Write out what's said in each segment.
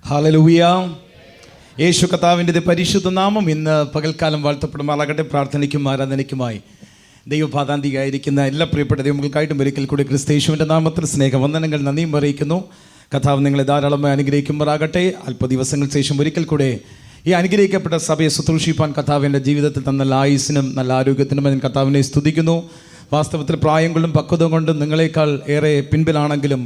Hallelujah. യേശു കർത്താവിൻ്റെ പരിശുദ്ധ നാമം ഇന്ന് പകൽക്കാലം വാഴ്ത്തപ്പെടുമാറാകട്ടെ. പ്രാർത്ഥനയ്ക്കും ആരാധനയ്ക്കുമായി ദൈവപാതാന്തികയായിരിക്കുന്ന എല്ലാ പ്രിയപ്പെട്ട ദൈവങ്ങൾക്കായിട്ടും ഒരിക്കൽ കൂടി ക്രിസ്തയേശുവിൻ്റെ നാമത്തിൽ സ്നേഹവന്ദനങ്ങൾ നന്ദിയും അറിയിക്കുന്നു. കർത്താവ് നിങ്ങളെ ധാരാളമായി അനുഗ്രഹിക്കുമാറാകട്ടെ. അല്പ ദിവസങ്ങൾക്ക് ശേഷം ഒരിക്കൽ കൂടെ ഈ അനുഗ്രഹിക്കപ്പെട്ട സഭയെ ശുശ്രൂഷിപ്പാൻ കർത്താവിൻ്റെ ജീവിതത്തിൽ തന്ന നല്ല ആയുസ്സിനും നല്ല ആരോഗ്യത്തിനും ഞാൻ കർത്താവിനെ സ്തുതിക്കുന്നു. വാസ്തവത്തിൽ പ്രായം കൊണ്ടും പക്വത കൊണ്ടും നിങ്ങളെക്കാൾ ഏറെ പിൻപിലാണെങ്കിലും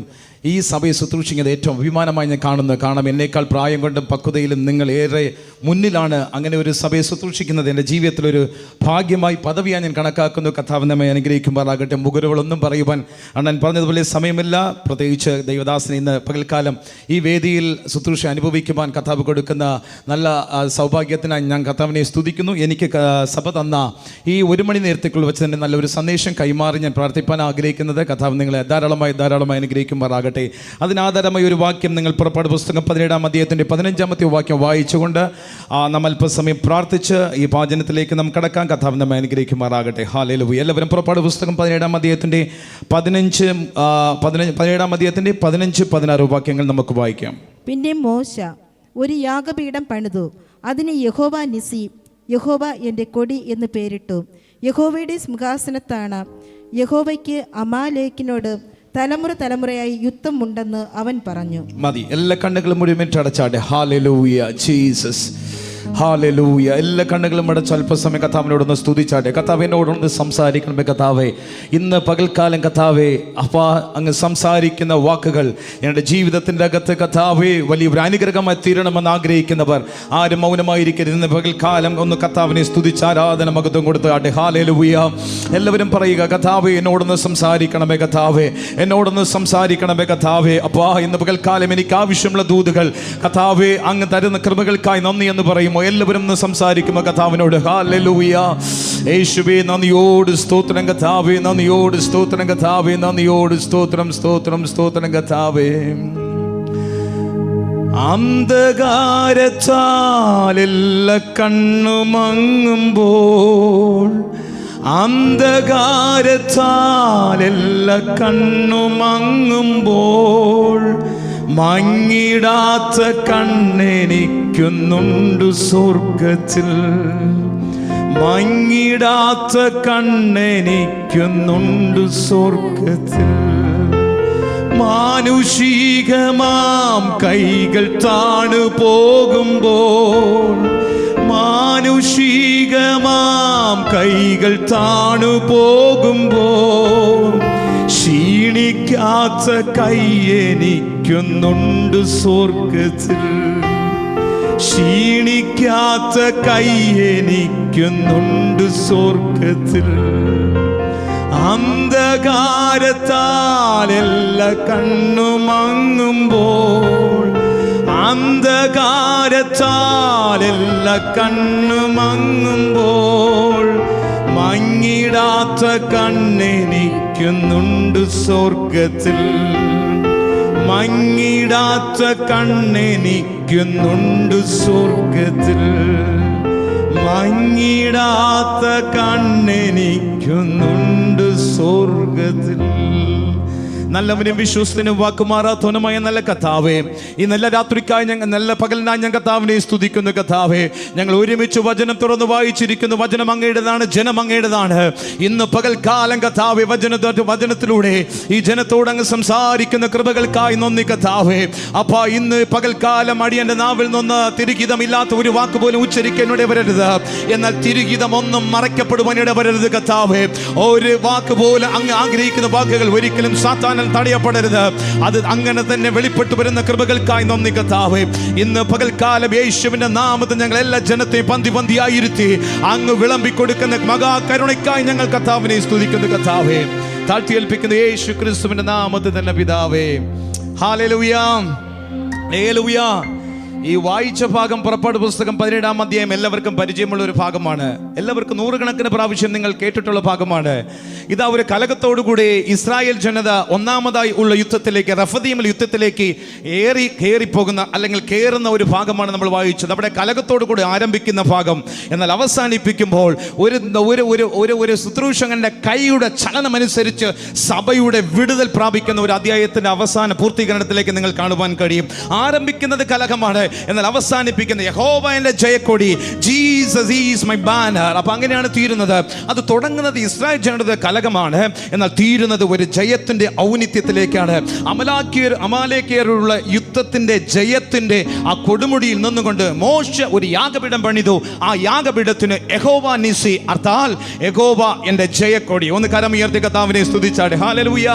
ഈ സഭയെ ശുശ്രൂഷിക്കുന്നത് ഏറ്റവും അഭിമാനമായി ഞാൻ കാണാം. എന്നേക്കാൾ പ്രായം കൊണ്ടും പക്വതയിലും നിങ്ങൾ ഏറെ മുന്നിലാണ്. അങ്ങനെ ഒരു സഭയെ ശുശ്രൂഷിക്കുന്നത് എൻ്റെ ജീവിതത്തിലൊരു ഭാഗ്യമായി പദവിയായി ഞാൻ കണക്കാക്കുന്നു. കർത്താവ് നമ്മെ അനുഗ്രഹിക്കുമാറാകട്ടെ. മുഖരുകളൊന്നും പറയുവാൻ അണ്ണൻ പറഞ്ഞതുപോലെ സമയമില്ല. പ്രത്യേകിച്ച് ദൈവദാസന് ഇന്ന് പകൽക്കാലം ഈ വേദിയിൽ ശുശ്രൂഷ അനുഭവിക്കുവാൻ കർത്താവ് കൊടുക്കുന്ന നല്ല സൗഭാഗ്യത്തിനായി ഞാൻ കർത്താവിനെ സ്തുതിക്കുന്നു. എനിക്ക് സഭ തന്ന ഈ ഒരു മണി നേരത്തേക്കുള്ള വെച്ച് തന്നെ നല്ലൊരു സന്ദേശം കൈമാറി ഞാൻ പ്രാർത്ഥിപ്പാൻ ആഗ്രഹിക്കുന്നത്. കർത്താവ് നിങ്ങളെ ധാരാളമായി അനുഗ്രഹിക്കുമാറാകട്ടെ. അതിനാധാരമായ ഒരു വാക്യം നിങ്ങൾ പുറപ്പാട് പുസ്തകം 17-ാം അധ്യായത്തിൻ്റെ 15-ാമത്തെ വാക്യം വായിച്ചുകൊണ്ട് നമ്മൾ അല്പസമയം പ്രാർത്ഥിച്ച് ഈ പാചനത്തിലേക്ക് നാം കടക്കാൻ. കർത്താവ് നമ്മെ അനുഗ്രഹിക്കുമാറാകട്ടെ. ഹല്ലേലൂയ. എല്ലാവരും പുറപ്പാട് പുസ്തകം 17-ാം അധ്യായത്തിൻ്റെ 15-16 വാക്യങ്ങൾ നമുക്ക് വായിക്കാം. പിന്നെ മോശ ഒരു യാഗപീഠം പണിതു. അതിന് യഹോവ നിസി, യഹോവ എൻ്റെ കൊടി എന്ന് പേരിട്ടു. യഹോവയുടെ സിംഹാസനത്താണ്. യഹോവയ്ക്ക് അമാലേക്കിനോട് തലമുറയായി യുദ്ധമുണ്ടെന്ന് അവൻ പറഞ്ഞു. മതി. എല്ലാ കണ്ണുകളും മുഴുവൻ അടച്ചാട്ടെ. Hallelujah Jesus. ഹല്ലേലൂയ. എല്ലാ കണ്ണുകളും അടച്ച് അല്പസമയം കർത്താവിനോടൊന്ന് സ്തുതിച്ചാട്ടെ. കർത്താവ് എന്നോടൊന്ന് സംസാരിക്കണമേ. കർത്താവേ, ഇന്ന് പകൽക്കാലം കർത്താവേ അപ്പാ അങ്ങ് സംസാരിക്കുന്ന വാക്കുകൾ എൻ്റെ ജീവിതത്തിൻ്റെ അകത്ത് കർത്താവേ വലിയൊരു അനുഗ്രഹമായി തീരണമെന്ന് ആഗ്രഹിക്കുന്നവർ ആരും മൗനമായിരിക്കരുത്. ഇന്ന് പകൽക്കാലം ഒന്ന് കർത്താവിനെ സ്തുതിച്ച് ആരാധന മഹത്വം കൊടുത്താട്ടെ. ഹല്ലേലൂയ. എല്ലാവരും പറയുക, കർത്താവേ എന്നോടൊന്ന് സംസാരിക്കണമേ. കർത്താവേ എന്നോടൊന്ന് സംസാരിക്കണമേ. കർത്താവേ അപ്പാ ഇന്ന് പകൽക്കാലം എനിക്ക് ആവശ്യമുള്ള ദൂതുകൾ കർത്താവേ അങ്ങ് തരുന്ന കൃപകൾക്കായി നന്ദി എന്ന് പറയുമോ? എല്ലാവരും ഒന്ന് സംസാരിക്കുമോ കർത്താവിനോട്? ഹല്ലേലൂയ. യേശുവേ നന്ദിയോട് സ്തോത്രം കർത്താവേ, നന്ദിയോട് സ്തോത്രം കർത്താവേ, നന്ദിയോട് സ്തോത്രം കർത്താവേ. അന്ധകാരത്താലെല്ല കണ്ണുമങ്ങുമ്പോൾ, അന്ധകാരത്താലെല്ല കണ്ണുമങ്ങുമ്പോൾ മങ്ങിടാത്ത കണ്ണെനിക്കുന്നുണ്ട് സ്വർഗത്തിൽ. മങ്ങിടാത്ത കണ്ണെനിക്കുന്നുണ്ട് സ്വർഗത്തിൽ. മാനുഷികമാം കൈകൾ താണു പോകുമ്പോൾ, മാനുഷികമാം കൈകൾ താണു പോകുമ്പോൾ ക്ഷീണിക്കാത്ത കൈയെനിക്കുന്നുണ്ട് സ്വർഗത്തിൽ. ക്ഷീണിക്കാത്ത കൈയെനിക്കുന്നുണ്ട് സ്വർഗത്തിൽ. അന്ധകാരത്താലെല്ല കണ്ണുമങ്ങുമ്പോൾ, അന്ധകാരത്താലെല്ല കണ്ണുമങ്ങുമ്പോൾ മങ്ങിടാത്ത കണ്ണെനിക്കുന്നുണ്ട് സ്വർഗത്തിൽ. മങ്ങിടാത്ത കണ്ണെനിക്കുന്നുണ്ട് സ്വർഗത്തിൽ. മങ്ങിടാത്ത കണ്ണെനിക്കുന്നുണ്ട് സ്വർഗത്തിൽ. നല്ലവനും വിശ്വസ്തനും വാക്കുമാറാത്തവനുമായ നല്ല കർത്താവേ, ഈ നല്ല രാത്രിക്കായി ഞങ്ങൾ നല്ല പകലിനായി ഞാൻ കർത്താവിനെ സ്തുതിക്കുന്നു. കർത്താവേ, ഞങ്ങൾ ഒരുമിച്ച് വചനം തുറന്ന് വായിച്ചിരിക്കുന്നു. വചനം അങ്ങയുടേതാണ്, ജനം അങ്ങയുടേതാണ്. ഇന്ന് പകൽക്കാലം കർത്താവേ വചനത്തിലൂടെ ഈ ജനത്തോട് അങ്ങ് സംസാരിക്കുന്ന കൃപകൾക്കായി നന്ദി കർത്താവേ. അപ്പാ ഇന്ന് പകൽക്കാലം അടിയന്റെ നാവിൽ നിന്ന് തിരുഹിതമില്ലാത്ത ഒരു വാക്ക് പോലും ഉച്ചരിക്കാൻ ഇടവരരുത്. എന്നാൽ തിരുഹിതം ഒന്നും മറയ്ക്കപ്പെടുവാൻ ഇടവരരുത് കർത്താവേ. ഒരു വാക്ക് പോലും അങ്ങ് ആഗ്രഹിക്കുന്ന വാക്കുകൾ ഒരിക്കലും സാത്താൻ തടയപ്പെടരുത്. അത് അങ്ങനെ തന്നെ വെളിപ്പെട്ടു വരുന്ന കൃപകൾക്കായി നന്ദി കർത്താവേ. ഇന്ന് പകൽക്കാലം യേശുവിന്റെ നാമത്തിൽ ഞങ്ങൾ എല്ലാ ജനത്തെയും പന്തിയായിരുത്തി അങ്ങ് വിളമ്പിക്കൊടുക്കുന്ന മഹാകരുണയ്ക്കായി ഞങ്ങൾ കർത്താവിനെ സ്തുതിക്കുന്നു. കർത്താവേ താഴ്ത്തിയേൽപ്പിക്കുന്ന യേശു ക്രിസ്തുവിന്റെ നാമത്തിൽ തന്നെ പിതാവേ. ഹല്ലേലൂയ. ഹല്ലേലൂയ. ഈ വായിച്ച ഭാഗം പുറപ്പാട് പുസ്തകം 17-ാം അധ്യായം എല്ലാവർക്കും പരിചയമുള്ള ഒരു ഭാഗമാണ്. എല്ലാവർക്കും നൂറുകണക്കിന് പ്രാവശ്യം നിങ്ങൾ കേട്ടിട്ടുള്ള ഭാഗമാണ്. ഇതാ ഒരു കലകത്തോടുകൂടി ഇസ്രായേൽ ജനത ഒന്നാമതായി ഉള്ള യുദ്ധത്തിലേക്ക്, റഫദീമിൽ യുദ്ധത്തിലേക്ക് കയറിപ്പോകുന്ന അല്ലെങ്കിൽ കയറുന്ന ഒരു ഭാഗമാണ് നമ്മൾ വായിച്ചത്. അവിടെ കലകത്തോടുകൂടി ആരംഭിക്കുന്ന ഭാഗം, എന്നാൽ അവസാനിപ്പിക്കുമ്പോൾ ഒരു ശുശ്രൂഷകന്റെ കൈയുടെ ചലനമനുസരിച്ച് സഭയുടെ വിടുതൽ പ്രാപിക്കുന്ന ഒരു അധ്യായത്തിന്റെ അവസാന പൂർത്തീകരണത്തിലേക്ക് നിങ്ങൾ കാണുവാൻ കഴിയും. ആരംഭിക്കുന്നത് കലഹമാണ്, എന്നാൽ അവസാനിപ്പിക്കുന്ന യഹോവ എന്റെ Jayakodi, Jesus is my banner. അപ്പൊ അങ്ങനെയാണ് തീരുന്നത്. അത് തുടങ്ങുന്നത് ഇസ്രായേൽ ജനതയുടെ കലഹമാണ്, എന്നാൽ തീരുന്നത് ഒരു ജയത്തിന്റെ ഔന്നിത്യത്തിലേക്കാണ്. അമാലേക്കിയരുള്ള യുദ്ധത്തിന്റെ ജയത്തിന്റെ ആ കൊടുമുടിയിൽ നിന്നുകൊണ്ട് മോശ ഒരു യാഗപീഠം പണിതു. ആ യാഗപീഠത്തിന് യഹോവ നിസി, അർത്ഥാൽ യഹോവ എന്റെ ജയക്കൊടി. ഒന്ന് കരമുയർത്തി കർത്താവിനെ സ്തുതിച്ചാട്. ഹല്ലേലൂയ.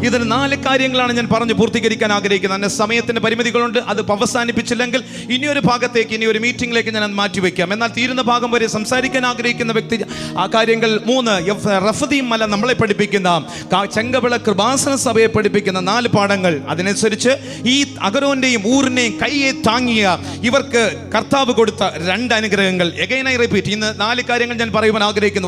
ഇതിന് 4 കാര്യങ്ങളാണ് ഞാൻ പറഞ്ഞു പൂർത്തീകരിക്കാൻ ആഗ്രഹിക്കുന്നത്. എൻ്റെ സമയത്തിന്റെ പരിമിതികളുണ്ട്. അത് അവസാനിപ്പിച്ചില്ലെങ്കിൽ ഇനിയൊരു ഭാഗത്തേക്ക്, ഇനി ഒരു മീറ്റിംഗിലേക്ക് ഞാൻ മാറ്റിവെക്കാം. എന്നാൽ തീരുന്ന ഭാഗം വരെ സംസാരിക്കാൻ ആഗ്രഹിക്കുന്ന വ്യക്തി ആ കാര്യങ്ങൾ 3 റഫദീം മല നമ്മളെ പഠിപ്പിക്കുന്ന, ചെങ്കവിള കൃപാസന സഭയെ പഠിപ്പിക്കുന്ന 4 പാഠങ്ങൾ. അതിനനുസരിച്ച് ഈ അഹരോന്റെയും ഊറിനെയും കൈയെ താങ്ങിയ ഇവർക്ക് കർത്താവ് കൊടുത്ത 2 അനുഗ്രഹങ്ങൾ. എഗൈൻ ഐ റിപ്പീറ്റ്, ഇന്ന് 4 കാര്യങ്ങൾ ഞാൻ പറയുവാൻ ആഗ്രഹിക്കുന്നു.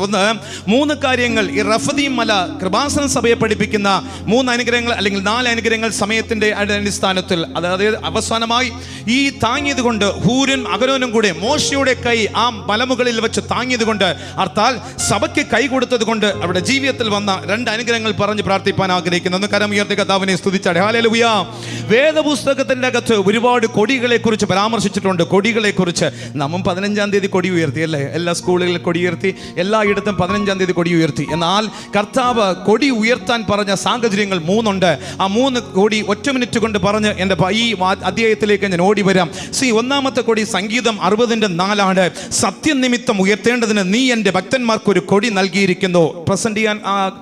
3 കാര്യങ്ങൾ ഈ റഫദീം മല കൃപാസന സഭയെ പഠിപ്പിക്കുന്ന 3 അനുഗ്രഹങ്ങൾ അല്ലെങ്കിൽ 4 അനുഗ്രഹങ്ങൾ സമയത്തിന്റെ അടിസ്ഥാനത്തിൽ. അതായത് അവസാനമായി ഈ താങ്ങിയത് കൊണ്ട് ഹൂരും അഹരോനും കൂടെ മോശയുടെ കൈ ആ മലമുകളിൽ വെച്ച് താങ്ങിയത് കൊണ്ട്, അർത്ഥാൽ സഭയ്ക്ക് കൈ കൊടുത്തത് കൊണ്ട് അവിടെ ജീവിതത്തിൽ വന്ന 2 അനുഗ്രഹങ്ങൾ പറഞ്ഞ് പ്രാർത്ഥിപ്പാൻ ആഗ്രഹിക്കുന്നു. ഒന്ന് കരമുയർത്തി കർത്താവിനെ സ്തുതിച്ചാട്ടെ. ഹല്ലേലൂയ. വേദപുസ്തകത്തിന്റെ അകത്ത് ഒരുപാട് കൊടികളെ കുറിച്ച് പരാമർശിച്ചിട്ടുണ്ട്. കൊടികളെ കുറിച്ച് നമ്മൾ 15-ാം തീയതി കൊടി ഉയർത്തി അല്ലേ? എല്ലാ സ്കൂളുകളിലും കൊടി ഉയർത്തി, എല്ലായിടത്തും 15-ാം തീയതി കൊടി ഉയർത്തി. എന്നാൽ കർത്താവ് കൊടി ഉയർത്താൻ പറഞ്ഞ സാഹചര്യങ്ങൾ 3 ഉണ്ട്. ആ 3 കൊടി ഒറ്റ മിനിറ്റ് കൊണ്ട് പറഞ്ഞ് എൻ്റെ ഈ അധ്യായത്തിലേക്ക് ഞാൻ ഓടി വരാം. ഒന്നാമത്തെ കൊടി സംഗീതം 60:4 സത്യനിമിത്തം ഉയർത്തേണ്ടതിന് നീ എൻ്റെ ഭക്തന്മാർക്ക് ഒരു കൊടി നൽകിയിരിക്കുന്നു. പ്രസന്റ് ചെയ്യാൻ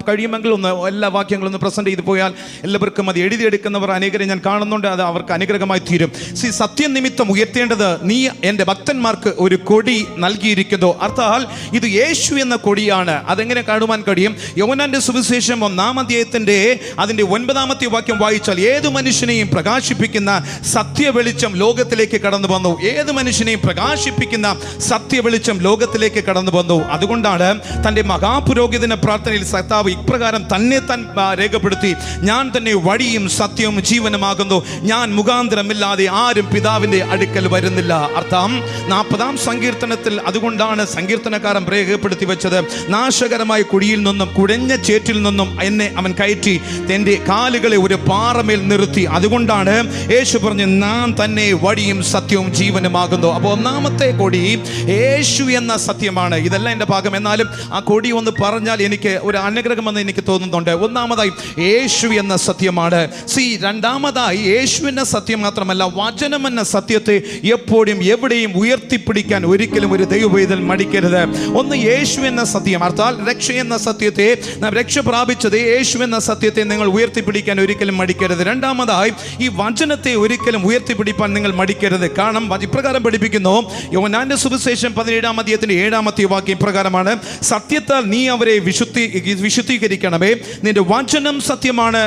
കഴിയുമെങ്കിൽ ഒന്ന് എല്ലാ വാക്യങ്ങളും ഒന്ന് പ്രസന്റ് ചെയ്ത് പോയാൽ എല്ലാവർക്കും അത് എഴുതിയെടുക്കുന്നവർ അനേകരെ ഞാൻ കാണുന്നുണ്ട്. അത് അവർക്ക് അനുഗ്രഹമായി തീരും. സത്യനിമിത്തം ഉയർത്തേണ്ടത് നീ എൻ്റെ ഭക്തന്മാർക്ക് ഒരു കൊടി നൽകിയിരിക്കുന്നു. അർത്ഥാൽ ഇത് യേശു എന്ന കൊടിയാണ്. അതെങ്ങനെ കാണുവാൻ കഴിയും? യോഹന്നാന്റെ സുവിശേഷം 1-ാം അധ്യായത്തിന്റെ അതിന്റെ 9-ാമത്തെ വാക്യം വായിച്ചാൽ ഏതു മനുഷ്യനെയും പ്രകാശിപ്പിക്കുന്ന സത്യ വെളിച്ചം ലോകത്തിലേക്ക് കടന്നു വന്നു. ഏത് മനുഷ്യനെയും പ്രകാശിപ്പിക്കുന്ന സത്യ വെളിച്ചം ലോകത്തിലേക്ക് കടന്നു വന്നു. അതുകൊണ്ടാണ് തൻ്റെ മഹാപുരോഹിതന്റെ പ്രാർത്ഥനയിൽ കർത്താവ് ഇപ്രകാരം തന്നെ താൻ രേഖപ്പെടുത്തി, ഞാൻ തന്നെ വഴിയും സത്യവും ജീവനുമാകുന്നു, ഞാൻ മുഖാന്തരമില്ലാതെ ആരും പിതാവിന്റെ അടുക്കൽ വരുന്നില്ല. അർത്ഥം 40-ാം സങ്കീർത്തനത്തിൽ അതുകൊണ്ടാണ് സങ്കീർത്തനക്കാരൻ രേഖപ്പെടുത്തി വെച്ചത്, നാശകരമായ കുഴിയിൽ നിന്നും കുഴഞ്ഞ ചേറ്റിൽ നിന്നും എന്നെ അവൻ കയറ്റി തൻ്റെ കാലുകളെ ഒരു പാറമേൽ നിർത്തി. അതുകൊണ്ടാണ് യേശു പറഞ്ഞു, ഞാൻ തന്നെ വഴിയും സത്യവും ജീവനുമാകുന്നു. അപ്പോൾ 1-ാമത്തെ കൊടി യേശു എന്ന സത്യമാണ്. ഇതെല്ലാം എൻ്റെ ഭാഗം. എന്നാലും ആ കൊടി ഒന്ന് പറഞ്ഞാൽ എനിക്ക് ഒരു അനുഗ്രഹമെന്ന് എനിക്ക് തോന്നുന്നുണ്ട്. 1-ാമതായി യേശു എന്ന സത്യമാണ്. 2-ാമതായി യേശു എന്ന സത്യം മാത്രമല്ല, വചനം എന്ന സത്യത്തെ എപ്പോഴും എവിടെയും ഉയർത്തിപ്പിടിക്കാൻ ഒരിക്കലും ഒരു ദൈവവേദൽ മടിക്കരുത്. ഒന്ന് യേശു എന്ന സത്യം, അർത്ഥാൽ രക്ഷ എന്ന സത്യത്തെ, രക്ഷ പ്രാപിച്ചത് യേശു എന്ന സത്യത്തെ നിങ്ങൾ ഉയർത്തിപ്പിടിക്കാൻ ഒരിക്കലും മടിക്കരുത്. 2-ാമതായി ഈ വചനത്തെ ഒരിക്കലും ഉയർത്തിപ്പിടിപ്പാൻ നിങ്ങൾ മടിക്കരുത്. കാരണം ഇപ്രകാരം പഠിപ്പിക്കുന്നു, യോഹന്നാന്റെ സുവിശേഷം 17-ാം അധ്യായത്തിന്റെ 7-ാമത്തെ വാക്യം ഇപ്രകാരമാണ്, സത്യത്താൽ നീ അവരെ വിശുദ്ധീകരിക്കണമേ, നിന്റെ വചനം സത്യമാണ്.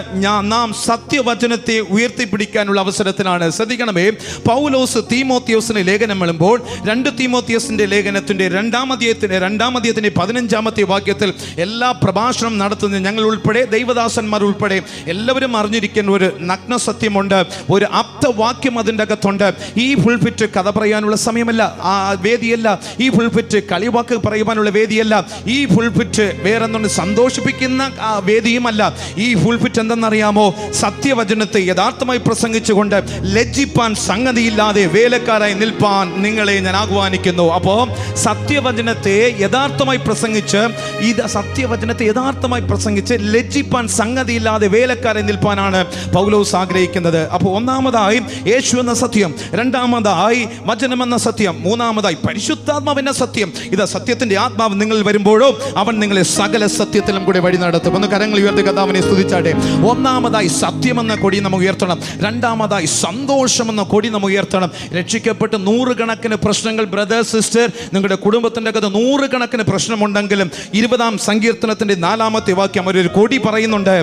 നാം സത്യവചനത്തെ ഉയർത്തിപ്പിടിക്കാനുള്ള അവസരത്തിലാണ്. ശ്രദ്ധിക്കണമേ, പൗലോസ് തീമോത്തിയോസിന് ലേഖനം എഴുതുമ്പോൾ 2 തീമോത്തിയോസിന്റെ ലേഖനത്തിന്റെ 2-ാം അധ്യായത്തിന്റെ 15-ാമത്തെ വാക്യത്തിൽ എല്ലാ പ്രഭാഷണം നടത്തുന്ന ഞങ്ങൾ ഉൾപ്പെടെ ദൈവദാസന്മാർ ഉൾപ്പെടെ എല്ലാവരും അറിഞ്ഞിരിക്കുന്ന ഒരു നഗ്ന സത്യമുണ്ട്, ഒരു ആപ്തവാക്യം അതിൻ്റെ അകത്തുണ്ട്. ഈ പുൾപിറ്റ് കഥ പറയാനുള്ള സമയമല്ല, ആ വേദിയല്ല. ഈ പുൾപിറ്റ് കളിവാക്ക് പറയുവാനുള്ള വേദിയല്ല. ഈ പുൾപിറ്റ് വേറൊന്നും സന്തോഷിപ്പിക്കുന്ന വേദിയുമല്ല. ഈ പുൾപിറ്റ് എന്തെന്നറിയാമോ? സത്യവചനത്തെ യഥാർത്ഥമായി പ്രസംഗിച്ചുകൊണ്ട് ലജ്ജിപ്പാൻ സംഗതിയില്ലാതെ വേലക്കാരായി നിൽപ്പാൻ നിങ്ങളെ ഞാൻ ആഹ്വാനിക്കുന്നു. അപ്പോൾ സത്യവചനത്തെ യഥാർത്ഥമായി പ്രസംഗിച്ച് ലജ്ജിപ്പാൻ സംഗതിയില്ലാതെ വേലക്കാരായി നിൽപ്പാനാണ് പൗലോസ് ആഗ്രഹിക്കുന്നത്. അപ്പോൾ 1-ാമതായി യേശു എന്ന സത്യം, 2-ാമതായി വചനമെന്ന സത്യം, 3-ാമതായി പരിശുദ്ധാത്മാവെന്ന സത്യം. ഇത് സത്യത്തിന്റെ ആത്മാവ് നിങ്ങൾ വരുമ്പോഴോ അവൻ നിങ്ങളെ സകല സത്യത്തിലും കൂടെ വഴി നടത്തും. ഒന്ന് കരങ്ങൾ ഉയർത്തി കർത്താവിനെ സ്തുതിച്ചാട്ടെ. 1-ാമതായി സത്യമെന്ന കൊടി നമ്മൾ ഉയർത്തണം. 2-ാമതായി സന്തോഷമെന്ന കൊടി നമ്മൾ ഉയർത്തണം. രക്ഷിക്കപ്പെട്ട് 100 കണക്കിന് പ്രശ്നങ്ങൾ, ബ്രദർ സിസ്റ്റർ, നിങ്ങളുടെ കുടുംബത്തിന്റെ അകത്ത് 100 കണക്കിന് പ്രശ്നമുണ്ടെങ്കിലും 20-ാം സങ്കീർത്തനത്തിന്റെ 4-ാമത്തെ വാക്യം ഒരു കൊടി പറയുന്നുണ്ട്,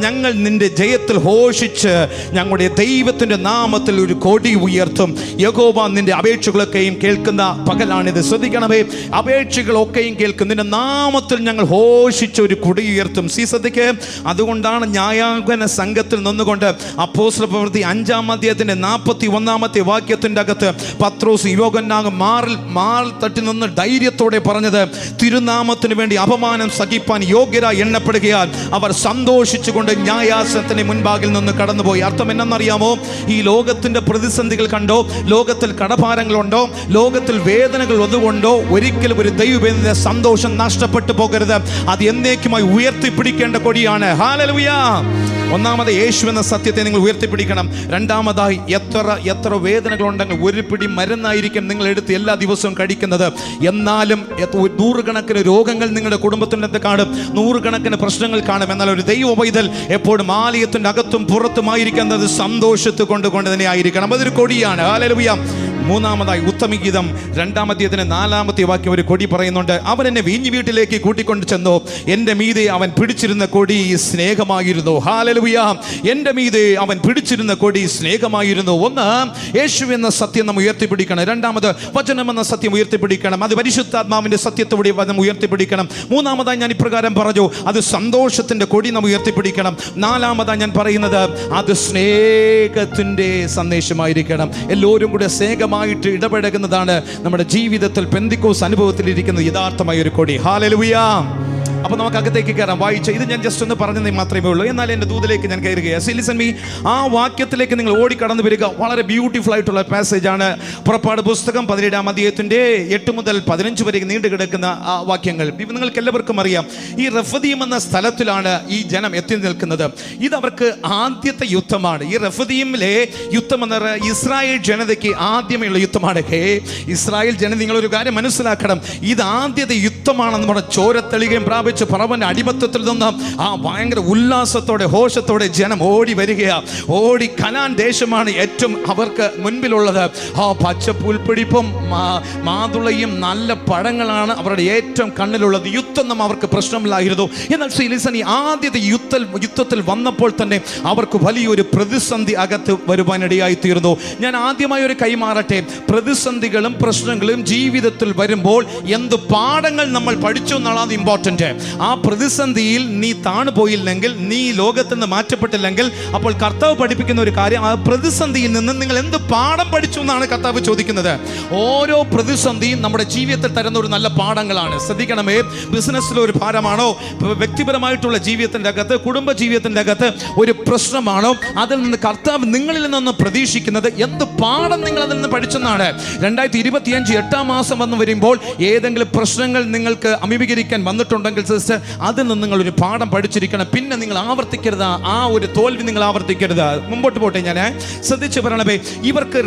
ഞങ്ങൾ നിന്റെ ജയത്തിൽ ഘോഷിച്ച് ഞങ്ങളുടെ ദൈവത്തിന് ദൈവത്തിന്റെ നാമത്തിൽ ഒരു കൊടി ഉയർത്തും. യഹോവ നിന്റെ അപേക്ഷകളൊക്കെയും കേൾക്കുന്ന പകലാണിത്. ശ്രദ്ധിക്കണമേ, അപേക്ഷകളൊക്കെയും കേൾക്കും. നിന്റെ നാമത്തിൽ ഞങ്ങൾ ഘോഷിച്ച ഒരു കൊടി ഉയർത്തും. ശ്രദ്ധിക്ക്, അതുകൊണ്ടാണ് ന്യായാങ്കന സംഘത്തിൽ നിന്നുകൊണ്ട് അപ്പോസ്തല പ്രവൃത്തി 5-ാം അധ്യായത്തിന്റെ 41-ാമത്തെ വാക്യത്തിന്റെ അകത്ത് പത്രോസ് യോഹന്നാൻ മാറിൽ തട്ടി നിന്ന് ധൈര്യത്തോടെ പറഞ്ഞത്, തിരുനാമത്തിന് വേണ്ടി അപമാനം സഹിപ്പാൻ യോഗ്യരായി എണ്ണപ്പെടുകയാൽ അവർ സന്തോഷിച്ചുകൊണ്ട് ന്യായാസനത്തിന് മുൻപാകിൽ നിന്ന് കടന്നുപോയി. അർത്ഥം എന്നറിയാമോ? ഈ ലോകത്തിന്റെ പ്രതിസന്ധികൾ കണ്ടോ, ലോകത്തിൽ കടഭാരങ്ങളുണ്ടോ, ലോകത്തിൽ വേദനകൾ ഒന്നുകൊണ്ടോ ഒരിക്കലും ഒരു ദൈവത്തിന്റെ സന്തോഷം നഷ്ടപ്പെട്ടു പോകരുത്. അത് എന്നേക്കുമായി ഉയർത്തിപ്പിടിക്കേണ്ട കൊടിയാണ്. ഹല്ലേലൂയ. ഒന്നാമത് യേശു എന്ന സത്യത്തെ നിങ്ങൾ ഉയർത്തിപ്പിടിക്കണം. രണ്ടാമതായി എത്ര വേദനകളുണ്ടെങ്കിൽ ഒരു പിടി മരുന്നായിരിക്കും നിങ്ങൾ എടുത്ത് എല്ലാ ദിവസവും കഴിക്കുന്നത്. എന്നാലും നൂറുകണക്കിന് രോഗങ്ങൾ നിങ്ങളുടെ കുടുംബത്തിനകത്ത് കാണും, നൂറുകണക്കിന് പ്രശ്നങ്ങൾ കാണും. എന്നാൽ ഒരു ദൈവ പൈതൽ എപ്പോഴും ആലയത്തിൻ്റെ അകത്തും പുറത്തുമായിരിക്കുന്നത് സന്തോഷത്തെ കൊണ്ട് തന്നെ ആയിരിക്കണം. അതൊരു കൊടിയാണ്. ഹല്ലേലൂയ. മൂന്നാമതായി ഉത്തമഗീതം 2-ാം അധ്യായത്തിന്റെ 4-ാമത്തെ വാക്യം ഒരു കൊടി പറയുന്നുണ്ട്. അവൻ എന്നെ വീഞ്ഞു വീട്ടിലേക്ക് കൂട്ടിക്കൊണ്ട് ചെന്നു, എൻ്റെ മീതെ അവൻ പിടിച്ചിരുന്ന കൊടി സ്നേഹമായിരുന്നു. ഹല്ലേലൂയ. എൻ്റെ മീതെ അവൻ പിടിച്ചിരുന്ന കൊടി സ്നേഹമായിരുന്നു. ഒന്ന്, യേശു എന്ന സത്യം നാം ഉയർത്തിപ്പിടിക്കണം. രണ്ടാമത് വചനം എന്ന സത്യം ഉയർത്തിപ്പിടിക്കണം. അത് പരിശുദ്ധാത്മാവിന്റെ സത്യത്തോടെ നാം ഉയർത്തിപ്പിടിക്കണം. മൂന്നാമതായി ഞാൻ ഇപ്രകാരം പറഞ്ഞു, അത് സന്തോഷത്തിന്റെ കൊടി നാം ഉയർത്തിപ്പിടിക്കണം. നാലാമതായി ഞാൻ പറയുന്നത്, അത് സ്നേഹത്തിന്റെ സന്ദേശമായിരിക്കണം. എല്ലാവരും കൂടെ സ്നേഹമായിട്ട് ഇടപെടുന്നതാണ് നമ്മുടെ ജീവിതത്തിൽ പെന്തിക്കോസ് അനുഭവത്തിൽ ഇരിക്കുന്ന യഥാർത്ഥമായ ഒരു കൊടി. ഹല്ലേലൂയ. അപ്പോൾ നമുക്ക് അകത്തേക്ക് കയറാം. വായിച്ച ഇത് ഞാൻ ജസ്റ്റ് ഒന്ന് പറഞ്ഞതേ മാത്രമേ ഉള്ളൂ. എന്നാൽ എൻ്റെ ദൂതിലേക്ക് ഞാൻ കയറുകയാണ്. ലിസൺ മീ, ആ വാക്യത്തിലേക്ക് നിങ്ങൾ ഓടിക്കടന്നു വരിക. വളരെ ബ്യൂട്ടിഫുൾ ആയിട്ടുള്ള പാസേജാണ്. പുറപ്പാട് പുസ്തകം 17-ാം അധ്യായത്തിൻ്റെ 8 മുതൽ 15 വരെ നീണ്ടു കിടക്കുന്ന ആ വാക്യങ്ങൾ. നിങ്ങൾക്ക് എല്ലാവർക്കും അറിയാം, ഈ റഫദീം എന്ന സ്ഥലത്തിലാണ് ഈ ജനം എത്തി നിൽക്കുന്നത്. ഇതവർക്ക് ആദ്യത്തെ യുദ്ധമാണ്. ഈ റഫദീമിലെ യുദ്ധം എന്ന് പറയുന്നത് ഇസ്രായേൽ ജനതയ്ക്ക് ആദ്യമേയുള്ള യുദ്ധമാണ്. ഇസ്രായേൽ ജനത, നിങ്ങളൊരു കാര്യം മനസ്സിലാക്കണം, ഇത് ആദ്യത്തെ യുദ്ധമാണെന്ന് പറഞ്ഞ ചോരത്തെളികയും പ്രാപിച്ച് ഫറവോന്റെ അടിമത്തത്തിൽ നിന്ന് ആ ഭയങ്കര ഉല്ലാസത്തോടെ ഹോഷത്തോടെ ജനം ഓടി വരികയാണ്. ഓടി കനാൻ ദേശമാണ് ഏറ്റവും അവർക്ക് മുൻപിലുള്ളത്. ആ പച്ച പുൽപ്പിടിപ്പും മാതുളയും നല്ല പഴങ്ങളാണ് അവരുടെ ഏറ്റവും കണ്ണിലുള്ളത്. യുദ്ധം അവർക്ക് പ്രശ്നമില്ലായിരുന്നു. എന്നാൽ ഈ ആദ്യത്തെ യുദ്ധത്തിൽ വന്നപ്പോൾ തന്നെ അവർക്ക് വലിയൊരു പ്രതിസന്ധി അകത്ത് വരുവാനിടയായി തീർന്നു. ഞാൻ ആദ്യമായി ഒരു കൈമാറട്ടെ. പ്രതിസന്ധികളും പ്രശ്നങ്ങളും ജീവിതത്തിൽ വരുമ്പോൾ എന്ത് പാഠങ്ങൾ നമ്മൾ പഠിച്ചു എന്നുള്ളത് ഇമ്പോർട്ടൻ്റ്. ആ പ്രതിസന്ധിയിൽ നീ താണുപോയില്ലെങ്കിൽ, നീ ലോകത്തിൽ നിന്ന് മാറ്റപ്പെട്ടില്ലെങ്കിൽ, അപ്പോൾ കർത്താവ് പഠിപ്പിക്കുന്ന ഒരു കാര്യം, ആ പ്രതിസന്ധിയിൽ നിന്ന് നിങ്ങൾ എന്ത് പാഠം പഠിച്ചു എന്നാണ് കർത്താവ് ചോദിക്കുന്നത്. ഓരോ പ്രതിസന്ധിയും നമ്മുടെ ജീവിതത്തിൽ തരുന്ന ഒരു നല്ല പാഠങ്ങളാണ്. ശ്രദ്ധിക്കണമേ, ബിസിനസ്സിൽ ഒരു ഭാരമാണോ, വ്യക്തിപരമായിട്ടുള്ള ജീവിതത്തിൻ്റെ അകത്ത്, കുടുംബ ജീവിതത്തിൻ്റെ അകത്ത് ഒരു പ്രശ്നമാണോ, അതിൽ നിന്ന് കർത്താവ് നിങ്ങളിൽ നിന്ന് പ്രതീക്ഷിക്കുന്നത് എന്ത് പാഠം നിങ്ങൾ അതിൽ നിന്ന് പഠിച്ചെന്നാണ്. 2025 8-ാം മാസം വന്നു വരുമ്പോൾ ഏതെങ്കിലും പ്രശ്നങ്ങൾ നിങ്ങൾക്ക് അഭിമുഖീകരിക്കാൻ വന്നിട്ടുണ്ടെങ്കിൽ സിസ്റ്റർ, അതിൽ നിന്ന് നിങ്ങളൊരു പാഠം പഠിച്ചിരിക്കണം. പിന്നെ നിങ്ങൾ ആവർത്തിക്കരുത്, ആ ഒരു തോൽവി നിങ്ങൾ ആവർത്തിക്കരുത്. മുമ്പോട്ട് പോട്ടെ. ഞാൻ ശ്രദ്ധിച്ച് പറയണമേ, ഇവർക്ക്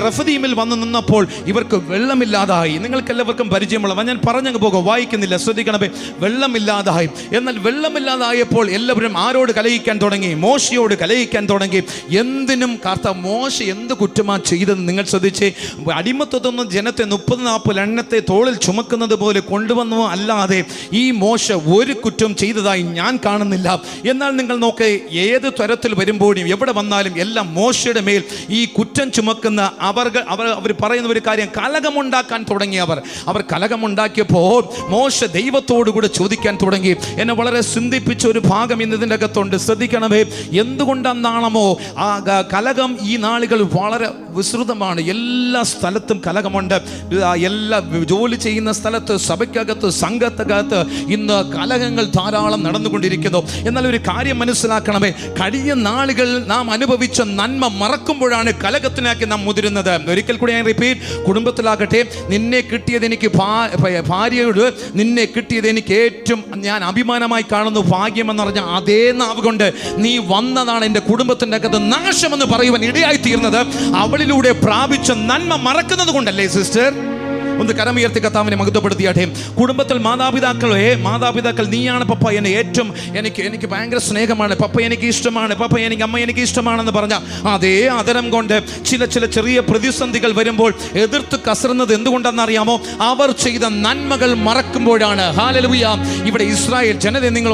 റഫദീമിൽ വന്നു നിന്നപ്പോൾ ഇവർക്ക് വെള്ളമില്ലാതായി. നിങ്ങൾക്ക് എല്ലാവർക്കും പരിചയമുള്ള ഞാൻ പറഞ്ഞങ്ങ് പോകും, വായിക്കുന്നില്ല. ശ്രദ്ധിക്കണമേ, വെള്ളമില്ലാതായി. എന്നാൽ വെള്ളമില്ലാതായപ്പോൾ എല്ലാവരും ആരോട് കലഹിക്കാൻ തുടങ്ങി? മോശയോട് കലഹിക്കാൻ തുടങ്ങി. എന്തിനും കർത്താവ് മോശ എന്ത് കുറ്റമാ ചെയ്തത് നിങ്ങൾ ശ്രദ്ധിച്ച്. അടിമത്വത്തൊന്നും ജനത്തെ 30-40 എണ്ണത്തെ തോളിൽ ചുമക്കുന്നത് പോലെ കൊണ്ടുവന്നു അല്ലാതെ ഈ മോശ ഒരു കുറ്റം ചെയ്തതായി ഞാൻ കാണുന്നില്ല. എന്നാൽ നിങ്ങൾ നോക്ക്, ഏത് തരത്തിൽ വരുമ്പോഴും എവിടെ വന്നാലും എല്ലാം മോശയുടെ മേൽ ഈ കുറ്റം ചുമക്കുന്ന അവർ പറയുന്ന ഒരു കാര്യം, കലഹമുണ്ടാക്കാൻ തുടങ്ങിയവർ കലഹമുണ്ടാക്കിയപ്പോൾ മോശ ദൈവത്തോടു കൂടെ ചോദിക്കാൻ തുടങ്ങി. എന്നെ വളരെ ചിന്തിപ്പിച്ച ഒരു ഭാഗം ഇന്നതിൻ്റെ അകത്തുണ്ട്. ശ്രദ്ധിക്കണമേ, എന്തുകൊണ്ടെന്നാണോ ആ കലഹം ഈ നാളുകൾ വളരെ വിസ്തൃതമാണ്. എല്ലാ സ്ഥലത്തും കലഹമുണ്ട്. എല്ലാ ജോലി ചെയ്യുന്ന സ്ഥലത്ത്, സഭയ്ക്കകത്ത്, സംഘത്തകത്ത് ഇന്ന് കലഹങ്ങൾ ധാരാളം നടന്നുകൊണ്ടിരിക്കുന്നു. എന്നാൽ ഒരു കാര്യം മനസ്സിലാക്കണമേ, കഴിഞ്ഞ നാളുകൾ നാം അനുഭവിച്ച നന്മ മറക്കുമ്പോഴാണ് കലഹത്തിനാക്കി നാം മുതിരുന്നത്. ഒരിക്കൽ കൂടി ഞാൻ റിപ്പീറ്റ്, കുടുംബത്തിലാകട്ടെ, നിന്നെ കിട്ടിയത് എനിക്ക് ഭാര്യയോട് നിന്നെ കിട്ടിയത് എനിക്ക് ഏറ്റവും ഞാൻ അഭിമാനമായി കാണുന്നു, ഭാഗ്യമെന്ന് പറഞ്ഞ അതേ നാവ് കൊണ്ട് നീ വന്നതാണ് എൻ്റെ കുടുംബത്തിൻ്റെ അകത്ത് നാശമെന്ന് പറയുവാൻ ഇടയായി തീർന്നത് അവളിലൂടെ പ്രാപിച്ച നന്മ മറക്കുന്നത് കൊണ്ടല്ലേ സിസ്റ്റർ? ഒന്ന് കരമുയർത്തി കർത്താവിനെ മഹത്വപ്പെടുത്തിയാട്ടെ. കുടുംബത്തിൽ മാതാപിതാക്കൾ നീയാണ് പപ്പ എന്നെ ഏറ്റവും എനിക്ക് ഭയങ്കര സ്നേഹമാണ്, പപ്പ എനിക്ക് ഇഷ്ടമാണ്, പപ്പ അമ്മ എനിക്ക് ഇഷ്ടമാണെന്ന് പറഞ്ഞ അതേ ആദരം കൊണ്ട് ചില ചെറിയ പ്രതിസന്ധികൾ വരുമ്പോൾ എതിർത്ത് കസറുന്നത് എന്തുകൊണ്ടെന്നറിയാമോ? അവർ ചെയ്ത നന്മകൾ മറക്കുമ്പോഴാണ്. ഹല്ലേലൂയ. ഇവിടെ ഇസ്രായേൽ ജനതയെ നിങ്ങൾ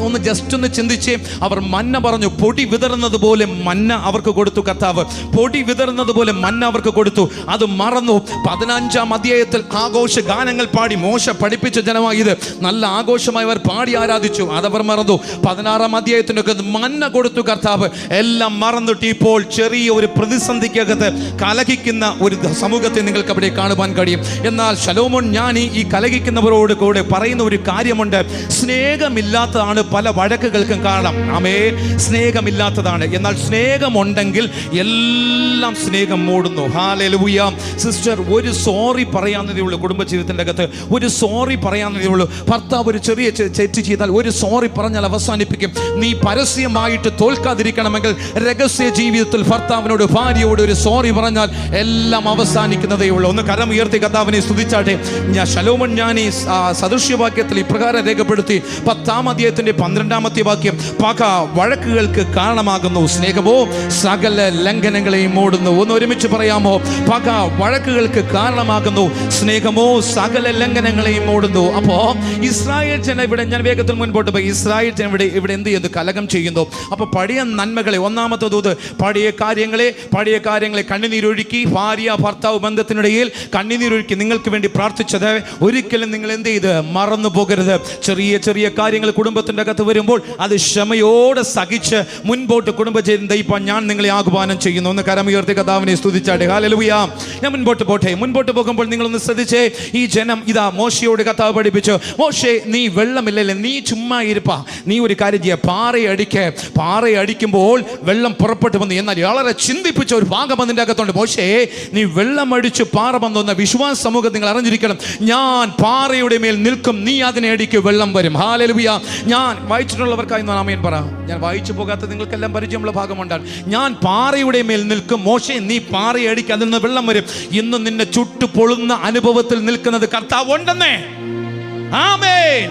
ഒന്ന് ജസ്റ്റ് ഒന്ന് ചിന്തിച്ചേ. അവർ മന്ന പറഞ്ഞു, പൊടി വിതറുന്നത് പോലെ മന്ന അവർക്ക് കൊടുത്തു കർത്താവ്. പൊടി വിതറുന്നത് പോലെ മന്ന അവർക്ക് കൊടുത്തു. അത് മറന്നു. 15-ാം അധ്യായത്തിൽ ആഘോഷ ഗാനങ്ങൾ പാടി മോശ പഠിപ്പിച്ച ജനമായത് നല്ല ആഘോഷമായി അവർ പാടി ആരാധിച്ചു. അതവർ മറന്നു. 16-ാം അധ്യായത്തിനൊക്കെ മന്ന കൊടുത്തു കർത്താവ്. എല്ലാം മറന്നിട്ട് ഇപ്പോൾ ചെറിയ ഒരു പ്രതിസന്ധിക്കകത്ത് കലഹിക്കുന്ന ഒരു സമൂഹത്തെ നിങ്ങൾക്ക് അവിടെ കാണുവാൻ കഴിയും. എന്നാൽ ശലോമോൻ ജ്ഞാനി ഈ കലഹിക്കുന്നവരോട് കൂടെ പറയുന്ന ഒരു കാര്യമുണ്ട്. സ്നേഹമില്ലാത്തതാണ് പല വഴക്കുകൾക്കും കാരണം. ആമേൻ. സ്നേഹമില്ലാത്തതാണ്. എന്നാൽ സ്നേഹമുണ്ടെങ്കിൽ എല്ലാം സ്നേഹം മൂടുന്നു. ഹല്ലേലൂയ. സിസ്റ്റർ, ഒരു സോറി പറയാവുന്നതേ ഉള്ളൂ. കുടുംബജീവിതത്തിൻ്റെ അകത്ത് ഒരു സോറി പറയാവുന്നതേ ഉള്ളൂ. ഭർത്താവ് ഒരു ചെറിയ തെറ്റ് ചെയ്താൽ ഒരു സോറി പറഞ്ഞാൽ അവസാനിപ്പിക്കും. നീ പരസ്യമായിട്ട് തോൽക്കാതിരിക്കണമെങ്കിൽ രഹസ്യ ജീവിതത്തിൽ ഭർത്താവിനോട് ഭാര്യയോട് ഒരു സോറി പറഞ്ഞാൽ എല്ലാം അവസാനിക്കുന്നതേ ഉള്ളൂ. ഒന്ന് കരം ഉയർത്തി കർത്താവിനെ സ്തുതിച്ചാട്ടെ. ശലോമോൻ ജ്ഞാനി സദൃശ്യവാക്യത്തിൽ ഇപ്രകാരം രേഖപ്പെടുത്തി. 10-ാം അധ്യായത്തിന്റെ 12-ാമത്തെ വാക്യം, പക വഴക്കുകൾക്ക് കാരണമാകുന്നു, സ്നേഹമോ സകല ലംഘനങ്ങളെയും മൂടുന്നു. ഒന്ന് ഒരുമിച്ച് പറയാമോ? പക വഴക്കുകൾക്ക് കാരണമാകുന്നു, സ്നേഹമോ സകല ലംഘനങ്ങളെയും മൂടുന്നു. അപ്പോ ഇസ്രായേൽ ജനം ഇവിടെ, ഞാൻ വേഗത്തിൽ മുൻപോട്ട് പോയി, ഇസ്രായേൽ ജനം ഇവിടെ എന്ത് ചെയ്യുന്നു? കലഹം ചെയ്യുന്നു. അപ്പൊ പഴയ നന്മകളെ, ഒന്നാമത്തെ ദൂത്, പഴയ കാര്യങ്ങളെ കണ്ണുനീരൊഴുക്കി, ഭാര്യ ഭർത്താവ് ബന്ധത്തിനിടയിൽ കണ്ണുനീരൊഴുക്കി നിങ്ങൾക്ക് വേണ്ടി പ്രാർത്ഥിച്ചത് ഒരിക്കലും നിങ്ങൾ എന്ത് ചെയ്ത് മറന്നു പോകരുത്. ചെറിയ കാര്യങ്ങൾ കുടുംബത്തിന്റെ അകത്ത് വരുമ്പോൾ അത് ക്ഷമയോടെ സഹിച്ച് മുൻപോട്ട് കുടുംബജീവിതം നയിപ്പാൻ ഞാൻ നിങ്ങളെ ആഹ്വാനം ചെയ്യുന്നു. ഒന്ന് കരമുയർത്തി കർത്താവിനെ സ്തുതിച്ചാട്ടെ. ഹല്ലേലൂയ. ഞാൻ മുൻപോട്ട് പോകുമ്പോൾ നിങ്ങളൊന്ന് ശ്രദ്ധിച്ചേ. ഈ ജനം ഇതാ മോശയോട് കർത്താവ് പഠിപ്പിച്ചു, മോശേ നീ വെള്ളമില്ലല്ലേ, നീ ചുമ്മാ ഇരുപ്പാ, നീ ഒരു കാര്യം ചെയ്യുക, പാറയടിക്കുമ്പോൾ വെള്ളം പുറപ്പെട്ടു വന്നു. എന്നാൽ വളരെ ചിന്തിപ്പിച്ച ഒരു ഭാഗം അതിൻ്റെ അകത്തുണ്ട്. മോശേ നീ വെള്ളം അടിച്ച് പാറ വന്ന വിശ്വാസ സമൂഹം നിങ്ങൾ അറിഞ്ഞിരിക്കണം. ഞാൻ പാറയുടെ മേൽ നിൽക്കും, നീ അതിനെ അടിക്കും, വെള്ളം വരും. ഹല്ലേലൂയ. ഞാൻ വായിച്ചിട്ടുള്ളവർക്കായി ആമേൻ പറ. ഞാൻ വായിച്ചു പോകാത്ത നിങ്ങൾക്കെല്ലാം പരിചയമുള്ള ഭാഗമുണ്ടാണ്. ഞാൻ പാറയുടെ മേൽ നിൽക്കും, മോശേ നീ പാറയെ അടിക്കുക, അതിൽ നിന്ന് വെള്ളം വരും. ഇന്ന് നിന്നെ ചുട്ടു പൊള്ളുന്ന അനുഭവത്തിൽ നിൽക്കുന്നത് കർത്താവ് ഉണ്ടെന്നേ. ആമേൻ.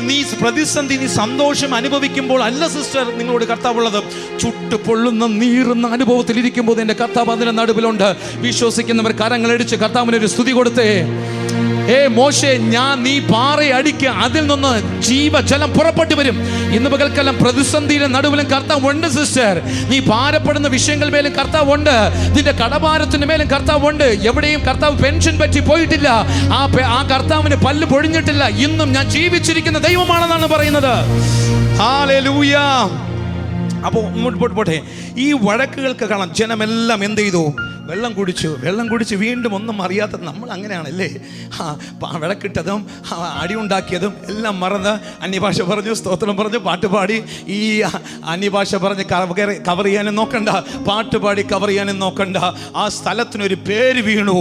നീ പ്രതിസന്ധി, നീ സന്തോഷം അനുഭവിക്കുമ്പോൾ അല്ല സിസ്റ്റർ നിങ്ങളോട് കർത്താവുള്ളത്. ചുട്ടു പൊള്ളുന്ന നീറുന്ന അനുഭവത്തിൽ ഇരിക്കുമ്പോൾ എൻ്റെ കർത്താവ് അതിൻ്റെ നടുവിലുണ്ട്. വിശ്വസിക്കുന്നവർ കരങ്ങളടിച്ച് കർത്താവിനൊരു സ്തുതി കൊടുത്തേ. മോശേ നീ പാറയെ അടിക്കുക, അതിൽ നിന്ന് ജീവജലം പുറപ്പെട്ടു വരും. ഇന്ന് പകൽക്കാലം പ്രതിസന്ധിയുടെ നടുവിലും കർത്താവ് ഉണ്ട് സിസ്റ്റർ. നീ ഭാരപ്പെടുന്ന വിഷയങ്ങൾ മേലും കർത്താവ് ഉണ്ട്. നിന്റെ കടഭാരത്തിന് മേലും കർത്താവ് ഉണ്ട്. എവിടെയും കർത്താവ് പെൻഷൻ പറ്റി പോയിട്ടില്ല. ആ കർത്താവിന് പല്ല് പൊഴിഞ്ഞിട്ടില്ല. ഇന്നും ഞാൻ ജീവിച്ചിരിക്കുന്ന ദൈവമാണെന്നാണ് പറയുന്നത്. ഹല്ലേലൂയ. അപ്പോൾ മുൻപോട്ട് പോട്ടെ. ഈ വഴക്കുകൾക്ക് കാണാം ജനമെല്ലാം എന്ത് ചെയ്തു? വെള്ളം കുടിച്ച് വീണ്ടും ഒന്നും അറിയാത്തത്. നമ്മൾ അങ്ങനെയാണല്ലേ? വിളക്കിട്ടതും അടിയുണ്ടാക്കിയതും എല്ലാം മറന്ന് അന്യഭാഷ പറഞ്ഞു, സ്തോത്രം പറഞ്ഞു, പാട്ടുപാടി. ഈ അന്യഭാഷ പറഞ്ഞ് കവർ ചെയ്യാനും നോക്കണ്ട, പാട്ടുപാടി കവർ ചെയ്യാനും നോക്കണ്ട. ആ സ്ഥലത്തിനൊരു പേര് വീണു.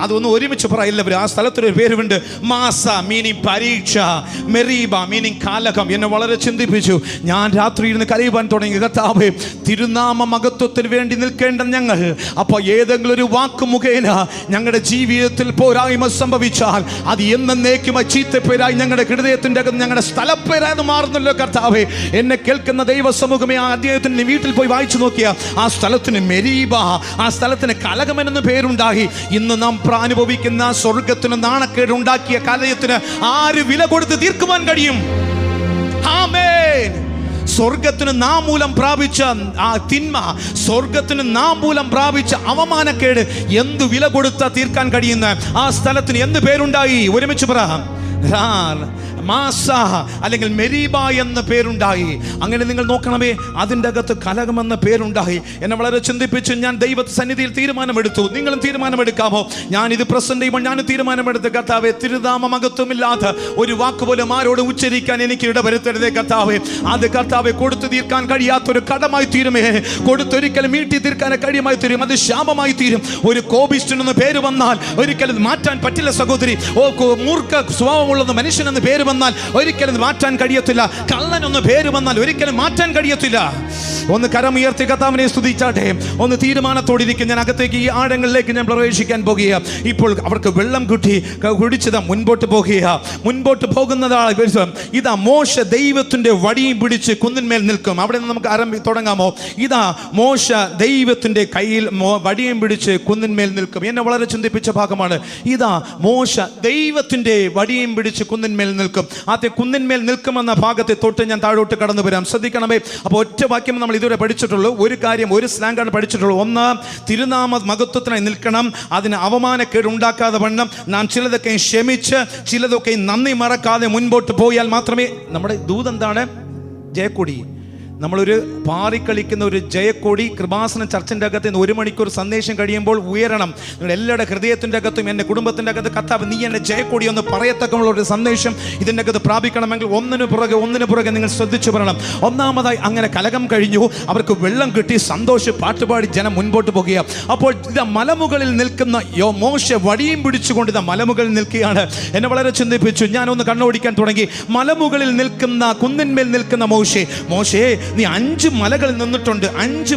അതൊന്നും ഒരുമിച്ച് പറയില്ലവർ. ആ സ്ഥലത്തിനൊരു പേരുണ്ട്. മാസ മീനിങ് പരീക്ഷ, മെറീബ മീനിങ് കാലകം. എന്നെ വളരെ ചിന്തിപ്പിച്ചു. ഞാൻ രാത്രി ഇരുന്ന് കരയുവാൻ തുടങ്ങി. കർത്താവേ, തിരുനാമ മഹത്വത്തിന് വേണ്ടി നിൽക്കേണ്ട ഞങ്ങൾ അപ്പോൾ ഏതെങ്കിലും ഒരു വാക്ക് മുഖേന ഞങ്ങളുടെ ജീവിതത്തിൽ പോരായ്മ സംഭവിച്ചാൽ അത് എന്നേക്കുമായി ചീത്തപ്പേരായി ഞങ്ങളുടെ ഹൃദയത്തിൻ്റെ അകത്ത് ഞങ്ങളുടെ സ്ഥലപ്പേരായി മാറുന്നല്ലോ. കർത്താവേ, എന്നെ കേൾക്കുന്ന ദൈവ സമൂഹമേ, ആ അദ്ദേഹത്തിന് വീട്ടിൽ പോയി വായിച്ചു നോക്കിയ ആ സ്ഥലത്തിന് മെരീബ, ആ സ്ഥലത്തിന് കലകമെന്ന് പേരുണ്ടായി. ഇന്ന് നാം അനുഭവിക്കുന്ന സ്വർഗത്തിന് നാണക്കേടുണ്ടാക്കിയ കലയത്തിന് ആര് വില കൊടുത്ത് തീർക്കുവാൻ കഴിയും? ആമേൻ. സ്വർഗത്തിന് നാം മൂലം പ്രാപിച്ച ആ തിന്മ, സ്വർഗത്തിന് നാം മൂലം പ്രാപിച്ച അവമാനക്കേട് എന്ത് വില കൊടുത്താൽ തീർക്കാൻ കഴിയുന്ന ആ സ്ഥലത്തിന് എന്ത് പേരുണ്ടായി? ഒരുമിച്ച് പറ. മാസ അല്ലെങ്കിൽ മെരീബ എന്ന പേരുണ്ടായി. അങ്ങനെ നിങ്ങൾ നോക്കണമേ, അതിൻ്റെ അകത്ത് കലകമെന്ന പേരുണ്ടായി. എന്നെ വളരെ ചിന്തിപ്പിച്ച് ഞാൻ ദൈവ സന്നിധിയിൽ തീരുമാനമെടുത്തു. നിങ്ങളും തീരുമാനമെടുക്കാമോ? ഞാനിത് പ്രസന്റ് ചെയ്യുമ്പോൾ ഞാൻ തീരുമാനമെടുത്ത്, കർത്താവേ, തിരുനാമ മഹത്വമില്ലാത്ത ഒരു വാക്ക് പോലും ആരോട് ഉച്ചരിക്കാൻ എനിക്ക് ഇടവരുത്തരുതേ കർത്താവേ. അത് കർത്താവെ കൊടുത്തു തീർക്കാൻ കഴിയാത്തൊരു കടമായി തീരുമേ. കൊടുത്തൊരിക്കലും മീട്ടി തീർക്കാൻ കഴിയുമായി തീരും. അത് ശാപമായി തീരും. ഒരു കോപിസ്റ്റനെന്ന് പേര് വന്നാൽ ഒരിക്കലും മാറ്റാൻ പറ്റില്ല സഹോദരി. മൂർഖ സ്വഭാവമുള്ളത് മനുഷ്യനെന്ന് പേര് വന്നാൽ ഒരിക്കലും മാറ്റാൻ കഴിയത്തില്ല. കള്ളനെന്ന് പേര് വന്നാൽ ഒരിക്കലും മാറ്റാൻ കഴിയത്തില്ല. ഒന്ന് കരമുയർത്തി കർത്താവിനെ സ്തുതിച്ചാട്ടെ. ഒന്ന് തീരുമാനത്തോടിരിക്കും, ഞാൻ അകത്തേക്ക് ഈ ആഴങ്ങളിലേക്ക് ഞാൻ പ്രവേശിക്കാൻ പോകുക. ഇപ്പോൾ അവർക്ക് വെള്ളം കുടിച്ചത് മുൻപോട്ട് പോകുക. മുൻപോട്ട് പോകുന്നതാണ് ഇതാ മോശ ദൈവത്തിന്റെ വടിയും പിടിച്ച് കുന്നിന്മേൽ നിൽക്കും. അവിടെ നിന്ന് നമുക്ക് തുടങ്ങാമോ? ഇതാ മോശ ദൈവത്തിന്റെ കയ്യിൽ വടിയും പിടിച്ച് കുന്നിന്മേൽ നിൽക്കും. എന്നെ വളരെ ചിന്തിപ്പിച്ച ഭാഗമാണ്. ഇതാ മോശ ദൈവത്തിന്റെ വടിയും പിടിച്ച് കുന്നിന്മേൽ നിൽക്കും. ആദ്യ കുന്നിന്മേൽ നിൽക്കുമെന്ന ഭാഗത്തെ തൊട്ട് ഞാൻ താഴോട്ട് കടന്നു വരാം. ശ്രദ്ധിക്കണമേ. അപ്പോൾ ഒറ്റ വാക്യം നമ്മൾ ഇതുവരെ പഠിച്ചിട്ടുള്ളൂ. ഒരു കാര്യം, ഒരു സ്ലാങ്കാണ് പഠിച്ചിട്ടുള്ളൂ. ഒന്ന്, തിരുനാമ മഹത്വത്തിനായി നിൽക്കണം. അതിന് അവമാനക്കേട് ഉണ്ടാക്കാതെ വണ്ണം നാം ചിലതൊക്കെ ക്ഷമിച്ച് ചിലതൊക്കെ നന്ദി മറക്കാതെ മുൻപോട്ട് പോയാൽ മാത്രമേ നമ്മുടെ ദൂതെന്താണ്? ജയക്കൊടി. നമ്മളൊരു പാറിക്കളിക്കുന്ന ഒരു ജയക്കൊടി കൃപാസന ചർച്ചിൻ്റെ അകത്ത് നിന്ന് 1 മണിക്കൂർ സന്ദേശം കഴിയുമ്പോൾ ഉയരണം. നിങ്ങളുടെ എല്ലാവരുടെ ഹൃദയത്തിൻ്റെ അകത്തും എൻ്റെ കുടുംബത്തിൻ്റെ അകത്ത് കർത്താവ് നീ എൻ്റെ ജയക്കൊടി ഒന്ന് പറയത്തക്കമുള്ള ഒരു സന്ദേശം ഇതിൻ്റെ അകത്ത് പ്രാപിക്കണമെങ്കിൽ ഒന്നിനു പുറകെ നിങ്ങൾ ശ്രദ്ധിച്ചു പറയണം. ഒന്നാമതായി അങ്ങനെ കലകം കഴിഞ്ഞു, അവർക്ക് വെള്ളം കിട്ടി, സന്തോഷം പാട്ടുപാടി ജനം മുൻപോട്ട് പോകുക. അപ്പോൾ ഇതാ മലമുകളിൽ നിൽക്കുന്ന മോശ വടിയും പിടിച്ചുകൊണ്ട് ഇതാ മലമുകളിൽ നിൽക്കുകയാണ്. എന്നെ വളരെ ചിന്തിപ്പിച്ചു. ഞാനൊന്ന് കണ്ണോടിക്കാൻ തുടങ്ങി. മലമുകളിൽ നിൽക്കുന്ന, കുന്നിന്മേൽ നിൽക്കുന്ന മോശേ നീ 5 മലകളിൽ നിന്നിട്ടുണ്ട്. 5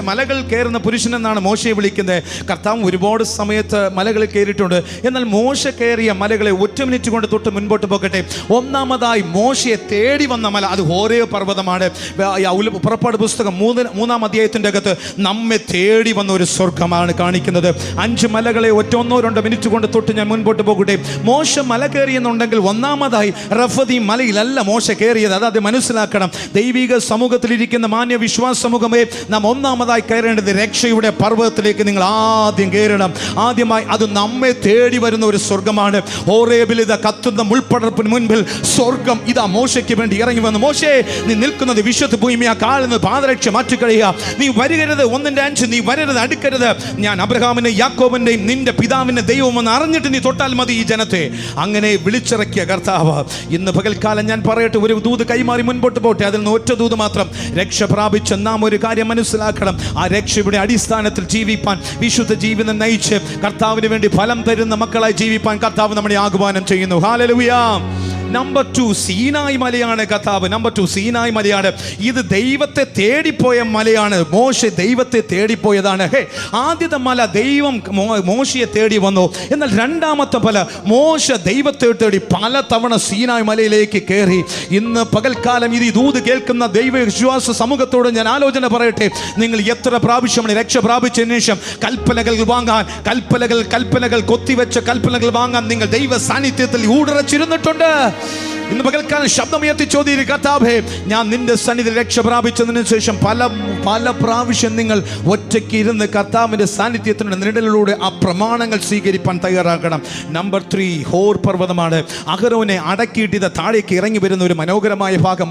മലകൾ കയറുന്ന പുരുഷനെന്നാണ് മോശയെ വിളിക്കുന്നത്. കർത്താവ് ഒരുപാട് സമയത്ത് മലകളിൽ കയറിയിട്ടുണ്ട്. എന്നാൽ മോശ കയറിയ മലകളെ 1 മിനിറ്റ് കൊണ്ട് തൊട്ട് മുൻപോട്ട് പോകട്ടെ. ഒന്നാമതായി മോശയെ തേടി വന്ന മല അത് ഹോരേബ് പർവ്വതമാണ്. പുറപ്പാട് പുസ്തകം 3-ാം അധ്യായത്തിൻ്റെ അകത്ത് നമ്മെ തേടി വന്ന ഒരു സ്വർഗമാണ് കാണിക്കുന്നത്. 5 മലകളെ 1-2 മിനിറ്റ് കൊണ്ട് തൊട്ട് ഞാൻ മുൻപോട്ട് പോകട്ടെ. മോശ മല കയറിയെന്നുണ്ടെങ്കിൽ ഒന്നാമതായി റഫദി മലയിലല്ല മോശ കയറിയത്. അത് മനസ്സിലാക്കണം. ദൈവിക സമൂഹത്തിലിരിക്കുന്ന മാന്യ വിശ്വാസ സമൂഹമേ, നാം ഒന്നാമതായി കയറേണ്ടത് രക്ഷയുടെ പർവ്വതത്തിലേക്ക് നിങ്ങൾ ആദ്യം കയറണം. ആദ്യമായി അത് നമ്മെ തേടി വരുന്ന ഒരു സ്വർഗമാണ്. ഹോരേബിൽ ഇതാ കത്തുന്ന മുൾപ്പടർപ്പിന് മുൻപിൽ സ്വർഗം ഇതാ മോശയ്ക്ക് വേണ്ടി ഇറങ്ങി വന്നു. മോശേ, നീ നിൽക്കുന്നത് വിശുദ്ധ ഭൂമിയാ, കാലിന് പാദരക്ഷ മാറ്റിക്കഴിയുക. നീ വരികരുത്, 1-5 നീ വരരുത്, അടുക്കരുത്. ഞാൻ അബ്രഹാമിന്റെ യാക്കോബിന്റെയും നിന്റെ പിതാവിന്റെ ദൈവമെന്ന് അറിഞ്ഞിട്ട് നീ തൊട്ടാൽ മതി ഈ ജനത്തെ. അങ്ങനെ വിളിച്ചിറക്കിയ കർത്താവ് ഇന്ന് പകൽക്കാലം ഞാൻ പറയട്ടെ, ഒരു ദൂത് കൈമാറി മുൻപോട്ട് പോട്ടെ. അതിൽ നിന്ന് ഒറ്റ ദൂത് മാത്രം. രക്ഷ പ്രാപിച്ച നാം ഒരു കാര്യം മനസ്സിലാക്കണം. ആ രക്ഷയുടെ അടിസ്ഥാനത്തിൽ ജീവിപ്പാൻ, വിശുദ്ധ ജീവിതം നയിച്ച് കർത്താവിന് വേണ്ടി ഫലം തരുന്ന മക്കളായി ജീവിപ്പാൻ കർത്താവ് നമ്മളെ ആഹ്വാനം ചെയ്യുന്നു. ഹല്ലേലൂയ. നമ്പർ 2 സീനായി മലയാണ് കർത്താവ്. നമ്പർ 2 സീനായി മലയാണ്. ഇത് ദൈവത്തെ തേടിപ്പോയ മലയാണ്. മോശ ദൈവത്തെ തേടിപ്പോയതാണ്. ആദ്യത്തെ മല ദൈവം മോശയെ തേടി വന്നു. എന്നാൽ രണ്ടാമത്തെ മല മോശ ദൈവത്തെ തേടി പല തവണ സീനായി മലയിലേക്ക് കയറി. ഇന്ന് പകൽക്കാലം ഇത് ദൂത് കേൾക്കുന്ന ദൈവ വിശ്വാസ സമൂഹത്തോട് ഞാൻ ആലോചന പറയട്ടെ. നിങ്ങൾ എത്ര പ്രാവശ്യമാണ് രക്ഷ പ്രാപിച്ചതിന് ശേഷം കൽപ്പനകൾ വാങ്ങാൻ, കൽപ്പനകൾ കൊത്തിവെച്ച കൽപ്പനകൾ വാങ്ങാൻ നിങ്ങൾ ദൈവ സാന്നിധ്യത്തിൽ ഊടുറച്ചിരുന്നിട്ടുണ്ട്? ഇന്ന് പകൽക്കാലം ശബ്ദമുയർത്തി ചോദിക്കുക, കർത്താവേ, ഞാൻ നിന്റെ സന്നിധിയിൽ രക്ഷ പ്രാപിച്ചതിന് ശേഷം പല പ്രാവശ്യം നിങ്ങൾ ഒറ്റയ്ക്ക് ഇരുന്ന് കർത്താവിൻ്റെ സാന്നിധ്യത്തിൻ്റെ നിഴലിലൂടെ ആ പ്രമാണങ്ങൾ സ്വീകരിപ്പാൻ തയ്യാറാക്കണം. Number 3 Hor പർവ്വതമാണ്. അഹരോനെ അടക്കിയിട്ട് ഇത് താഴേക്ക് ഇറങ്ങി വരുന്ന ഒരു മനോഹരമായ ഭാഗം.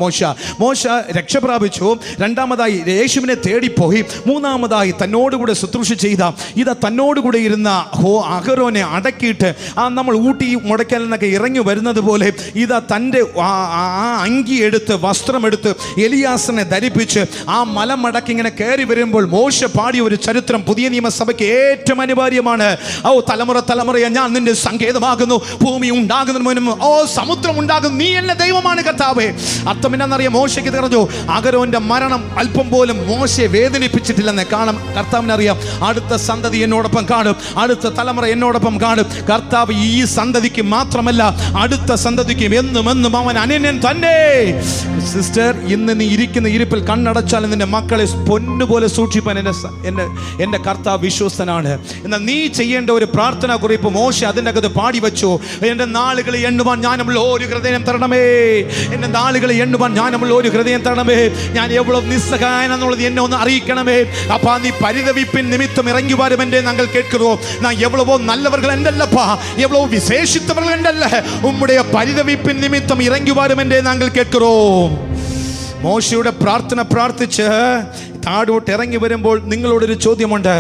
മോശ രക്ഷ പ്രാപിച്ചു. രണ്ടാമതായി യേശുവിനെ തേടിപ്പോയി. മൂന്നാമതായി തന്നോടുകൂടെ ശുശ്രൂഷ ചെയ്ത തന്നോടുകൂടെ ഇരുന്ന അഹരോനെ അടക്കിയിട്ട് നമ്മൾ ഊട്ടി മുടക്കൽ നിന്നൊക്കെ ഇറങ്ങി വരുന്നത് പോലെ തൻ്റെ അങ്കിയെടുത്ത് വസ്ത്രമെടുത്ത് എലിയാസിനെ ധരിപ്പിച്ച് ആ മലമടക്കി ഇങ്ങനെ കയറി വരുമ്പോൾ മോശ പാടിയ ഒരു ചരിത്രം പുതിയ നിയമസഭയ്ക്ക് ഏറ്റവും അനിവാര്യമാണ്. തലമുറയെ ഞാൻ നിന്റെ സങ്കേതമാകുന്നു, ഭൂമി ഉണ്ടാകുന്നതിന് മുൻപ് സമുദ്രം ഉണ്ടാകുന്നു, നീ എന്നെ ദൈവമാണ് കർത്താവേ. അർത്ഥം എന്നാന്നറിയാം. മോശയ്ക്ക് പറഞ്ഞു അഹരോന്റെ മരണം അല്പം പോലും മോശയെ വേദനിപ്പിച്ചിട്ടില്ലെന്ന് കാണാം. കർത്താവിനറിയാം അടുത്ത സന്തതി എന്നോടൊപ്പം കാണും, അടുത്ത തലമുറ എന്നോടൊപ്പം കാണും. കർത്താവ് ഈ സന്തതിക്ക് മാത്രമല്ല അടുത്ത സന്തതിക്കും എന്നും അവൻ അനന്യൻ തന്നെ. സിസ്റ്റർ, ഇന്ന് നീ ഇരിക്കുന്ന ഇരിപ്പിൽ കണ്ണടച്ചാൽ നിന്റെ മക്കളെ പൊന്നുപോലെ സൂക്ഷിപ്പാൻ എൻ്റെ കർത്താവ് വിശ്വസ്തനാണ്. എന്നാൽ നീ ചെയ്യേണ്ട ഒരു പ്രാർത്ഥന കുറിപ്പ് മോശ അതിൻ്റെ അകത്ത് പാടി വെച്ചു. എൻ്റെ നാളുകളെ എണ്ണുവാൻ ഞാനുള്ള ഒരു ഹൃദയം തരണമേ, എൻ്റെ നാളുകളെ എണ്ണുവാൻ ഞാനുള്ള ഒരു ഹൃദയം തരണമേ. ഞാൻ എவ்வளவு നിസ്സഹായനെന്നുള്ളത് എന്നെ ഒന്ന് അറിയിക്കണമേ. അപ്പാ നീ പരിതവിപ്പിൻ നിമിത്തം ഇറങ്ങി വരും എൻ്റെ ഞങ്ങൾ കേட்கிறோம். நான் எவ்வளவோ நல்லவர்கள் என்றல்லப்பா, எவ்வளவு விசேஷித்தவர்கள் என்றல்ல, உம்முடைய പരിതവിപ്പിൻ നിമിത്തം ഇറങ്ങി വരും എൻ്റെ ഞങ്ങൾ കേட்கிறோம். മോശയുടെ പ്രാർത്ഥന പ്രാർത്ഥിച്ച് താഴോട്ട് ഇറങ്ങി വരുമ്പോൾ നിങ്ങളോടൊരു ചോദ്യമുണ്ട്.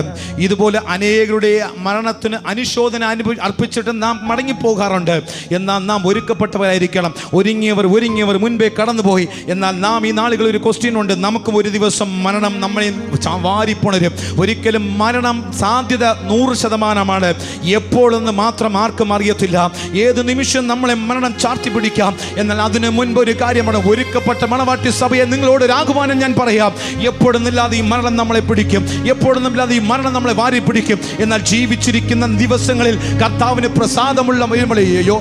ഇതുപോലെ അനേകരുടെ മരണത്തിന് അനുശോചന അർപ്പിച്ചിട്ട് നാം മടങ്ങിപ്പോകാറുണ്ട്. എന്നാൽ നാം ഒരുക്കപ്പെട്ടവരായിരിക്കണം. ഒരുങ്ങിയവർ മുൻപേ കടന്നുപോയി. എന്നാൽ നാം ഈ നാളുകൾ ഒരു ക്വസ്റ്റ്യൻ ഉണ്ട്. നമുക്കും ഒരു ദിവസം മരണം നമ്മളെ വാരിപ്പുണരും. ഒരിക്കലും മരണം സാധ്യത 100%. എപ്പോഴെന്ന് മാത്രം ആർക്കും അറിയത്തില്ല. ഏത് നിമിഷം നമ്മളെ മരണം ചാർത്തി പിടിക്കാം. എന്നാൽ അതിന് മുൻപ് ഒരു കാര്യമാണ്. ഒരുക്കപ്പെട്ട മണവാട്ടി സഭയെ നിങ്ങളോട് ഒരു ആഹ്വാനം ഞാൻ പറയാം. എപ്പോഴൊന്നുമില്ലാതെ ഈ മരണം നമ്മളെ പിടിക്കും. എപ്പോഴൊന്നുമില്ലാതെ ഈ മരണം നമ്മളെ വാരി പിടിക്കും. എന്നാൽ ജീവിച്ചിരിക്കുന്ന ദിവസങ്ങളിൽ കർത്താവിന് പ്രസാദമുള്ള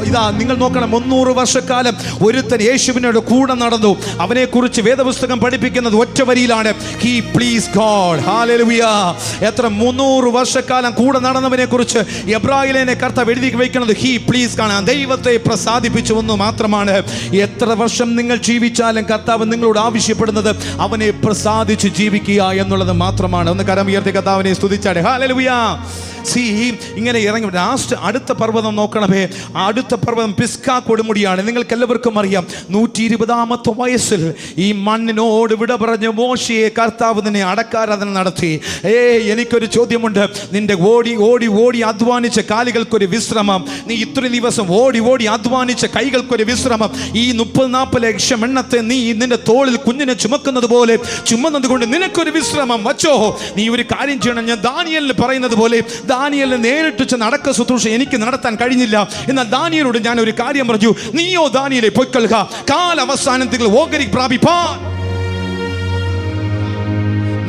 ഇതാ നിങ്ങൾ നോക്കണം. 300 വർഷക്കാലം ഒരുത്തൻ യേശുവിനോട് കൂടെ നടന്നു. അവനെ കുറിച്ച് വേദപുസ്തകം പഠിപ്പിക്കുന്നത് ഒറ്റ വരിയിലാണ്. He please God. ഹല്ലേലൂയ. എത്ര 300 വർഷക്കാലം കൂടെ നടന്നവനെ കുറിച്ച് എബ്രായയിലെ കർത്താവ് എഴുതി വയ്ക്കുന്നത് ഹി പ്ലീസ് കാണാൻ ദൈവത്തെ പ്രസാദിപ്പിച്ചു എന്ന് മാത്രമാണ്. എത്ര വർഷം നിങ്ങൾ ജീവിച്ചാലും കർത്താവ് നിങ്ങളോട് ആവശ്യപ്പെടുന്നത് അവനെ പ്രസാദിച്ച് ജീവിക്കുക എന്നുള്ളത് മാത്രമാണ്. ഒന്ന് കരമുയർത്തി കർത്താവിനെ സ്തുതിച്ചാടെ. ഹല്ലേലൂയ. ഇങ്ങനെ ഇറങ്ങി ലാസ്റ്റ് അടുത്ത പർവ്വതം നോക്കണമേ. അടുത്ത പർവ്വതം പിസ്കാ കൊടുമുടിയാണ്. നിങ്ങൾക്ക് എല്ലാവർക്കും അറിയാം. 120ാമത്തെ വയസ്സിൽ ഈ മണ്ണിനോട് വിട പറഞ്ഞ് മോശയെ കർത്താവ് നിന്നെ അടക്കാരാധന നടത്തി. എനിക്കൊരു ചോദ്യമുണ്ട്. നിന്റെ ഓടി ഓടി ഓടി അധ്വാനിച്ച കാലുകൾക്കൊരു വിശ്രമം. നീ ഇത്രയും ദിവസം ഓടി ഓടി അധ്വാനിച്ച കൈകൾക്കൊരു വിശ്രമം. ഈ 30-40 ലക്ഷം എണ്ണത്തെ നീ നിന്റെ തോളിൽ കുഞ്ഞിനെ ചുമക്കുന്നത് പോലെ ചുമന്നത് കൊണ്ട് നിനക്കൊരു വിശ്രമം വച്ചോ. നീ ഒരു കാര്യം ചെയ്യണം. ഞാൻ ദാനിയേലിന് പറയുന്നത് പോലെ ദാനിയേലിനെ നേരിട്ട് ചെന്ന് അടക്ക ശുശ്രൂഷ എനിക്ക് നടത്താൻ കഴിഞ്ഞില്ല. എന്നാൽ ദാനിയേലോട് ഞാൻ ഒരു കാര്യം പറഞ്ഞു. നീയോ ദാനിയേലേ പൊയ്ക്കൊള്ളുക, കാലവസാനത്തിൽ ഓഹരി പ്രാപിപ്പാൻ.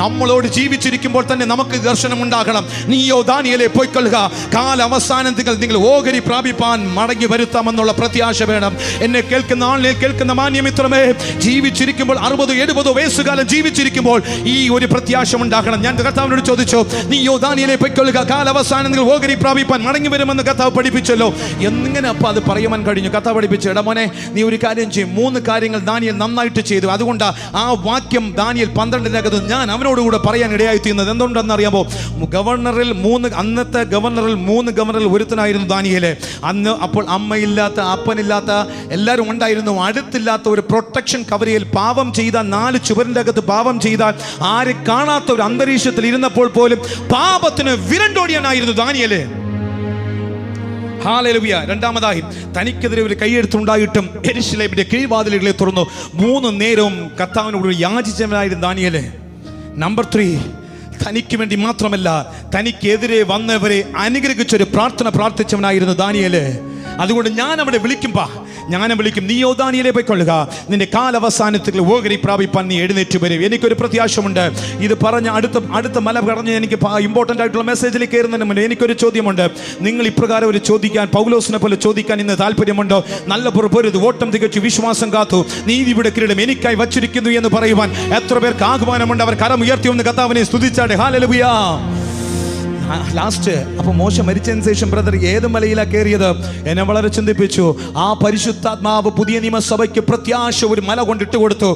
നമ്മളോട് ജീവിച്ചിരിക്കുമ്പോൾ തന്നെ നമുക്ക് ദർശനം ഉണ്ടാകണം. നീയോ ദാനിയേലേ പൊയ്ക്കൊള്ളുക, കാലവസാനത്തിൽ നിങ്ങൾ ഓഹരി പ്രാപിപ്പാൻ മടങ്ങി വരുത്താമെന്നുള്ള പ്രത്യാശ വേണം. എന്നെ കേൾക്കുന്ന ആളിനെ കേൾക്കുന്ന മാന്യമിത്രമേ, ജീവിച്ചിരിക്കുമ്പോൾ 60-70 വയസ്സുകാലം ജീവിച്ചിരിക്കുമ്പോൾ ഈ ഒരു പ്രത്യാശ ഉണ്ടാകണം. ഞാൻ കർത്താവിനോട് ചോദിച്ചു, നീയോ ദാനിയേലേ പൊയ്ക്കൊള്ളുക, കാലവസാനത്തിൽ ഓഹരി പ്രാപിപ്പാൻ മടങ്ങി വരുമെന്ന് കർത്താവ് പഠിപ്പിച്ചല്ലോ. എങ്ങനെ അപ്പം അത് പറയുവാൻ കഴിഞ്ഞു? കർത്താവ് പഠിപ്പിച്ചു, എടാ മോനെ, നീ ഒരു കാര്യം ചെയ്യും. 3 കാര്യങ്ങൾ ദാനിയേൽ നന്നായിട്ട് ചെയ്തു. അതുകൊണ്ട് ആ വാക്യം ദാനിയേൽ 12-നകത്ത് ഞാൻ അവനോടുകൂടെ പറയാൻ ഇടയായിത്തീരുന്നത്. എന്തുകൊണ്ടെന്നറിയാമോ? അന്നത്തെ ഗവർണറിൽ 3 ഗവർണറിൽ ഒരുത്തനായിരുന്നു ദാനിയേല്. അന്ന് അപ്പോൾ അമ്മയില്ലാത്ത അപ്പനില്ലാത്ത എല്ലാവരും ഉണ്ടായിരുന്നു. അടുത്തില്ലാത്ത ഒരു പ്രൊട്ടക്ഷൻ കവറിയിൽ പാപം ചെയ്ത 4 ചുവരിൻ്റെ അകത്ത് പാപം ചെയ്താൽ ആര് കാണാത്ത ഒരു അന്തരീക്ഷത്തിൽ ഇരുന്നപ്പോൾ പോലും പാപത്തിന് വിരണ്ടോടിയാനായിരുന്നു ദാനിയേല്. ഹല്ലേലൂയ. രണ്ടാമതായി തനിക്കെതിരെ ഒരു കൈയെഴുത്തുണ്ടായിട്ടും യെരൂശലേമിന്റെ കീഴ്വാതിലുകളെ തുറന്നു 3 നേരവും കർത്താവിനോട് യാചിച്ചവനായിരുന്നു ദാനിയേല്. നമ്പർ 3, തനിക്ക് വേണ്ടി മാത്രമല്ല തനിക്കെതിരെ വന്നവരെ അനുഗ്രഹിച്ചൊരു പ്രാർത്ഥന പ്രാർത്ഥിച്ചവനായിരുന്നു ദാനിയേല്. അതുകൊണ്ട് ഞാൻ അവിടെ വിളിക്കും, നീയോ ദാനിയേലേ പൊയ്ക്കൊള്ളുക, നിന്റെ കാലവസാനത്തിൽ ഓഹരി പ്രാപിപ്പാൻ നീ എഴുന്നേറ്റ് വരും. എനിക്കൊരു പ്രത്യാശമുണ്ട്. ഇത് പറഞ്ഞ അടുത്ത മല കടഞ്ഞ് എനിക്ക് ഇമ്പോർട്ടൻ്റ് ആയിട്ടുള്ള മെസ്സേജിലേക്ക് കയറുന്നതിന് മുന്നേ എനിക്കൊരു ചോദ്യമുണ്ട്. നിങ്ങൾ ഇപ്രകാരം ഒരു ചോദിക്കാൻ, പൗലോസിനെ പോലെ ചോദിക്കാൻ ഇന്ന് താല്പര്യമുണ്ടോ? നല്ല പൊരുത്, ഓട്ടം തികച്ചു, വിശ്വാസം കാത്തു, നീതി ഇവിടെ കിരീടം എനിക്കായി വച്ചിരിക്കുന്നു എന്ന് പറയുവാൻ എത്ര പേർക്ക് ആഹ്വാനമുണ്ട്? അവർ കരം ഉയർത്തി ഒന്ന് കർത്താവിനെ സ്തുതിച്ചാട്ടെ. ഹല്ലേലൂയ. ലാസ്റ്റ് അപ്പോൾ മോശ മരിച്ചതിന് ശേഷം ബ്രദർ ഏത് മലയിലാണ് കയറിയത്? എന്നെ വളരെ ചിന്തിപ്പിച്ചു. ആ പരിശുദ്ധാത്മാവ് പുതിയ നിയമസഭയ്ക്ക് പ്രത്യാശ ഒരു മല കൊണ്ടിട്ട് കൊടുത്തു.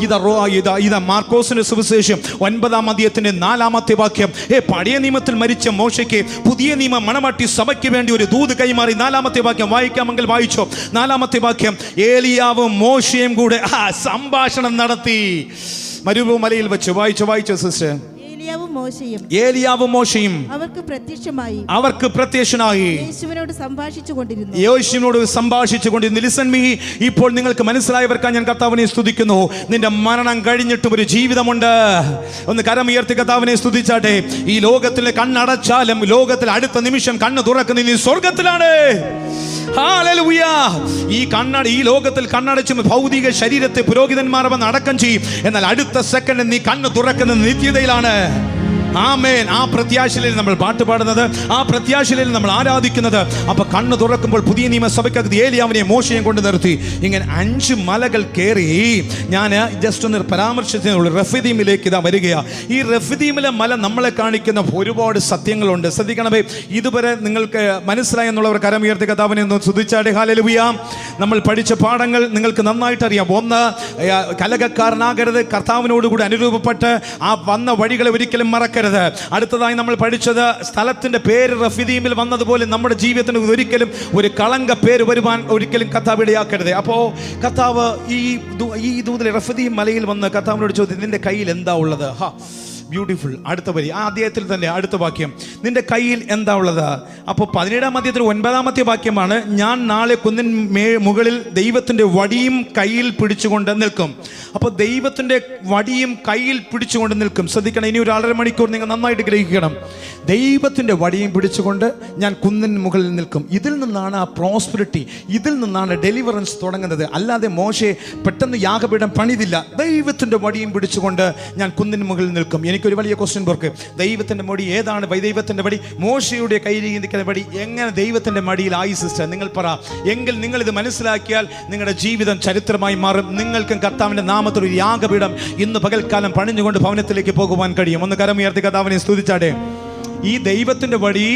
ഇത് മാർക്കോസിന്റെ സുവിശേഷം 9-ാം അധ്യായത്തിന്റെ 4-ാമത്തെ വാക്യം. പഴയ നിയമത്തിൽ മരിച്ച മോശയ്ക്ക് പുതിയ നിയമ മണവാട്ടി സഭയ്ക്ക് വേണ്ടി ഒരു ദൂത് കൈമാറി. 4-ാമത്തെ വാക്യം വായിക്കാമെങ്കിൽ വായിച്ചോ. 4-ാമത്തെ വാക്യം, ഏലിയാവും മോശയും കൂടെ സംഭാഷണം നടത്തി മരുഭൂമലയിൽ വെച്ച്. വായിച്ചോ സിസ്റ്റർ. ഏലിയാവും മോശയും അവർക്ക് പ്രത്യക്ഷനായി യേശുവിനോട് സംഭാഷിച്ചു കൊണ്ടിരുന്നു. Listen me. ഇപ്പോൾ നിങ്ങൾക്ക് മനസ്സിലായവർക്കാണ് ഞാൻ കർത്താവിനെ സ്തുതിക്കുന്നു. നിന്റെ മരണം കഴിഞ്ഞിട്ടും ഒരു ജീവിതമുണ്ട്. ഒന്ന് കരമുയർത്തി കർത്താവിനെ സ്തുതിച്ചാട്ടെ. ഈ ലോകത്തിൽ കണ്ണടച്ചാലും ലോകത്തിൽ അടുത്ത നിമിഷം കണ്ണ് തുറക്കുന്ന നീ സ്വർഗത്തിലാണ്. ഹല്ലേലൂയ. ഈ ലോകത്തിൽ കണ്ണടച്ചും ഭൗതിക ശരീരത്തെ പുരോഹിതന്മാർ വന്ന് അടക്കം ചെയ്യും. എന്നാൽ അടുത്ത സെക്കൻഡ് നീ കണ്ണ് തുറക്കുന്നത് നിത്യതയിലാണ്. ആമേൻ. ആ പ്രത്യാശയിൽ നമ്മൾ പാട്ട് പാടുന്നത്, ആ പ്രത്യാശയിൽ നമ്മൾ ആരാധിക്കുന്നത്. അപ്പൊ കണ്ണ് തുറക്കുമ്പോൾ പുതിയ നിയമസഭയ്ക്കകത്ത് ഏലിയാവിനെ മോശയും കൊണ്ട് നിർത്തി. ഇങ്ങനെ 5 മലകൾ കയറി. ഞാൻ ജസ്റ്റ് ഒന്ന് പരാമർശിച്ചതിനുള്ള റഫീദീമിലേക്ക് ഇതാ വരികയാണ്. ഈ റഫീദീമിലെ മല നമ്മളെ കാണിക്കുന്ന ഒരുപാട് സത്യങ്ങളുണ്ട്. ശ്രദ്ധിക്കണമേ. ഇതുവരെ നിങ്ങൾക്ക് മനസ്സിലായി എന്നുള്ളവർ കരമുയർത്തി കർത്താവിനെ ഒന്ന് സ്തുതിച്ചാട്ടെ. ഹല്ലേലൂയ. നമ്മൾ പഠിച്ച പാഠങ്ങൾ നിങ്ങൾക്ക് നന്നായിട്ട് അറിയാം. ഒന്ന്, കലഹക്കാരനാകരുത്, കർത്താവിനോടുകൂടി അനുരൂപപ്പെട്ട് ആ വന്ന വഴികളെ ഒരിക്കലും മറക്കരുത്. ഇടയാക്കരുത്. അടുത്തതായി നമ്മൾ പഠിച്ചത് സ്ഥലത്തിന്റെ പേര് റഫീദീമിൽ വന്നതുപോലെ നമ്മുടെ ജീവിതത്തിന് ഒരിക്കലും ഒരു കളങ്ക പേര് വരുവാൻ ഒരിക്കലും കർത്താവ് ഇടയാക്കരുത്. അപ്പോൾ കർത്താവ് ഈ ദൂതിൽ റഫീദീം മലയിൽ വന്ന് കർത്താവിനോട് ചോദിച്ചു, നിന്റെ കയ്യിൽ എന്താ ഉള്ളത്? ബ്യൂട്ടിഫുൾ. അടുത്ത വരി ആ അധ്യായത്തിൽ തന്നെ അടുത്ത വാക്യം, നിന്റെ കയ്യിൽ എന്താ ഉള്ളത്? അപ്പോൾ 17-ാം അധ്യായത്തിൽ 9-ാമത്തെ വാക്യമാണ്, ഞാൻ നാളെ കുന്നിൻ മുകളിൽ ദൈവത്തിൻ്റെ വടിയും കയ്യിൽ പിടിച്ചുകൊണ്ട് നിൽക്കും. അപ്പോൾ ദൈവത്തിൻ്റെ വടിയും കയ്യിൽ പിടിച്ചുകൊണ്ട് നിൽക്കും. ശ്രദ്ധിക്കണം, ഇനി ഒരു 1.5 മണിക്കൂർ നിങ്ങൾ നന്നായിട്ട് ഗ്രഹിക്കണം. ദൈവത്തിൻ്റെ വടിയും പിടിച്ചുകൊണ്ട് ഞാൻ കുന്നിൻ മുകളിൽ നിൽക്കും. ഇതിൽ നിന്നാണ് ആ പ്രോസ്പെരിറ്റി, ഇതിൽ നിന്നാണ് ഡെലിവറൻസ് തുടങ്ങുന്നത്. അല്ലാതെ മോശെ പെട്ടെന്ന് യാഗപീഠം പണിതില്ല. ദൈവത്തിൻ്റെ വടിയും പിടിച്ചുകൊണ്ട് ഞാൻ കുന്നിന് മുകളിൽ നിൽക്കും. എനിക്കൊരു വലിയ ക്വസ്റ്റ്യൻ വർക്ക്, ദൈവത്തിൻ്റെ വടി ഏതാണ്? ദൈവത്തിൻ്റെ വടി മോശയുടെ കയ്യിൽ ഇരിക്കുന്ന വടി എങ്ങനെ ദൈവത്തിൻ്റെ മടിയിലായി? സിസ്റ്റർ, നിങ്ങൾ പറ. എങ്കിൽ നിങ്ങൾ ഇത് മനസ്സിലാക്കിയാൽ നിങ്ങളുടെ ജീവിതം ചരിത്രമായി മാറും. നിങ്ങൾക്കും കർത്താവിൻ്റെ നാമത്തിൽ ഒരു യാഗപീഠം ഇന്ന് പകൽക്കാലം പണിഞ്ഞുകൊണ്ട് ഭവനത്തിലേക്ക് പോകുവാൻ കഴിയും. ഒന്ന് കരമുയർത്തി കർത്താവിനെ സ്തുതിച്ചാട്ടെ. ഈ ദൈവത്തിൻ്റെ വടി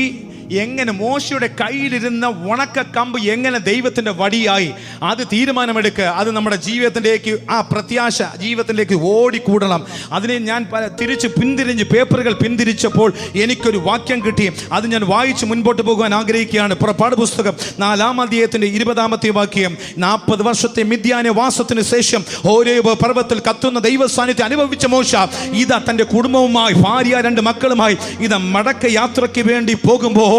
എങ്ങനെ മോശയുടെ കയ്യിലിരുന്ന ഉണക്ക കമ്പ് എങ്ങനെ ദൈവത്തിൻ്റെ വടിയായി? അത് തീരുമാനമെടുക്കുക. അത് നമ്മുടെ ജീവിതത്തിലേക്ക്, ആ പ്രത്യാശ ജീവിതത്തിലേക്ക് ഓടിക്കൂടണം. അതിനെ ഞാൻ തിരിച്ച് പിന്തിരിഞ്ഞ് പേപ്പറുകൾ പിന്തിരിച്ചപ്പോൾ എനിക്കൊരു വാക്യം കിട്ടി. അത് ഞാൻ വായിച്ച് മുൻപോട്ട് പോകുവാൻ ആഗ്രഹിക്കുകയാണ്. പുറപ്പാട് പുസ്തകം 4-ാം അധ്യായത്തിൻ്റെ 20-ാമത്തെ വാക്യം. 40 വർഷത്തെ മിദ്യാന വാസത്തിന് ശേഷം ഹോരേബ് പർവ്വതത്തിൽ കത്തുന്ന ദൈവ സാന്നിധ്യം അനുഭവിച്ച മോശ ഇതാ തൻ്റെ കുടുംബവുമായി, ഭാര്യ 2 മക്കളുമായി ഇതാ മടക്ക യാത്രയ്ക്ക് വേണ്ടി പോകുമ്പോൾ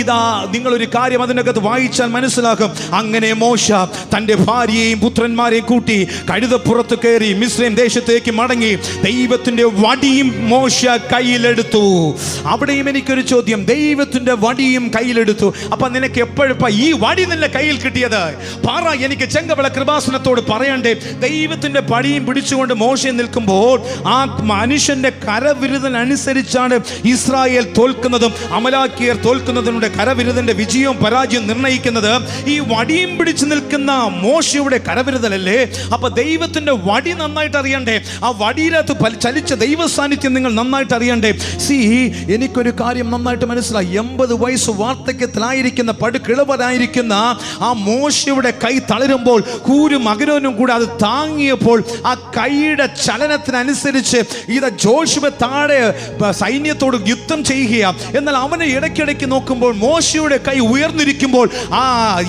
ഇതാ നിങ്ങളൊരു കാര്യം അതിനകത്ത് വായിച്ചാൽ മനസ്സിലാക്കും. അങ്ങനെ മോശ തൻ്റെ ഭാര്യയെയും പുത്രന്മാരെയും കൂട്ടി കഴുതപ്പുറത്ത് കയറി മിസ്രൈം ദേശത്തേക്ക് മടങ്ങി ദൈവത്തിൻ്റെ വടിയും മോശ കയ്യിലെടുത്തു. അവിടെയും എനിക്കൊരു ചോദ്യം, ദൈവത്തിൻ്റെ വടിയും കയ്യിലെടുത്തു. അപ്പൊ നിനക്ക് എപ്പോഴും ഈ വടി നിന്റെ കയ്യിൽ കിട്ടിയത്? പറ. എനിക്ക് ചെങ്കവള കൃപാസനത്തോട് പറയണ്ടേ, ദൈവത്തിൻ്റെ വടിയും പിടിച്ചുകൊണ്ട് മോശ നിൽക്കുമ്പോൾ ആ മനുഷ്യന്റെ കരവിരുതനുസരിച്ചാണ് ഇസ്രായേൽ തോൽക്കുന്നതും അമലാക്കിയർ തോൽക്കുന്നതിലൂടെ കരവിരുതന്റെ വിജയവും പരാജയവും നിർണ്ണയിക്കുന്നത് ഈ വടിയും പിടിച്ചു നിൽക്കുന്ന മോശയുടെ കരവിരുതലല്ലേ? അപ്പൊ ദൈവത്തിന്റെ വടി നന്നായിട്ട് അറിയണ്ടേ? ആ വടിയിലകത്ത് ചലിച്ച ദൈവ സാന്നിധ്യം നിങ്ങൾ നന്നായിട്ട് അറിയണ്ടേ? എനിക്കൊരു കാര്യം നന്നായിട്ട് മനസ്സിലായി. 80 വയസ്സ് വാർദ്ധക്യത്തിലായിരിക്കുന്ന പടുകിളവനായിരിക്കുന്ന ആ മോശയുടെ കൈ തളരുമ്പോൾ കൂരും അകരോനും കൂടെ അത് താങ്ങിയപ്പോൾ ആ കൈയുടെ ചലനത്തിനനുസരിച്ച് ജോഷുവ താഴെ സൈന്യത്തോട് യുദ്ധം ചെയ്യുകയാണ്. എന്നാൽ അവനെ ഇടയ്ക്കിടയ്ക്ക് നോക്കുമ്പോൾ മോശയുടെ കൈ ഉയർന്നിരിക്കുമ്പോൾ ആ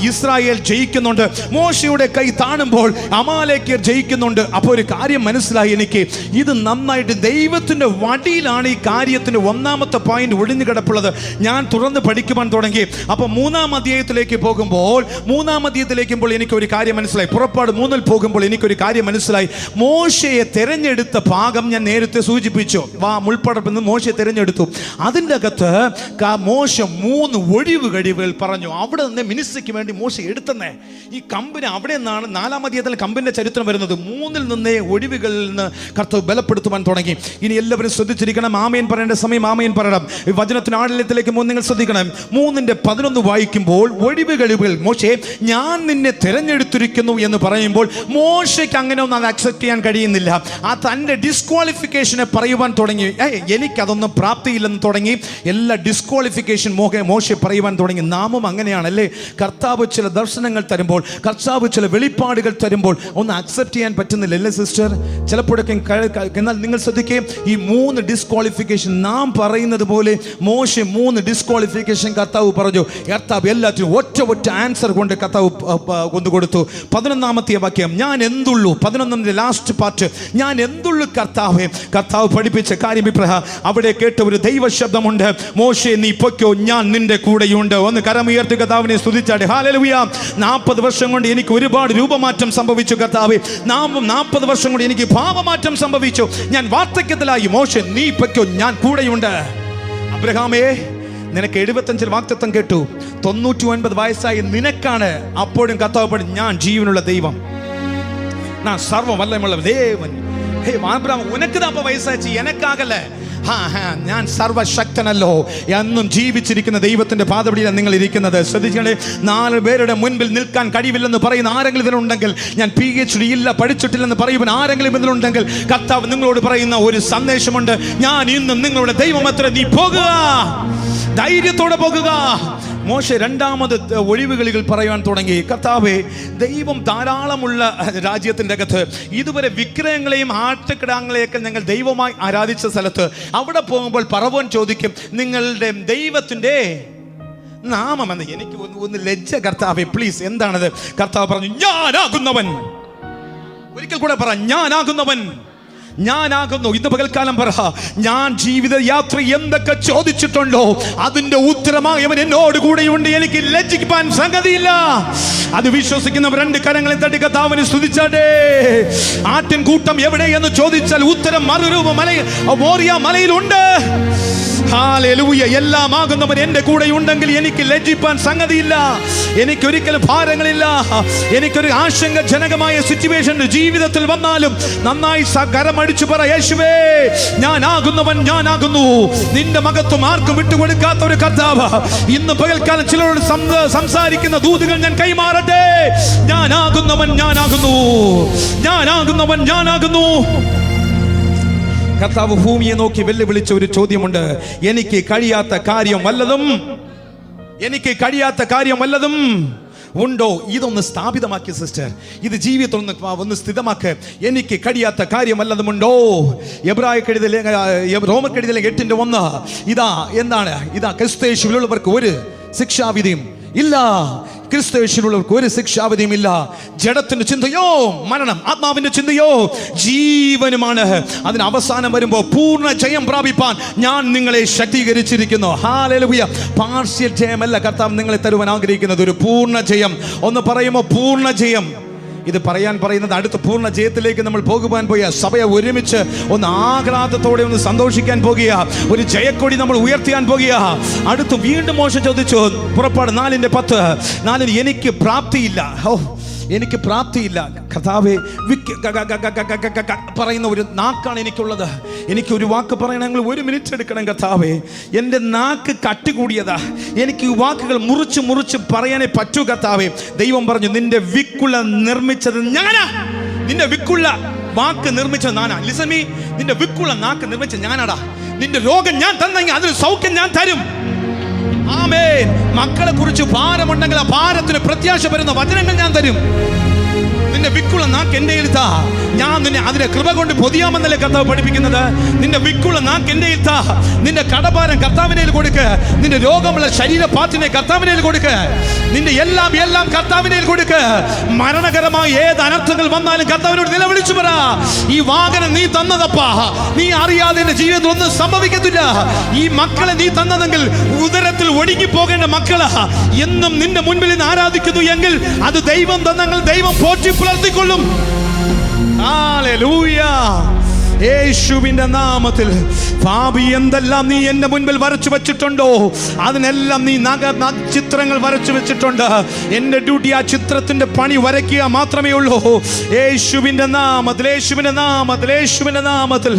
ഇസ്രായേൽ ജയിക്കുന്നുണ്ട്. മോശയുടെ കൈ താണുമ്പോൾ അമാലേക്യർ ജയിക്കുന്നുണ്ട്. അപ്പോൾ ഒരു കാര്യം മനസ്സിലായി എനിക്ക്, ഇത് നന്നായിട്ട് ദൈവത്തിൻ്റെ വടിയിലാണ് ഈ കാര്യത്തിൻ്റെ 1-ാമത്തെ പോയിന്റ് ഒഴിഞ്ഞു കിടപ്പുള്ളത്. ഞാൻ തുറന്ന് പഠിക്കുവാൻ തുടങ്ങി. അപ്പോൾ 3-ാം അധ്യായത്തിലേക്ക് പോകുമ്പോൾ എനിക്ക് ഒരു കാര്യം മനസ്സിലായി. പുറപ്പാട് 3-ൽ പോകുമ്പോൾ എനിക്കൊരു കാര്യം മനസ്സിലായി. മോശയെ തിരഞ്ഞെടുത്ത ഭാഗം ഞാൻ നേരത്തെ സൂചിപ്പിച്ചു. മുൾപ്പടപ്പിൽ നിന്ന് മോശയെ തിരഞ്ഞെടുത്തു. അതിൻ്റെ അകത്ത് മോശ 3 ഒഴിവ് കഴിവുകൾ പറഞ്ഞു. അവിടെ നിന്ന് മിനിസ്ട്രിക്ക് വേണ്ടി മോശ എടുത്തന്നേ ഈ കമ്പിനെ അവിടെ നിന്നാണ് 4-ാം അധ്യായത്തിൽ കമ്പിന്റെ ചരിത്രം വരുന്നത്. 3-ൽ നിന്നേ ഒഴിവുകളിൽ നിന്ന് കർത്താവ് ബലപ്പെടുത്തുവാൻ തുടങ്ങി. ഇനി എല്ലാവരും ശ്രദ്ധിച്ചിരിക്കണം. ആമേൻ പറയേണ്ട സമയം ആമേൻ പറയണം. ഈ വചനത്തിന് ആഴത്തിലേക്ക് നിങ്ങൾ ശ്രദ്ധിക്കണം. 3:11 വായിക്കുമ്പോൾ ഒഴിവ് കഴിവുകൾ മോശെ ഞാൻ നിന്നെ തിരഞ്ഞെടുത്തിരിക്കുന്നു എന്ന് പറയുമ്പോൾ മോശയ്ക്ക് അങ്ങനെ ഒന്നും അത് അക്സെപ്റ്റ് ചെയ്യാൻ കഴിയുന്നില്ല. ആ തൻ്റെ ഡിസ്ക്വാളിഫിക്കേഷനെ പറയുവാൻ തുടങ്ങി. എനിക്കതൊന്നും പ്രാപ്തിയില്ലെന്ന് തുടങ്ങി. എല്ലാ ഡിസ്ക്വാളിഫിക്കേഷൻ മോശെ പറയുവാൻ തുടങ്ങി. നാമും അങ്ങനെയാണല്ലേ? കർത്താവ് ചില ദർശനങ്ങൾ തരുമ്പോൾ, കർത്താവ് ചില വെളിപ്പാടുകൾ തരുമ്പോൾ ഒന്ന് അക്സെപ്റ്റ് ചെയ്യാൻ പറ്റുന്നില്ല അല്ലേ സിസ്റ്റർ? ചിലപ്പോഴൊക്കെ. എന്നാൽ നിങ്ങൾ ശ്രദ്ധിക്കുകയും ഈ 3 ഡിസ്ക്വാളിഫിക്കേഷൻ നാം പറയുന്നത് പോലെ മോശ 3 ഡിസ്ക്വാളിഫിക്കേഷൻ കർത്താവ് പറഞ്ഞു. കർത്താവ് എല്ലാത്തിനും ഒറ്റ ആൻസർ കൊണ്ട് കർത്താവ് കൊണ്ടുകൊടുത്തു. 11-ാമത്തെ വാക്യം, ഞാൻ എന്തുള്ളൂ, 11-ന്റെ ലാസ്റ്റ് പാർട്ട്, ഞാൻ എന്തുള്ളൂ കർത്താവേ. കർത്താവ് പഠിപ്പിച്ച കാര്യം ഇപ്രകാരം. അവിടെ കേട്ട ഒരു ദൈവ ശബ്ദമുണ്ട്, മോശെ നീ പൊയ്ക്കോ, ഞാൻ നിന്റെ കൂടെയുണ്ട്. ഒന്ന് കരമുയർത്തി കർത്താവിനെ സ്തുതിച്ചാട്ടെ. ഹല്ലേലൂയ. 40 വർഷം കൊണ്ട് എനിക്ക് ഒരുപാട് രൂപമാറ്റം സംഭവിച്ചു കർത്താവേ. 40 വർഷം കൊണ്ട് എനിക്ക് ഭാവമാറ്റം സംഭവിച്ചു. ഞാൻ വാർദ്ധക്യത്തിലായി. മോശെ നീ പൊയ്ക്കോ, ഞാൻ കൂടെയുണ്ട്. അബ്രഹാമേ, നിനക്ക് 75 വാഗ്ദത്തം കേട്ടു. 99 വയസ്സായി നിനക്കാണ്. അപ്പോഴും കർത്താവ് പറഞ്ഞു, ഞാൻ ജീവനുള്ള ദൈവം, ഞാൻ സർവ്വവല്ലമുള്ള ദേവൻ. അബ്രഹാം, ഉനക്ക് താപ്പ വയസ്സായി, എനക്കാകല്ല. ഞാൻ സർവശക്തനല്ലോ. എന്നും ജീവിച്ചിരിക്കുന്ന ദൈവത്തിന്റെ പാദപടിയിലാണ് നിങ്ങൾ ഇരിക്കുന്നത്. ശ്രദ്ധിക്കണേ, 4 പേരുടെ മുൻപിൽ നിൽക്കാൻ കഴിവില്ലെന്ന് പറയുന്ന ആരെങ്കിലും ഇതിലുണ്ടെങ്കിൽ, ഞാൻ PhD ഇല്ല പഠിച്ചിട്ടില്ലെന്ന് പറയുവാൻ ആരെങ്കിലും ഇതിലുണ്ടെങ്കിൽ, കർത്താവ് നിങ്ങളോട് പറയുന്ന ഒരു സന്ദേശമുണ്ട്. ഞാൻ ഇന്നും നിങ്ങളുടെ ദൈവം അത്ര. നീ പോകുക, ധൈര്യത്തോടെ പോകുക. മോശെ രണ്ടാമത് ഒഴിവുകളിൽ പറയാൻ തുടങ്ങി, കർത്താവേ, ദൈവം ധാരാളമുള്ള രാജ്യത്തിൻ്റെ അകത്ത് ഇതുവരെ വിഗ്രഹങ്ങളെയും ആട്ടുകിടാങ്ങളെയൊക്കെ ഞങ്ങൾ ദൈവമായി ആരാധിച്ച സ്ഥലത്ത് അവിടെ പോകുമ്പോൾ പറവോൻ ചോദിക്കും, നിങ്ങളുടെ ദൈവത്തിൻ്റെ നാമമെന്ന്. എനിക്ക് ഒന്ന് ലജ്ജ കർത്താവേ, പ്ലീസ്. എന്താണത്? കർത്താവ് പറഞ്ഞു, ഞാനാകുന്നവൻ. ഒരിക്കൽ കൂടെ പറ, ഞാനാകുന്നവൻ, ഞാനാകുന്നു. ഇന്ന് പകൽക്കാലം പറ, ഞാൻ ജീവിത യാത്ര എന്തൊക്കെ ചോദിച്ചിട്ടുണ്ടോ അതിന്റെ ഉത്തരമായി അവൻ എന്നോട് കൂടെയുണ്ട്. എനിക്ക് ലജ്ജിക്കാൻ സംഗതിയില്ല. അത് വിശ്വസിക്കുന്നവർ രണ്ട് കരങ്ങളെ തട്ടി കർത്താവിനെ സ്തുതിച്ചാട്ടെ. ആട്ടിൻ കൂട്ടം എവിടെയെന്ന് ചോദിച്ചാൽ ഉത്തരം മറുരൂപ മലയിൽ, മോറിയ മലയിലുണ്ട്. ഹല്ലേലൂയ. എല്ലാം ആകുന്നവൻ എൻ്റെ കൂടെ ഉണ്ടെങ്കിൽ എനിക്ക് ലജ്ജിപ്പാൻ സംഗതിയില്ല. എനിക്കൊരിക്കലും ഭാരങ്ങളില്ല. എനിക്കൊരു ആശങ്കജനകമായ സിറ്റുവേഷൻ ജീവിതത്തിൽ വന്നാലും നന്നായി കരമടിച്ചു പറ, യേശുവേ, ഞാനാകുന്നവൻ, ഞാനാകുന്നു. നിന്റെ മഹത്വം ആർക്കും വിട്ടുകൊടുക്കാത്ത ഒരു കർത്താവ് ഇന്ന് പകൽക്കാലം ചിലരോട് സംസാരിക്കുന്ന ദൂതുകൾ ഞാൻ കൈമാറട്ടെ. ഞാനാകുന്നവൻ, ഞാനാകുന്നു, ഞാനാകുന്നവൻ, ഞാനാകുന്നു. കർത്താവ് ഭൂമിയെ നോക്കി വെല്ലുവിളിച്ച ഒരു ചോദ്യമുണ്ട്. എനിക്ക് കഴിയാത്ത കാര്യം വല്ലതും, എനിക്ക് കഴിയാത്ത കാര്യം വല്ലതും ഉണ്ടോ? ഇതൊന്ന് സ്ഥാപിതമാക്കി സിസ്റ്റർ, ഇത് ജീവിതത്തിൽ ഒന്ന് സ്ഥിതമാക്ക്. എനിക്ക് കഴിയാത്ത കാര്യം വല്ലതും ഉണ്ടോ? റോമർക്കെഴുതിയ 8:1 ഇതാ എന്താണ്? ഇതാ, ക്രിസ്തുയേശുവിലുള്ളവർക്ക് ഒരു ശിക്ഷാവിധിയും ഇല്ല. ക്രിസ്തുയേശുവിലുള്ളവർക്ക് ഒരു ശിക്ഷാവിധിയും ഇല്ല. ജഡത്തിന്റെ ചിന്തയോ മരണം, ആത്മാവിന്റെ ചിന്തയോ ജീവനുമാണ്. അതിന് അവസാനം വരുമ്പോൾ പൂർണ്ണ ജയം പ്രാപിപ്പാൻ ഞാൻ നിങ്ങളെ ശക്തീകരിച്ചിരിക്കുന്നു. ഹല്ലേലൂയ. പാർഷ്യൽ ജയമല്ല കർത്താവ് നിങ്ങളെ തരുവാൻ ആഗ്രഹിക്കുന്നത്, ഒരു പൂർണ്ണ ജയം. ഒന്ന് പറയുമോ? പൂർണ്ണ ജയം. ഇത് പറയുന്നത് അടുത്ത പൂർണ്ണ ജയത്തിലേക്ക് നമ്മൾ പോകുവാൻ പോയ സഭയെ ഒരുമിച്ച് ഒന്ന് ആഹ്ലാദത്തോടെ ഒന്ന് സന്തോഷിക്കാൻ പോകുക, ഒരു ജയക്കൊടി നമ്മൾ ഉയർത്തിയാൻ പോകുക. അടുത്ത് വീണ്ടും മോശ ചോദിച്ചു, പുറപ്പാട് 4:10, എനിക്ക് പ്രാപ്തിയില്ല. എനിക്ക് പ്രാപ്തിയില്ല കർത്താവേ. പറയുന്ന ഒരു നാക്കാണ് എനിക്കുള്ളത്. എനിക്ക് ഒരു വാക്ക് പറയണമെങ്കിൽ 1 മിനിറ്റ് എടുക്കണം കർത്താവേ. എൻ്റെ നാക്ക് കട്ടുകൂടിയതാ. എനിക്ക് ഈ വാക്കുകൾ മുറിച്ച് പറയാനേ പറ്റൂ കർത്താവേ. ദൈവം പറഞ്ഞു, നിന്റെ വിക്കുള്ള നിർമ്മിച്ചത് ഞാനാ. നിന്റെ വിക്കുള്ള വാക്ക് നിർമ്മിച്ചത് ഞാനാ. ലിസൺ മീ, നിന്റെ വിക്കുള്ള നാക്ക് നിർമ്മിച്ചത് ഞാനാടാ. നിന്റെ രോഗം ഞാൻ തന്നെങ്കിൽ അതിന് സൗഖ്യം ഞാൻ തരും. ആമേൻ. മക്കളെ കുറിച്ച് ഭാരമുണ്ടെങ്കിൽ ആ ഭാരത്തിന് പ്രത്യാശ വരുന്ന വചനങ്ങൾ ഞാൻ തരും. നിന്റെ വിക്കുള്ള നാക്ക് എൻ്റെ എഴുത്താ. ഞാൻ നിന്നെ അതിന്റെ കൃപ കൊണ്ട് പൊതിയാമെന്നല്ലേ കർത്താവ് പഠിപ്പിക്കുന്നത്. നിന്റെ വിക്കുള്ള നാക്ക് എൻ്റെ എഴുത്താ. നിന്റെ കടഭാരം കർത്താവിനെ കൊടുക്ക്. നിന്റെ രോഗമുള്ള ശരീരപാറ്റിനെ കർത്താവിനെ കൊടുക്ക്. നിന്റെ എല്ലാം കർത്താവിനെ കൊടുക്ക്. മരണകരമായ ഏത് അനർത്ഥങ്ങൾ വന്നാലും കർത്താവിനോട് നിലവിളിച്ചു പറ, ഈ വാഹനം നീ തന്നതപ്പാ. നീ അറിയാതെ എന്റെ ജീവിതത്തിൽ ഒന്നും സംഭവിക്കത്തില്ല. ഈ മക്കളെ നീ തന്നതെങ്കിൽ ഉദരത്തിൽ ഒഴുകി പോകേണ്ട മക്കളാ. എന്നും നിന്റെ മുൻപിൽ നിന്ന് ആരാധിക്കുന്നു എങ്കിൽ അത് ദൈവം തന്നെങ്കിൽ ദൈവം പോറ്റി പുലർത്തിക്കൊള്ളും. ഹല്ലേലൂയ. യേശുവിന്റെ നാമത്തിൽ പാപി എന്തെല്ലാം നീ എന്റെ മുൻപിൽ വരച്ചു വെച്ചിട്ടുണ്ടോ അതിനെല്ലാം നീ ചിത്രങ്ങൾ വരച്ചു വെച്ചിട്ടുണ്ട്. എന്റെ ഡ്യൂട്ടി ആ ചിത്രത്തിന്റെ പണി വരയ്ക്കുക മാത്രമേ ഉള്ളൂ. യേശുവിന്റെ നാമത്തിൽ, യേശുവിന്റെ നാമത്തിൽ, യേശുവിന്റെ നാമത്തിൽ.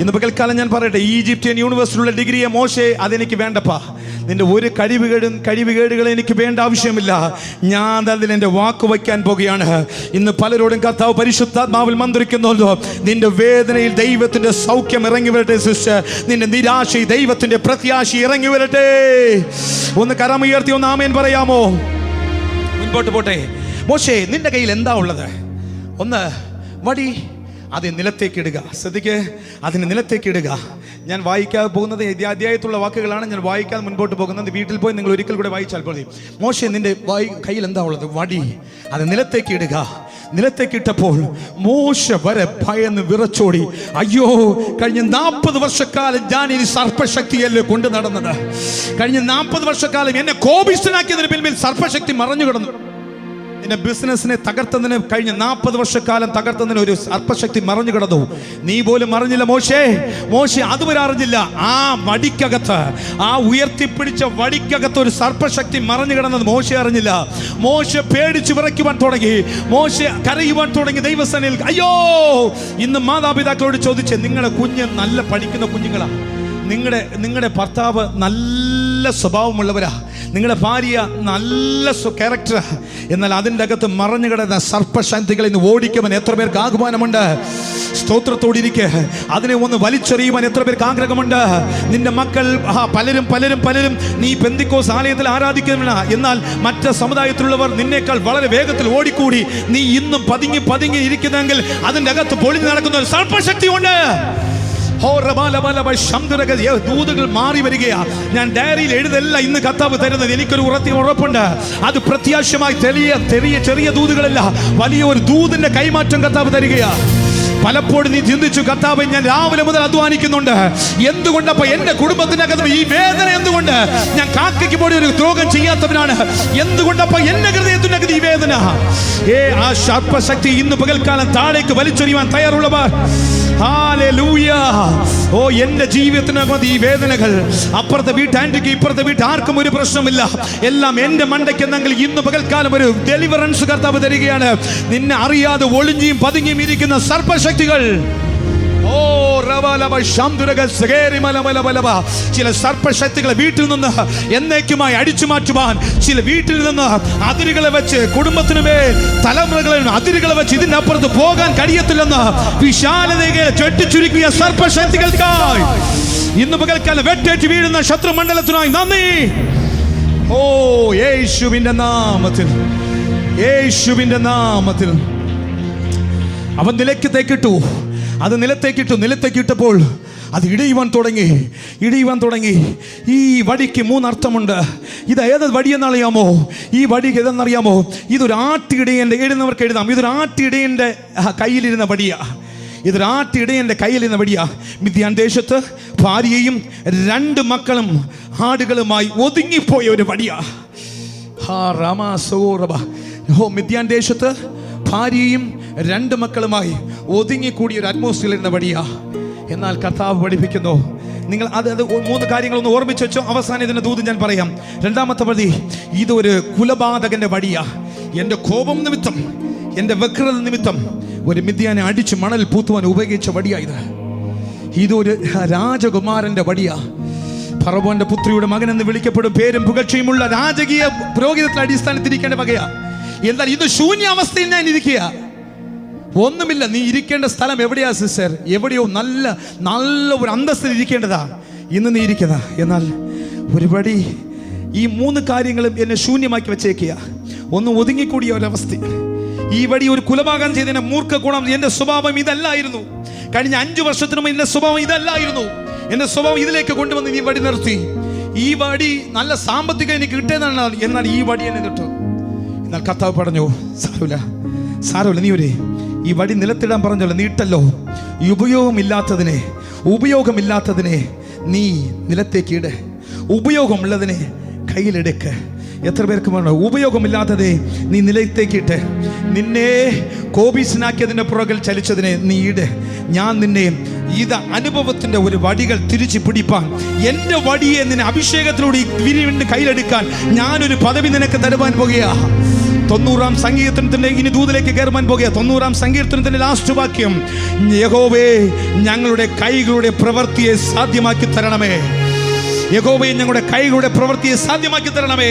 ഇന്ന് പകൽക്കാലം ഞാൻ പറയട്ടെ, ഈജിപ്ഷ്യൻ യൂണിവേഴ്സിറ്റിയിലുള്ള ഡിഗ്രിയെ മോശെ അതെനിക്ക് വേണ്ടപ്പാ. നിന്റെ ഒരു കഴിവുകേടുകൾ എനിക്ക് വേണ്ട ആവശ്യമില്ല. ഞാൻ അതിൽ എൻ്റെ വാക്ക് വയ്ക്കാൻ പോകുകയാണ്. ഇന്ന് പലരോടും കർത്താവ് പരിശുദ്ധാത്മാവിൽ മന്ത്രിക്കുന്നുണ്ടോ, നിന്റെ വേദനയിൽ ദൈവത്തിന്റെ സൗഖ്യം ഇറങ്ങി വരട്ടെ സിസ്റ്റർ. നിന്റെ നിരാശയിൽ ദൈവത്തിന്റെ പ്രത്യാശ ഇറങ്ങി വരട്ടെ. ഒന്ന് കരമുയർത്തി ഒന്ന് ആമേൻ പറയാമോ? മുൻപോട്ട് പോട്ടെ. മോശേ, നിന്റെ കയ്യിൽ എന്താ ഉള്ളത്? ഒന്ന് വടി, അത് നിലത്തേക്ക് ഇടുക. ശ്രദ്ധിക്ക്, അതിന് നിലത്തേക്ക് ഇടുക. ഞാൻ വായിക്കാതെ പോകുന്നത് അധ്യായത്തുള്ള വാക്കുകളാണ്. ഞാൻ വായിക്കാതെ മുൻപോട്ട് പോകുന്നത്. വീട്ടിൽ പോയി നിങ്ങൾ ഒരിക്കൽ കൂടെ വായിച്ചാൽ മതി. മോശെ, നിന്റെ കയ്യിൽ എന്താ ഉള്ളത്? വടി, അത് നിലത്തേക്ക് ഇടുക. നിലത്തേക്ക് ഇട്ടപ്പോൾ മോശ വരെ ഭയന്ന് വിറച്ചോടി. അയ്യോ, കഴിഞ്ഞ 40 വർഷക്കാലം ഞാൻ ഈ സർപ്പശക്തിയല്ലേ കൊണ്ടു നടന്നത്. കഴിഞ്ഞ 40 വർഷക്കാലം എന്നെ കോപിഷ്ഠനാക്കിയതിന് പിന്നിൽ സർപ്പശക്തി മറഞ്ഞു കിടന്നു. നിന്റെ ബിസിനസിനെ തകർത്തതിന്, കഴിഞ്ഞ 40 വർഷക്കാലം തകർത്തതിന് ഒരു സർപ്പശക്തി മറഞ്ഞു കിടന്നു. നീ പോലും അറിഞ്ഞില്ല മോശെ അതുവരെ അറിഞ്ഞില്ല. ആ വടിക്കകത്ത്, ആ ഉയർത്തിപ്പിടിച്ച വടിക്കകത്ത് ഒരു സർപ്പശക്തി മറഞ്ഞു കിടന്നത് മോശെ അറിഞ്ഞില്ല. മോശെ പേടിച്ച് വിറയ്ക്കുവാൻ തുടങ്ങി. മോശെ കരയുവാൻ തുടങ്ങി ദൈവസേനയിൽ. അയ്യോ, ഇന്ന് മാതാപിതാക്കളോട് ചോദിച്ചേ, നിങ്ങളുടെ കുഞ്ഞ് നല്ല പഠിക്കുന്ന കുഞ്ഞുങ്ങളാ, നിങ്ങളുടെ ഭർത്താവ് നല്ല സ്വഭാവമുള്ളവരാ, നിങ്ങളുടെ ഭാര്യ നല്ല ക്യാരക്ടർ, എന്നാൽ അതിൻ്റെ അകത്ത് മറഞ്ഞു കിടന്ന സർപ്പശക്തികളെ ഇന്ന് ഓടിക്കുവാൻ എത്ര പേർക്ക് ആഹ്വാനമുണ്ട്? സ്തോത്രത്തോടിരിക്കെ അതിനെ ഒന്ന് വലിച്ചെറിയുവാൻ എത്ര പേർക്ക് ആഗ്രഹമുണ്ട്? നിന്റെ മക്കൾ പലരും നീ പെന്തിക്കോസ് ആലയത്തിൽ ആരാധിക്കുന്ന, എന്നാൽ മറ്റ് സമുദായത്തിലുള്ളവർ നിന്നേക്കാൾ വളരെ വേഗത്തിൽ ഓടിക്കൂടി നീ ഇന്നും പതുങ്ങി ഇരിക്കുന്നെങ്കിൽ അതിൻ്റെ അകത്ത് പൊളിഞ്ഞു നടക്കുന്ന ഒരു സർപ്പശക്തി ഉണ്ട്. ദൂതുകൾ മാറി വരികയാ. ഞാൻ ഡയറിയിൽ എഴുതല്ല ഇന്ന് കർത്താവ് തരുന്നത്. എനിക്കൊരു ഉറപ്പുണ്ട്, അത് പ്രത്യാശമായി ചെറിയ ദൂതുകളല്ല, വലിയ ഒരു ദൂതിന്റെ കൈമാറ്റം കർത്താവ് തരികയാ. പലപ്പോഴും നീ ചിന്തിച്ചു, കർത്താവ് ഞാൻ രാവിലെ മുതൽ അധ്വാനിക്കുന്നുണ്ട്, എന്തുകൊണ്ടപ്പോ എന്റെ കുടുംബത്തിനകത്ത് ഈ വേദന? എന്തുകൊണ്ട് ഞാൻ കാക്കയ്ക്ക് പോയി ഒരു ദ്രോഹം ചെയ്യാത്തവനാണ്? എന്തുകൊണ്ടപ്പോ എന്റെ ഹൃദയത്തിനകത്ത് ഈ വേദന? ആ സർപ്പശക്തി ഇന്ന് പകൽക്കാലം താഴേക്ക് വലിച്ചെറിയുവാൻ തയ്യാറുള്ളവർ, ഓ എന്റെ ജീവിതത്തിനകത്ത് ഈ വേദനകൾ, അപ്പുറത്തെ വീട്ടാൻറ്റിക്ക് ഇപ്പുറത്തെ വീട്ട് ആർക്കും ഒരു പ്രശ്നമില്ല, എല്ലാം എന്റെ മണ്ടയ്ക്ക് എന്നെങ്കിൽ ഇന്ന് പകൽക്കാലം ഒരു ഡെലിവറൻസ് കർത്താവ് തരികയാണ്. നിന്നെ അറിയാതെ ഒളിഞ്ഞിയും പതുങ്ങിയും ഇരിക്കുന്ന സർപ്പശക്തികൾ, ചില സർപ്പശക്തികളെ വീട്ടിൽ നിന്ന് എന്നേക്കുമായി അടിച്ചു മാറ്റുവാൻ, ചില വീട്ടിൽ നിന്ന് അതിരുകളെ വെച്ച് കുടുംബത്തിനുമേൽ തലമുറകളെ അതിരുകളെ വെച്ച് ഇതിനപ്പുറത്ത് പോകാൻ കഴിയത്തില്ലെന്ന് വിശാലതയെ ചുറ്റിച്ചുരുക്കിയ സർപ്പശക്തികൾക്കായി ഇന്ന് പകൽക്കാലം വെട്ടേറ്റ് വീഴുന്ന ശത്രുമണ്ഡലത്തിനായി നന്ദി. യേശുവിന്റെ നാമത്തിൽ അവൻ നിലത്തേക്കിട്ടു. അത് നിലത്തേക്കിട്ടപ്പോൾ അത് ഇടിയുവാൻ തുടങ്ങി. ഈ വടിക്ക് 3 അർത്ഥമുണ്ട്. ഇത് ഏത് വടിയെന്നറിയാമോ? ഈ വടി ഏതെന്നറിയാമോ? ഇതൊരു ആട്ടിടയൻ്റെ, എഴുതുന്നവർക്ക് എഴുതാം, ഇതൊരു ആട്ടിടയൻ്റെ കയ്യിലിരുന്ന വടിയാ. മിദ്യാൻ ദേശത്ത് ഭാര്യയും 2 മക്കളും ആടുകളുമായി ഒതുങ്ങിപ്പോയ ഒരു വടിയാ. മിദ്യാൻ ദേശത്ത് ഭാര്യയും 2 മക്കളുമായി ഒതുങ്ങിക്കൂടിയ ഒരു അറ്റ്മോസ്ഫിയർ ഇരുന്ന വടിയാ. എന്നാൽ കർത്താവ് പഠിപ്പിക്കുന്നു, നിങ്ങൾ അത് 3 കാര്യങ്ങളൊന്ന് ഓർമ്മിച്ച് വെച്ചോ. അവസാനം ഇതിന്റെ ദൂത് ഞാൻ പറയാം. 2ാമത്തെ വഴി, ഇതൊരു കുലപാതകന്റെ വടിയാ. എൻ്റെ കോപം നിമിത്തം, എൻ്റെ വക്രത നിമിത്തം ഒരു മിദ്യാനെ അടിച്ച് മണൽ പൂത്തുവാൻ ഉപയോഗിച്ച വടിയാ. ഇതൊരു രാജകുമാരന്റെ വടിയാ. ഫറവോന്റെ പുത്രിയുടെ മകൻ എന്ന് വിളിക്കപ്പെടും പേരും പുകഴ്ചയുമുള്ള രാജകീയ പുരോഹിതത്തിന്റെ അടിസ്ഥാനത്തിരിക്കേണ്ട വകയാ. എന്നാൽ ഇത് ശൂന്യാവസ്ഥയിൽ ഞാൻ ഇരിക്കുക, ഒന്നുമില്ല. നീ ഇരിക്കേണ്ട സ്ഥലം എവിടെയാ സിസ്റ്റർ? എവിടെയോ നല്ല ഒരു അന്തസ്സിൽ ഇരിക്കേണ്ടതാ. ഇന്ന് നീ ഇരിക്കുന്ന, എന്നാൽ ഒരുപടി ഈ 3 കാര്യങ്ങളും എന്നെ ശൂന്യമാക്കി വെച്ചേക്കുക. ഒന്ന് ഒതുങ്ങിക്കൂടിയ ഒരവസ്ഥ. ഈ വടി ഒരു കുലപാതകം ചെയ്തതിന്റെ മൂർഖ ഗുണം. എൻ്റെ സ്വഭാവം ഇതല്ലായിരുന്നു. കഴിഞ്ഞ 5 വർഷത്തിനും എൻ്റെ സ്വഭാവം ഇതല്ലായിരുന്നു. എൻ്റെ സ്വഭാവം ഇതിലേക്ക് കൊണ്ടുവന്ന് ഈ വടി നിർത്തി. ഈ വടി നല്ല സാമ്പത്തികം എനിക്ക് കിട്ടിയതാണ്, എന്നാൽ ഈ വടി എന്നെ കിട്ടു. എന്നാൽ കർത്താവ് പറഞ്ഞു, സാരമില്ല, നീ ഈ വടി നിലത്തിടാൻ പറഞ്ഞല്ലോ, നീട്ടല്ലോ. ഈ ഉപയോഗമില്ലാത്തതിനെ നീ നിലത്തേക്ക് ഇട്, ഉപയോഗമുള്ളതിനെ കയ്യിലെടുക്ക്. എത്ര പേർക്ക് വേണം? ഉപയോഗമില്ലാത്തതേ നീ നിലത്തേക്കിട്ട്, നിന്നെ കോപീസനാക്കിയതിൻ്റെ പുറകിൽ ചലിച്ചതിനെ നീ ഇട്. ഞാൻ നിന്നെ അനുഭവത്തിൻ്റെ ഒരു വടികൾ തിരിച്ചു പിടിപ്പാൻ, എൻ്റെ വടിയെ നിന്നെ അഭിഷേകത്തിലൂടെ വിരിവിൻ്റെ കയ്യിലെടുക്കാൻ ഞാനൊരു പദവി നിനക്ക് തരുവാൻ പോകുകയാ. 90-ാം സങ്കീർത്തനത്തിന്റെ ഇനി ദൂതിലേക്ക് കയറുവാൻ പോകുക. 90-ാം സങ്കീർത്തനത്തിന്റെ ലാസ്റ്റ് വാക്യം, യഹോവേ ഞങ്ങളുടെ കൈകളുടെ പ്രവൃത്തിയെ സാധ്യമാക്കി തരണമേ. യഹോവേ ഞങ്ങളുടെ കൈകളുടെ പ്രവൃത്തിയെ സാധ്യമാക്കി തരണമേ.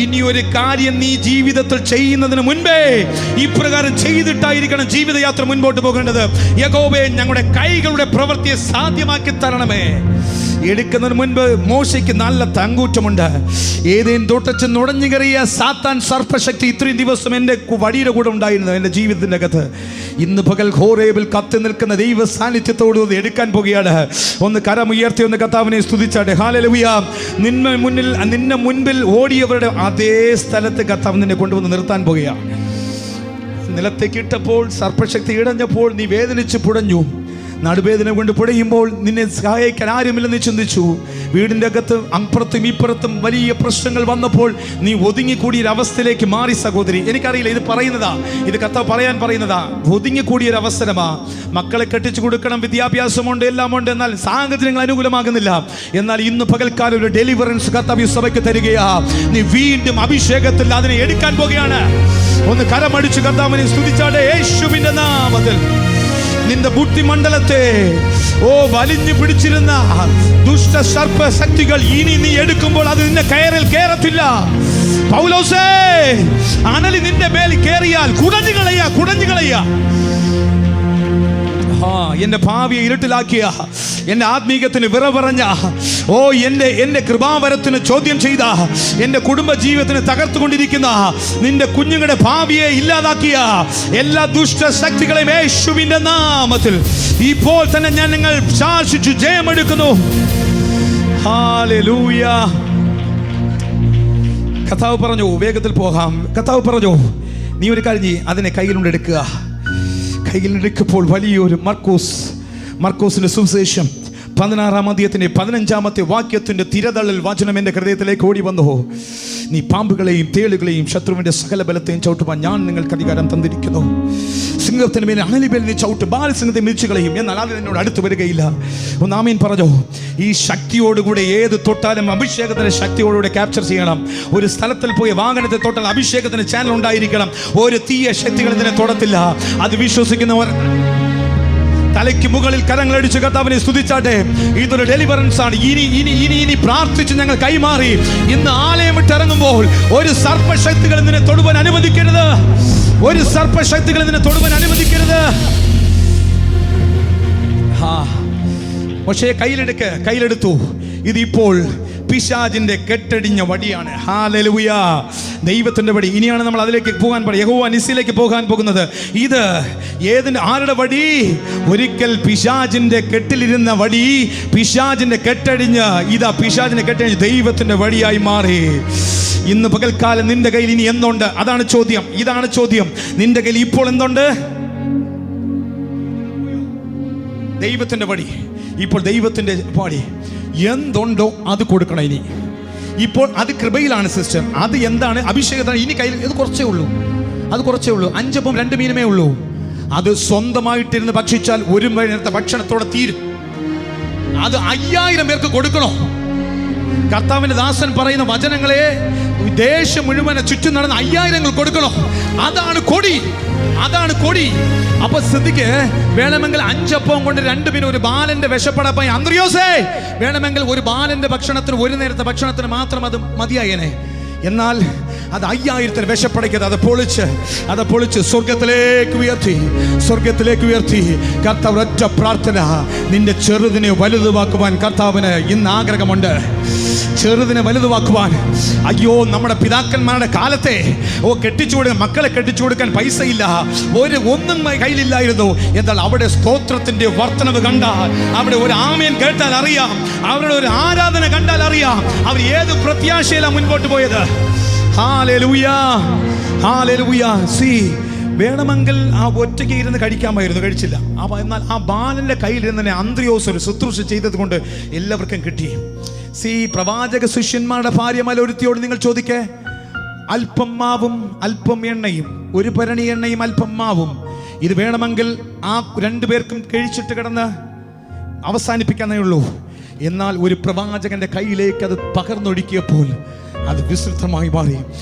ഇനിയൊരു കാര്യം നീ ജീവിതത്തിൽ ചെയ്യുന്നതിന് മുൻപേ ഇപ്രകാരം ചെയ്തിട്ടായിരിക്കണം ജീവിതയാത്ര മുൻപോട്ട് പോകേണ്ടത്. യഹോവേ ഞങ്ങളുടെ കൈകളുടെ പ്രവൃത്തിയെ സാധ്യമാക്കി തരണമേ. എടുക്കുന്നതിന് മുൻപ് മോശയ്ക്ക് നല്ല തങ്കൂറ്റമുണ്ട്. ഏതേൻ തോട്ടത്തിൽ നുടഞ്ഞു കയറിയ സാത്താൻ സർപ്പശക്തി ഇത്രയും ദിവസം എൻ്റെ വടിയുടെ കൂടെ ഉണ്ടായിരുന്നു എൻ്റെ ജീവിതത്തിൻ്റെ അകത്ത്. ഇന്ന് പകൽ ഹോറേബിൽ കത്തി നിൽക്കുന്ന ദൈവ സാന്നിധ്യത്തോട് എടുക്കാൻ പോകുകയാണ്. ഒന്ന് കരമുയർത്തി ഒന്ന് കർത്താവിനെ സ്തുതിച്ചാട്ടെ. ഹല്ലേലൂയ. നിന്നെ മുൻപിൽ ഓടിയവരുടെ അതേ സ്ഥലത്ത് കർത്താവ് നിന്നെ കൊണ്ടുവന്ന് നിർത്താൻ പോകുകയാണ്. നിലത്തേക്ക് ഇട്ടപ്പോൾ സർപ്പശക്തി ഇടഞ്ഞപ്പോൾ നീ വേദനിച്ച് പുടഞ്ഞു. നടുവേദന കൊണ്ട് പുടയുമ്പോൾ നിന്നെ സഹായിക്കാൻ ആരുമില്ലെന്ന് ചിന്തിച്ചു. വീടിൻ്റെ അകത്ത് അപ്പുറത്തും ഇപ്പുറത്തും വലിയ പ്രശ്നങ്ങൾ വന്നപ്പോൾ നീ ഒതുങ്ങിക്കൂടിയൊരവസ്ഥയിലേക്ക് മാറി സഹോദരി. എനിക്കറിയില്ല ഇത് പറയുന്നതാ, ഇത് കർത്താവ് പറയാൻ പറയുന്നതാ. ഒതുങ്ങിക്കൂടിയൊരവസരമാ. മക്കളെ കെട്ടിച്ചു കൊടുക്കണം, വിദ്യാഭ്യാസമുണ്ട്, എല്ലാം ഉണ്ട്, എന്നാൽ സാഹചര്യങ്ങൾ അനുകൂലമാകുന്നില്ല. എന്നാൽ ഇന്ന് പകൽക്കാലം ഒരു ഡെലിവറൻസ് കർത്താവ് സഭയ്ക്ക് തരികയാ. നീ വീണ്ടും അഭിഷേകത്തിൽ അതിനെ എടുക്കാൻ പോകുകയാണ്. ഒന്ന് കരമടിച്ച് കർത്താവിനെ സ്തുതിച്ചാട്ടെ. യേശുവിന്റെ നാമത്തിൽ നിന്റെ ബുദ്ധിമണ്ഡലത്തെ വലിഞ്ഞു പിടിച്ചിരുന്ന ദുഷ്ട സർപ്പ ശക്തികൾ ഇനി നീ എടുക്കുമ്പോൾ അത് നിന്റെ കയറിൽ കേറത്തില്ല. പൗലോസേ, അനലി നിന്റെ മേൽ കേറിയാൽ കുടഞ്ഞു കളയ. എന്റെ ഭാവിയെ ഇരുട്ടിലാക്കിയ, എന്റെ ആത്മീകത്തിന് വിറപറഞ്ഞ, എന്റെ കൃപാവരത്തിന് ചോദ്യം ചെയ്ത, എന്റെ കുടുംബ ജീവിതത്തിന് തകർത്തുകൊണ്ടിരിക്കുന്ന, നിന്റെ കുഞ്ഞുങ്ങളുടെ ഭാവിയെ ഇല്ലാതാക്കിയ എല്ലാ ദുഷ്ട ശക്തികളെയും യേശുവിന്റെ നാമത്തിൽ ഇപ്പോൾ തന്നെ ഞാൻ നിങ്ങൾ ശാസിച്ചു ജയമെടുക്കുന്നു. ഹല്ലേലൂയ. കർത്താവ് പറഞ്ഞു വേഗത്തിൽ പോകാം. കർത്താവ് പറഞ്ഞു നീ ഒരു കാര്യം അതിനെ കയ്യിലുണ്ടെടുക്കുക. കയ്യിലെടുക്കുമ്പോൾ വലിയൊരു മർക്കോസിന്റെ സുവിശേഷം 16-ാം അധ്യായത്തിന്റെ 15-ാമത്തെ വാക്യത്തിന്റെ തിരതള്ളൽ വചനം എൻ്റെ ഹൃദയത്തിലേക്ക് ഓടി വന്നു. നീ പാമ്പുകളെയും തേളുകളെയും ശത്രുവിന്റെ സകല ബലത്തെയും ചവിട്ടുവാൻ ഞാൻ നിങ്ങൾക്ക് അധികാരം തന്നിരിക്കുന്നു. സിംഹത്തിന് മേലെ അണലിമേൽ നീ ചവിട്ട്, ബാലസിംഹത്തെ മിതിച്ചുകളയും, എന്നാൽ അത് എന്നോട് അടുത്ത് വരികയില്ല. ഒന്ന് ആമേൻ പറഞ്ഞോ. ഈ ശക്തിയോടുകൂടെ ഏത് തൊട്ടാലും അഭിഷേകത്തിന്റെ ശക്തിയോടുകൂടെ ക്യാപ്ചർ ചെയ്യണം. ഒരു സ്ഥലത്തിൽ പോയി വാഹനത്തെ തൊട്ടാൽ അഭിഷേകത്തിന് ചാനൽ ഉണ്ടായിരിക്കണം. ഒരു തീയ ശക്തികൾ ഇതിനെ തൊടത്തില്ല. അത് വിശ്വസിക്കുന്നവർ തലയ്ക്ക് മുകളിൽ കരങ്ങളടിച്ച് കർത്താവിനെ സ്തുതിച്ചാട്ടെ. ഇതൊരു ഡെലിവറൻസ് ആണ്. ഇനി പ്രാർത്ഥിച്ച് ഞങ്ങൾ കൈമാറി ഇന്ന് ആലയം വിട്ടിറങ്ങുമ്പോൾ ഒരു സർപ്പശക്തികൾ നിന്നെ തൊടുവാൻ അനുവദിക്കരുത്. മോശയെ കയ്യിലെടുത്തു. ഇതിപ്പോൾ പിശാചിന്റെ കെട്ടടിഞ്ഞ വടിയാണ്. ഹല്ലേലൂയ. ദൈവത്തിന്റെ വടി. ഇനിയാണ് നമ്മൾ അതിലേക്ക് പോകാൻ യഹോവ നിസ്സിലേക്ക് പോകാൻ പോകുന്നത്. ഇത് ആരുടെ വടി? ഒരിക്കൽ പിശാചിന്റെ കെട്ടിലിരുന്ന വടി പിശാചിന്റെ കെട്ടടിഞ്ഞ് പിശാചിന്റെ കെട്ടടിഞ്ഞ് ദൈവത്തിന്റെ വടിയായി മാറി. ഇന്ന് പകൽക്കാലം നിന്റെ കയ്യിൽ ഇനി എന്തുണ്ട്? ഇതാണ് ചോദ്യം. നിന്റെ കയ്യിൽ ഇപ്പോൾ എന്തുണ്ട്? ദൈവത്തിന്റെ വടി. ഇപ്പോൾ ദൈവത്തിന്റെ വടി എന്തുണ്ടോ അത് കൊടുക്കണം. ഇനി ഇപ്പോൾ അത് കൃപയിലാണ് സിസ്റ്റർ. അത് എന്താണ്? അഭിഷേകത്താണ്. ഇനി കയ്യിൽ ഇത് കുറച്ചേ ഉള്ളൂ. 5 അപ്പം 2 മീനുമേ ഉള്ളൂ. അത് സ്വന്തമായിട്ടിരുന്ന് ഭക്ഷിച്ചാൽ ഒരു നേരത്തെ ഭക്ഷണത്തോടെ തീരും. അത് 5000 പേർക്ക് കൊടുക്കണോ? കർത്താവിന്റെ ദാസൻ പറയുന്ന വചനങ്ങളെ ദേശം മുഴുവനെ ചുറ്റും നടന്ന് 5000 കൊടുക്കണോ? അതാണ് കൊടി. അപ്പൊ ശ്രദ്ധിക്ക്, വേണമെങ്കിൽ 5 അപ്പം കൊണ്ട് 2 മീൻ, ഒരു ബാലന്റെ വിശപ്പടപ്പായി അന്ത്രയോസേ, വേണമെങ്കിൽ ഒരു ബാലന്റെ ഭക്ഷണത്തിന്, ഒരു നേരത്തെ ഭക്ഷണത്തിന് മാത്രം അത് മതിയായേനെ. എന്നാൽ അത് 5000 വിശപ്പടയ്ക്കത് അത് പൊളിച്ച് സ്വർഗത്തിലേക്ക് ഉയർത്തി കർത്താവ് ഒറ്റ പ്രാർത്ഥന. നിന്റെ ചെറുതിനെ വലുതുവാക്കുവാൻ കർത്താവിന് ഇന്ന് ആഗ്രഹമുണ്ട്. അയ്യോ, നമ്മുടെ പിതാക്കന്മാരുടെ കാലത്തെ മക്കളെ കെട്ടിച്ചു കൊടുക്കാൻ പൈസയില്ല, ഒന്നും കയ്യിലില്ലായിരുന്നു. എന്നാൽ അവിടെ സ്തോത്രത്തിന്റെ വർധനവ് കണ്ടാൽ, അവിടെ ഒരു ആമേൻ കേട്ടാൽ അറിയാം, അവരുടെ ഒരു ആരാധന കണ്ടാൽ അറിയാം അവർ ഏത് പ്രത്യാശയിലാണ് മുൻപോട്ട് പോയത്. വേണമെങ്കിൽ ആ ഒറ്റയ്ക്ക് ഇരുന്ന് കഴിക്കാമായിരുന്നു, കഴിച്ചില്ല. എന്നാൽ ആ ബാലന്റെ കയ്യിലിരുന്ന് അന്ത്രയോസ് ഒരു ശുശ്രൂഷ ചെയ്തത് കൊണ്ട് എല്ലാവർക്കും കിട്ടി. പ്രവാചക ശിഷ്യന്മാരുടെ ഭാര്യമാരിൽ ഒരുത്തിയോട് നിങ്ങൾ ചോദിക്കേ, അല്പം മാവും അല്പം എണ്ണയും, ഒരു ഭരണി എണ്ണയും അല്പം മാവും, ഇത് വേണമെങ്കിൽ ആ 2 പേർക്കും കഴിച്ചിട്ട് കിടന്ന് അവസാനിപ്പിക്കാനേ ഉള്ളൂ. എന്നാൽ ഒരു പ്രവാചകന്റെ കയ്യിലേക്ക് അത് പകർന്നൊഴുക്കിയപ്പോൾ അത് വിസ്തൃതമായി മാറി.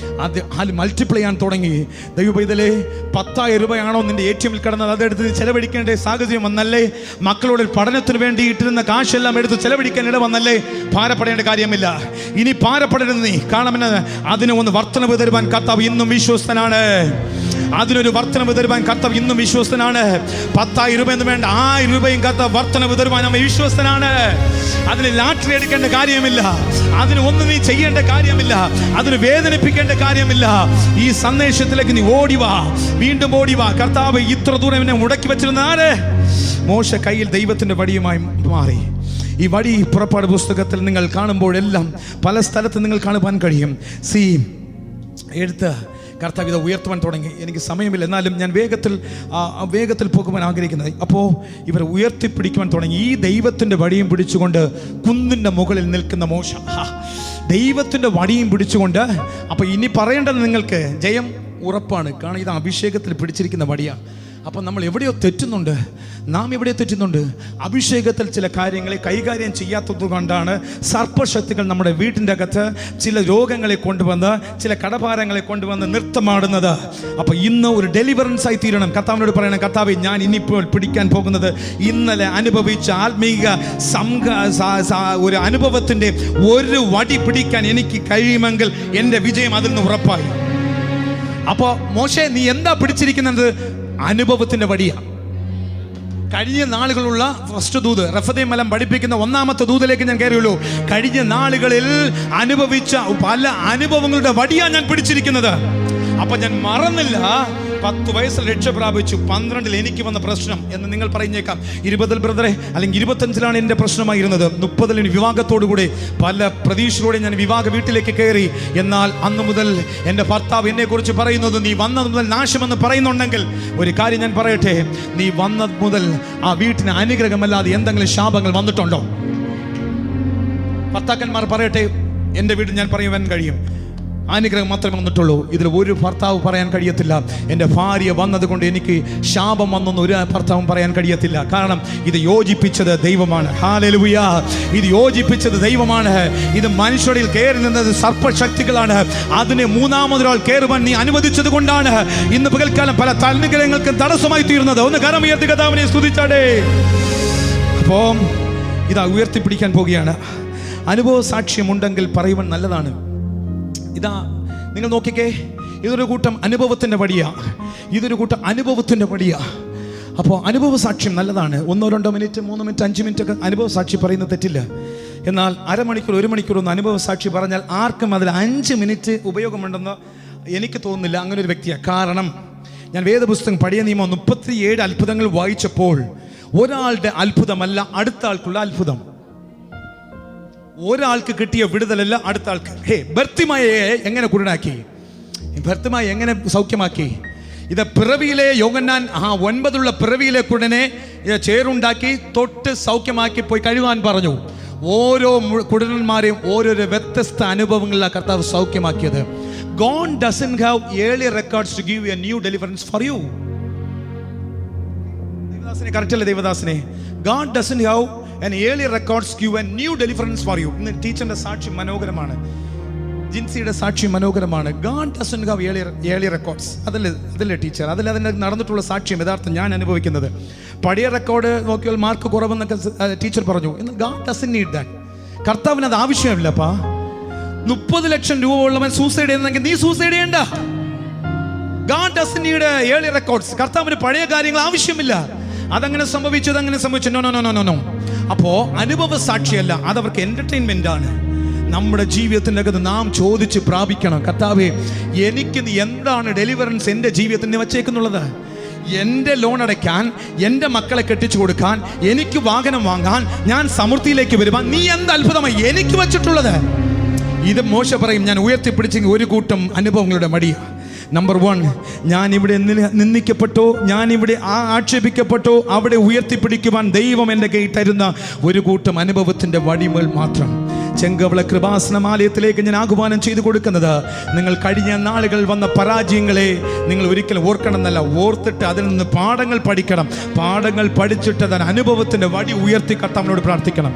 അത് മൾട്ടിപ്ലൈ ചെയ്യാൻ തുടങ്ങി. ദൈവപൈതലേ, 10,000 രൂപയാണോ നിന്റെ ATM-ൽ കിടന്നത്, അതെടുത്ത് ചെലവഴിക്കേണ്ട സാഹചര്യം വന്നല്ലേ? മക്കളുടെ പഠനത്തിന് വേണ്ടി ഇട്ടിരുന്ന കാശെല്ലാം എടുത്ത് ചെലവഴിക്കാൻ ഇട വന്നല്ലേ? ഭാരപ്പെടേണ്ട കാര്യമില്ല. ഇനി ഭാരപ്പെടരുത് നീ. കാണുമെന്ന് അതിന് ഒന്ന് വർധനവ് തരുവാൻ കർത്താവ് ഇന്നും വിശ്വസ്തനാണ്. അതിനൊരു വർധനവ് തരുവാൻ കർത്താവ് ഇന്നും വിശ്വസ്തനാണ്. 10,000 രൂപ എന്ന് വേണ്ട, 1000 രൂപയും കർത്താവ് വർധനവ് തരുവാൻ നമ്മെ വിശ്വസ്തനാണ്. അതിന് ലാറ്ററി എടുക്കേണ്ട കാര്യമില്ല, അതിന് ഒന്നും നീ ചെയ്യേണ്ട കാര്യമില്ല, അതിന് വേദനിപ്പിക്കേണ്ട കാര്യമില്ല. ഈ സന്ദേശത്തിലേക്ക് നീ വീണ്ടും ഓടിവാ. കർത്താവ് ഇത്ര ദൂരം എന്നെ മുടക്കി വെച്ചിരുന്ന ആര്? മോശ കയ്യിൽ ദൈവത്തിന്റെ വടിയുമായി മാറി. ഈ വടി പുറപ്പാട് പുസ്തകത്തിൽ നിങ്ങൾ കാണുമ്പോഴെല്ലാം പല സ്ഥലത്ത് നിങ്ങൾ കാണുവാൻ കഴിയും. എടുത്ത് കർത്താവ് ഇത് ഉയർത്തുവാൻ തുടങ്ങി. എനിക്ക് സമയമില്ല, എന്നാലും ഞാൻ വേഗത്തിൽ പോകുവാൻ ആഗ്രഹിക്കുന്നത്. അപ്പോൾ ഇവർ ഉയർത്തിപ്പിടിക്കുവാൻ തുടങ്ങി. ഈ ദൈവത്തിൻ്റെ വടിയും പിടിച്ചുകൊണ്ട് കുന്നിൻ്റെ മുകളിൽ നിൽക്കുന്ന മോശ, ദൈവത്തിൻ്റെ വടിയും പിടിച്ചുകൊണ്ട്. അപ്പോൾ ഇനി പറയേണ്ടത് നിങ്ങൾക്ക് ജയം ഉറപ്പാണ്. കാരണം ഇത് അഭിഷേകത്തിൽ പിടിച്ചിരിക്കുന്ന വടിയാണ്. അപ്പം നമ്മൾ എവിടെയോ തെറ്റുന്നുണ്ട്. നാം എവിടെയോ തെറ്റുന്നുണ്ട്. അഭിഷേകത്തിൽ ചില കാര്യങ്ങളെ കൈകാര്യം ചെയ്യാത്തത് കൊണ്ടാണ് സർപ്പശക്തികൾ നമ്മുടെ വീട്ടിൻ്റെ അകത്ത് ചില രോഗങ്ങളെ കൊണ്ടുവന്ന്, ചില കടഭാരങ്ങളെ കൊണ്ടുവന്ന് നൃത്തമാടുന്നത്. അപ്പോൾ ഇന്ന് ഒരു ഡെലിവറൻസ് ആയി തീരണം. കർത്താവിനോട് പറയണം, കർത്താവേ, ഞാൻ ഇനിയിപ്പോൾ പിടിക്കാൻ പോകുന്നത് ഇന്നലെ അനുഭവിച്ച ആത്മീക ഒരു അനുഭവത്തിൻ്റെ ഒരു വടി പിടിക്കാൻ എനിക്ക് കഴിയുമെങ്കിൽ എൻ്റെ വിജയം അതിൽ നിന്ന് ഉറപ്പായി. അപ്പോൾ മോശെ, നീ എന്താ പിടിച്ചിരിക്കുന്നത്? അനുഭവത്തിന്റെ വടിയാണ്. കഴിഞ്ഞ നാളുകളുള്ള ഫസ്റ്റ് ദൂത്, റഫദീം മലം പഠിപ്പിക്കുന്ന ഒന്നാമത്തെ ദൂതിലേക്ക് ഞാൻ കയറിയുള്ളൂ. കഴിഞ്ഞ നാളുകളിൽ അനുഭവിച്ച പല അനുഭവങ്ങളുടെ വടിയാണ് ഞാൻ പിടിച്ചിരിക്കുന്നത്. അപ്പൊ ഞാൻ മറന്നില്ല, 10 വയസ്സിൽ രക്ഷ പ്രാപിച്ചു, 12 എനിക്ക് വന്ന പ്രശ്നം എന്ന് നിങ്ങൾ പറയുന്നേക്കാം. 20 ബ്രദറെ, അല്ലെങ്കിൽ 25 എൻ്റെ പ്രശ്നമായിരുന്നത്. 30 വിവാഹത്തോടുകൂടി പല പ്രതീക്ഷയോടെ ഞാൻ വിവാഹ വീട്ടിലേക്ക് കയറി. എന്നാൽ അന്ന് മുതൽ എൻ്റെ ഭർത്താവ് എന്നെ കുറിച്ച് പറയുന്നത്, നീ വന്നത് മുതൽ നാശമെന്ന് പറയുന്നുണ്ടെങ്കിൽ ഒരു കാര്യം ഞാൻ പറയട്ടെ, നീ വന്നത് മുതൽ ആ വീട്ടിന് അനുഗ്രഹമല്ലാതെ എന്തെങ്കിലും ശാപങ്ങൾ വന്നിട്ടുണ്ടോ? ഭർത്താക്കന്മാർ പറയട്ടെ, എൻ്റെ വീട്ടിൽ ഞാൻ പറയുവാൻ കഴിയും, അനുഗ്രഹം മാത്രമേ വന്നിട്ടുള്ളൂ. ഇതിൽ ഒരു ഭർത്താവ് പറയാൻ കഴിയത്തില്ല, എൻ്റെ ഭാര്യ വന്നതുകൊണ്ട് എനിക്ക് ശാപം വന്നെന്ന് ഒരു ഭർത്താവും പറയാൻ കഴിയത്തില്ല. കാരണം ഇത് യോജിപ്പിച്ചത് ദൈവമാണ്. ഹല്ലേലൂയ! ഇത് യോജിപ്പിച്ചത് ദൈവമാണ്. ഇത് മനുഷ്യരിൽ കയറി നിന്നത് സർപ്പശക്തികളാണ്. അതിനെ മൂന്നാമതൊരാൾ കയറുവാൻ നീ അനുവദിച്ചത് കൊണ്ടാണ് ഇന്ന് പകൽക്കാലം പല അനുഗ്രഹങ്ങൾക്കും തടസ്സമായി തീരുന്നത്. ഒന്ന് കരം ഉയർത്തി കർത്താവിനെ സ്തുതിച്ചാടേ. അപ്പോൾ ഇതാ ഉയർത്തിപ്പിടിക്കാൻ പോവുകയാണ്. അനുഭവ സാക്ഷ്യമുണ്ടെങ്കിൽ പറയുവാൻ നല്ലതാണ്. ഇതാ നിങ്ങൾ നോക്കിക്കേ, ഇതൊരു കൂട്ടം അനുഭവത്തിൻ്റെ വടിയാ. ഇതൊരു കൂട്ടം അനുഭവത്തിൻ്റെ വടിയാ. അപ്പോൾ അനുഭവ സാക്ഷ്യം നല്ലതാണ്. 1, 2 മിനിറ്റ്, 3 മിനിറ്റ്, 5 മിനിറ്റ് ഒക്കെ അനുഭവ സാക്ഷി പറയുന്നത് തെറ്റില്ല. എന്നാൽ അരമണിക്കൂർ, 1 മണിക്കൂർ ഒന്ന് അനുഭവ സാക്ഷി പറഞ്ഞാൽ ആർക്കും അതിൽ 5 മിനിറ്റ് ഉപയോഗമുണ്ടെന്ന് എനിക്ക് തോന്നുന്നില്ല. അങ്ങനെ ഒരു വ്യക്തിയാണ്. കാരണം ഞാൻ വേദപുസ്തകം പഴയ നിയമം 37 അത്ഭുതങ്ങൾ വായിച്ചപ്പോൾ ഒരാളുടെ അത്ഭുതമല്ല അടുത്ത ആൾക്കുള്ള അത്ഭുതം. ഒരാൾക്ക് കിട്ടിയ വിടുതലല്ല അടുത്ത ആൾക്ക്. ബർത്തിമയെ എങ്ങനെ കുരുടാക്കി? ബർത്തിമയെ എങ്ങനെ സൗഖ്യമാക്കി? ഇത് പിറവിയിലെ യോഹന്നാൻ 9 പിറവിയിലെ കുടനെ ചേറുണ്ടാക്കി തൊട്ട് സൗഖ്യമാക്കി പോയി കഴിവാൻ പറഞ്ഞു. ഓരോ കുടന്മാരെയും ഓരോരോ വ്യത്യസ്ത അനുഭവങ്ങളിലാണ് കർത്താവ് സൗഖ്യമാക്കിയത്. God doesn't have early records to give you a new deliverance for you. ദേവദാസനെ കറക്റ്റല്ലേ ദേവദാസനെ? God doesn't have an early records give a new deliverance for you. ഇന്ന് ടീച്ചറിന്റെ സാക്ഷ്യം മനോഹരമാണ്, ജിൻസിയുടെ സാക്ഷ്യം മനോഹരമാണ്. God doesn't have early records. അതല്ലേ ടീച്ചർ, അതിൻ്റെ നടന്നിട്ടുള്ള സാക്ഷ്യം യഥാർത്ഥം ഞാൻ അനുഭവിക്കുന്നത്. പഴയ റെക്കോർഡ് നോക്കിയാൽ മാർക്ക് കുറവെന്നൊക്കെ ടീച്ചർ പറഞ്ഞു. ഇന്ന് God doesn't need that. കർത്താവിന് അത് ആവശ്യമില്ലപ്പാ. 30 ലക്ഷം രൂപ ഉള്ളവൻ സൂസൈഡ് ചെയ്യുന്നെങ്കിൽ നീ സൂസൈഡ് ചെയ്യണ്ട. God doesn't need early records. കർത്താവിന് പഴയ കാര്യങ്ങൾ ആവശ്യമില്ല. അതങ്ങനെ സംഭവിച്ചത് അങ്ങനെ സംഭവിച്ചു. നോ. അപ്പോൾ അനുഭവ സാക്ഷിയല്ല, അതവർക്ക് എൻ്റർടൈൻമെൻ്റ് ആണ്. നമ്മുടെ ജീവിതത്തിൻ്റെ അകത്ത് നാം ചോദിച്ച് പ്രാപിക്കണം, കർത്താവേ, എനിക്ക് എന്താണ് ഡെലിവറൻസ് എൻ്റെ ജീവിതത്തിന് വച്ചേക്കുന്നുള്ളത്? എൻ്റെ ലോൺ അടയ്ക്കാൻ, എൻ്റെ മക്കളെ കെട്ടിച്ചു കൊടുക്കാൻ, എനിക്ക് വാഹനം വാങ്ങാൻ, ഞാൻ സമൃദ്ധിയിലേക്ക് വരുവാൻ നീ എന്ത് അത്ഭുതമായി എനിക്ക് വച്ചിട്ടുള്ളത്? ഇത് മോശ പറയും, ഞാൻ ഉയർത്തിപ്പിടിച്ചെങ്കിൽ ഒരു കൂട്ടം അനുഭവങ്ങളുടെ മടിയാണ്. നമ്പർ 1, ഞാനിവിടെ നിന്ദിക്കപ്പെട്ടോ, ഞാനിവിടെ ആക്ഷേപിക്കപ്പെട്ടോ, അവിടെ ഉയർത്തിപ്പിടിക്കുവാൻ ദൈവം എൻ്റെ കയ്യിൽ തരുന്ന ഒരു കൂട്ടം അനുഭവത്തിൻ്റെ വടിമേൽ മാത്രം. ചെങ്കവള കൃപാസനമാലയത്തിലേക്ക് ഞാൻ ആഹ്വാനം ചെയ്തു കൊടുക്കുന്നത്, നിങ്ങൾ കഴിഞ്ഞ നാളുകൾ വന്ന പരാജയങ്ങളെ നിങ്ങൾ ഒരിക്കലും ഓർക്കണമെന്നല്ല, ഓർത്തിട്ട് അതിൽ നിന്ന് പാഠങ്ങൾ പഠിക്കണം. പാഠങ്ങൾ പഠിച്ചിട്ട് അതിന് അനുഭവത്തിൻ്റെ വടി ഉയർത്തി കർത്താവിനോട് പ്രാർത്ഥിക്കണം.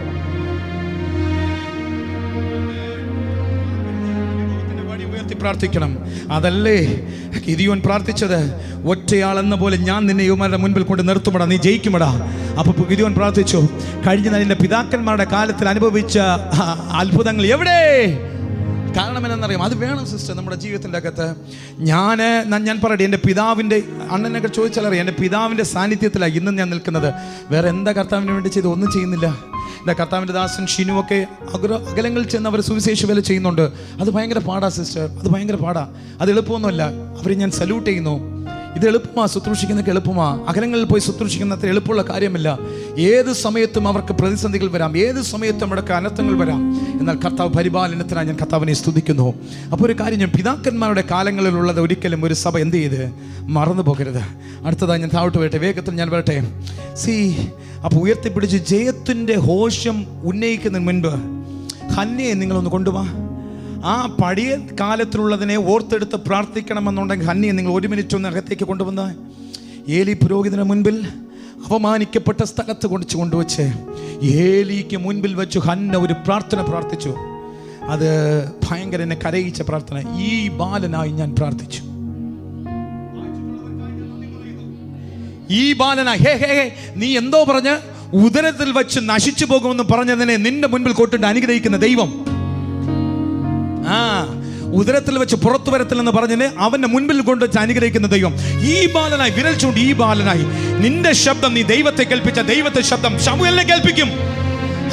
പ്രാർത്ഥിക്കണം. അതല്ലേ ഗിദിയോൻ പ്രാർത്ഥിച്ചത്? ഒറ്റയാളെന്ന പോലെ ഞാൻ നിന്നെ യുവമാരുടെ മുൻപിൽ കൊണ്ട് നിർത്തുമടാ, നീ ജയിക്കുമടാ. അപ്പോൾ ഗിദിയോൻ പ്രാർത്ഥിച്ചു, കഴിഞ്ഞ നിന്റെ പിതാക്കന്മാരുടെ കാലത്തിൽ അനുഭവിച്ച അത്ഭുതങ്ങൾ എവിടെ? കാരണം എന്നറിയാം, അത് വേണം സിസ്റ്റർ നമ്മുടെ ജീവിതത്തിൻ്റെ അകത്ത്. ഞാൻ പറയട്ടെ, എൻ്റെ പിതാവിൻ്റെ അണ്ണനൊക്കെ ചോദിച്ചാലറിയാം, എൻ്റെ പിതാവിൻ്റെ സാന്നിധ്യത്തിലാണ് ഇന്നും ഞാൻ നിൽക്കുന്നത്. വേറെ എന്താ കർത്താവിന് വേണ്ടി ചെയ്ത്? ഒന്നും ചെയ്യുന്നില്ല. എൻ്റെ കർത്താവിൻ്റെ ദാസൻ ഷിനുവൊക്കെ അകലങ്ങളിൽ ചെന്ന് അവർ സുവിശേഷ വേല ചെയ്യുന്നുണ്ട്. അത് ഭയങ്കര പാടാ സിസ്റ്റർ, അത് ഭയങ്കര പാടാ. അത് എളുപ്പമൊന്നുമല്ല. അവരെ ഞാൻ സല്യൂട്ട് ചെയ്യുന്നു. ഇത് എളുപ്പമാണ്, ശുശ്രൂഷിക്കുന്നതൊക്കെ എളുപ്പമാണ്. അകലങ്ങളിൽ പോയി ശുശ്രൂഷിക്കുന്ന അത്ര എളുപ്പമുള്ള കാര്യമല്ല. ഏത് സമയത്തും അവർക്ക് പ്രതിസന്ധികൾ വരാം, ഏത് സമയത്തും അവിടെയൊക്കെ അനർത്ഥങ്ങൾ വരാം. എന്നാൽ കർത്താവ് പരിപാലനത്തിനായി ഞാൻ കർത്താവിനെ സ്തുതിക്കുന്നു. അപ്പോൾ ഒരു കാര്യം, ഞാൻ പിതാക്കന്മാരുടെ കാലങ്ങളിലുള്ളത് ഒരിക്കലും ഒരു സഭ എന്ത് ചെയ്ത് മറന്നു പോകരുത്. അടുത്തതായി ഞാൻ താഴോട്ട് വരട്ടെ, വേഗത്തിൽ ഞാൻ വരട്ടെ. അപ്പോൾ ഉയർത്തിപ്പിടിച്ച് ജയത്തിൻ്റെ ഘോഷം ഉന്നയിക്കുന്നതിന് മുൻപ് ഹന്നയെ നിങ്ങളൊന്ന് കൊണ്ടുപോവാ. ആ പഴയ കാലത്തിലുള്ളതിനെ ഓർത്തെടുത്ത് പ്രാർത്ഥിക്കണമെന്നുണ്ടെങ്കിൽ ഹന്നിയെ നിങ്ങൾ 1 മിനിറ്റ് ഒന്ന് അകത്തേക്ക് കൊണ്ടുവന്നാൽ. ഏലി പുരോഹിതന് മുൻപിൽ അപമാനിക്കപ്പെട്ട സ്ഥലത്ത് കൊണ്ടുവച്ച് ഏലിക്ക് മുൻപിൽ വെച്ച് ഹന്ന ഒരു പ്രാർത്ഥന പ്രാർത്ഥിച്ചു. അത് ഭയങ്കര എന്നെ കരയിച്ച പ്രാർത്ഥന. ഈ ബാലനായി ഞാൻ പ്രാർത്ഥിച്ചു. ഈ ബാലനായി നീ എന്തോ പറഞ്ഞ് ഉദരത്തിൽ വെച്ച് നശിച്ചു പോകുമെന്ന് പറഞ്ഞതിനെ നിന്റെ മുൻപിൽ കൊണ്ടിട്ട് അനുഗ്രഹിക്കുന്ന ദൈവം, ഉദരത്തിൽ വെച്ച് പുറത്തു വരത്തില്ലെന്ന് പറഞ്ഞതിന് അവന്റെ മുൻപിൽ കൊണ്ടുവച്ച് അനുഗ്രഹിക്കുന്ന ദൈവം. ഈ ബാലനായി വിരൽ ചൂണ്ടി, ഈ ബാലനായി നിന്റെ ശബ്ദം, നീ ദൈവത്തെ കേൾപ്പിച്ച ദൈവത്തെ ശബ്ദം ശമൂവേലിനെ കേൾപ്പിക്കും.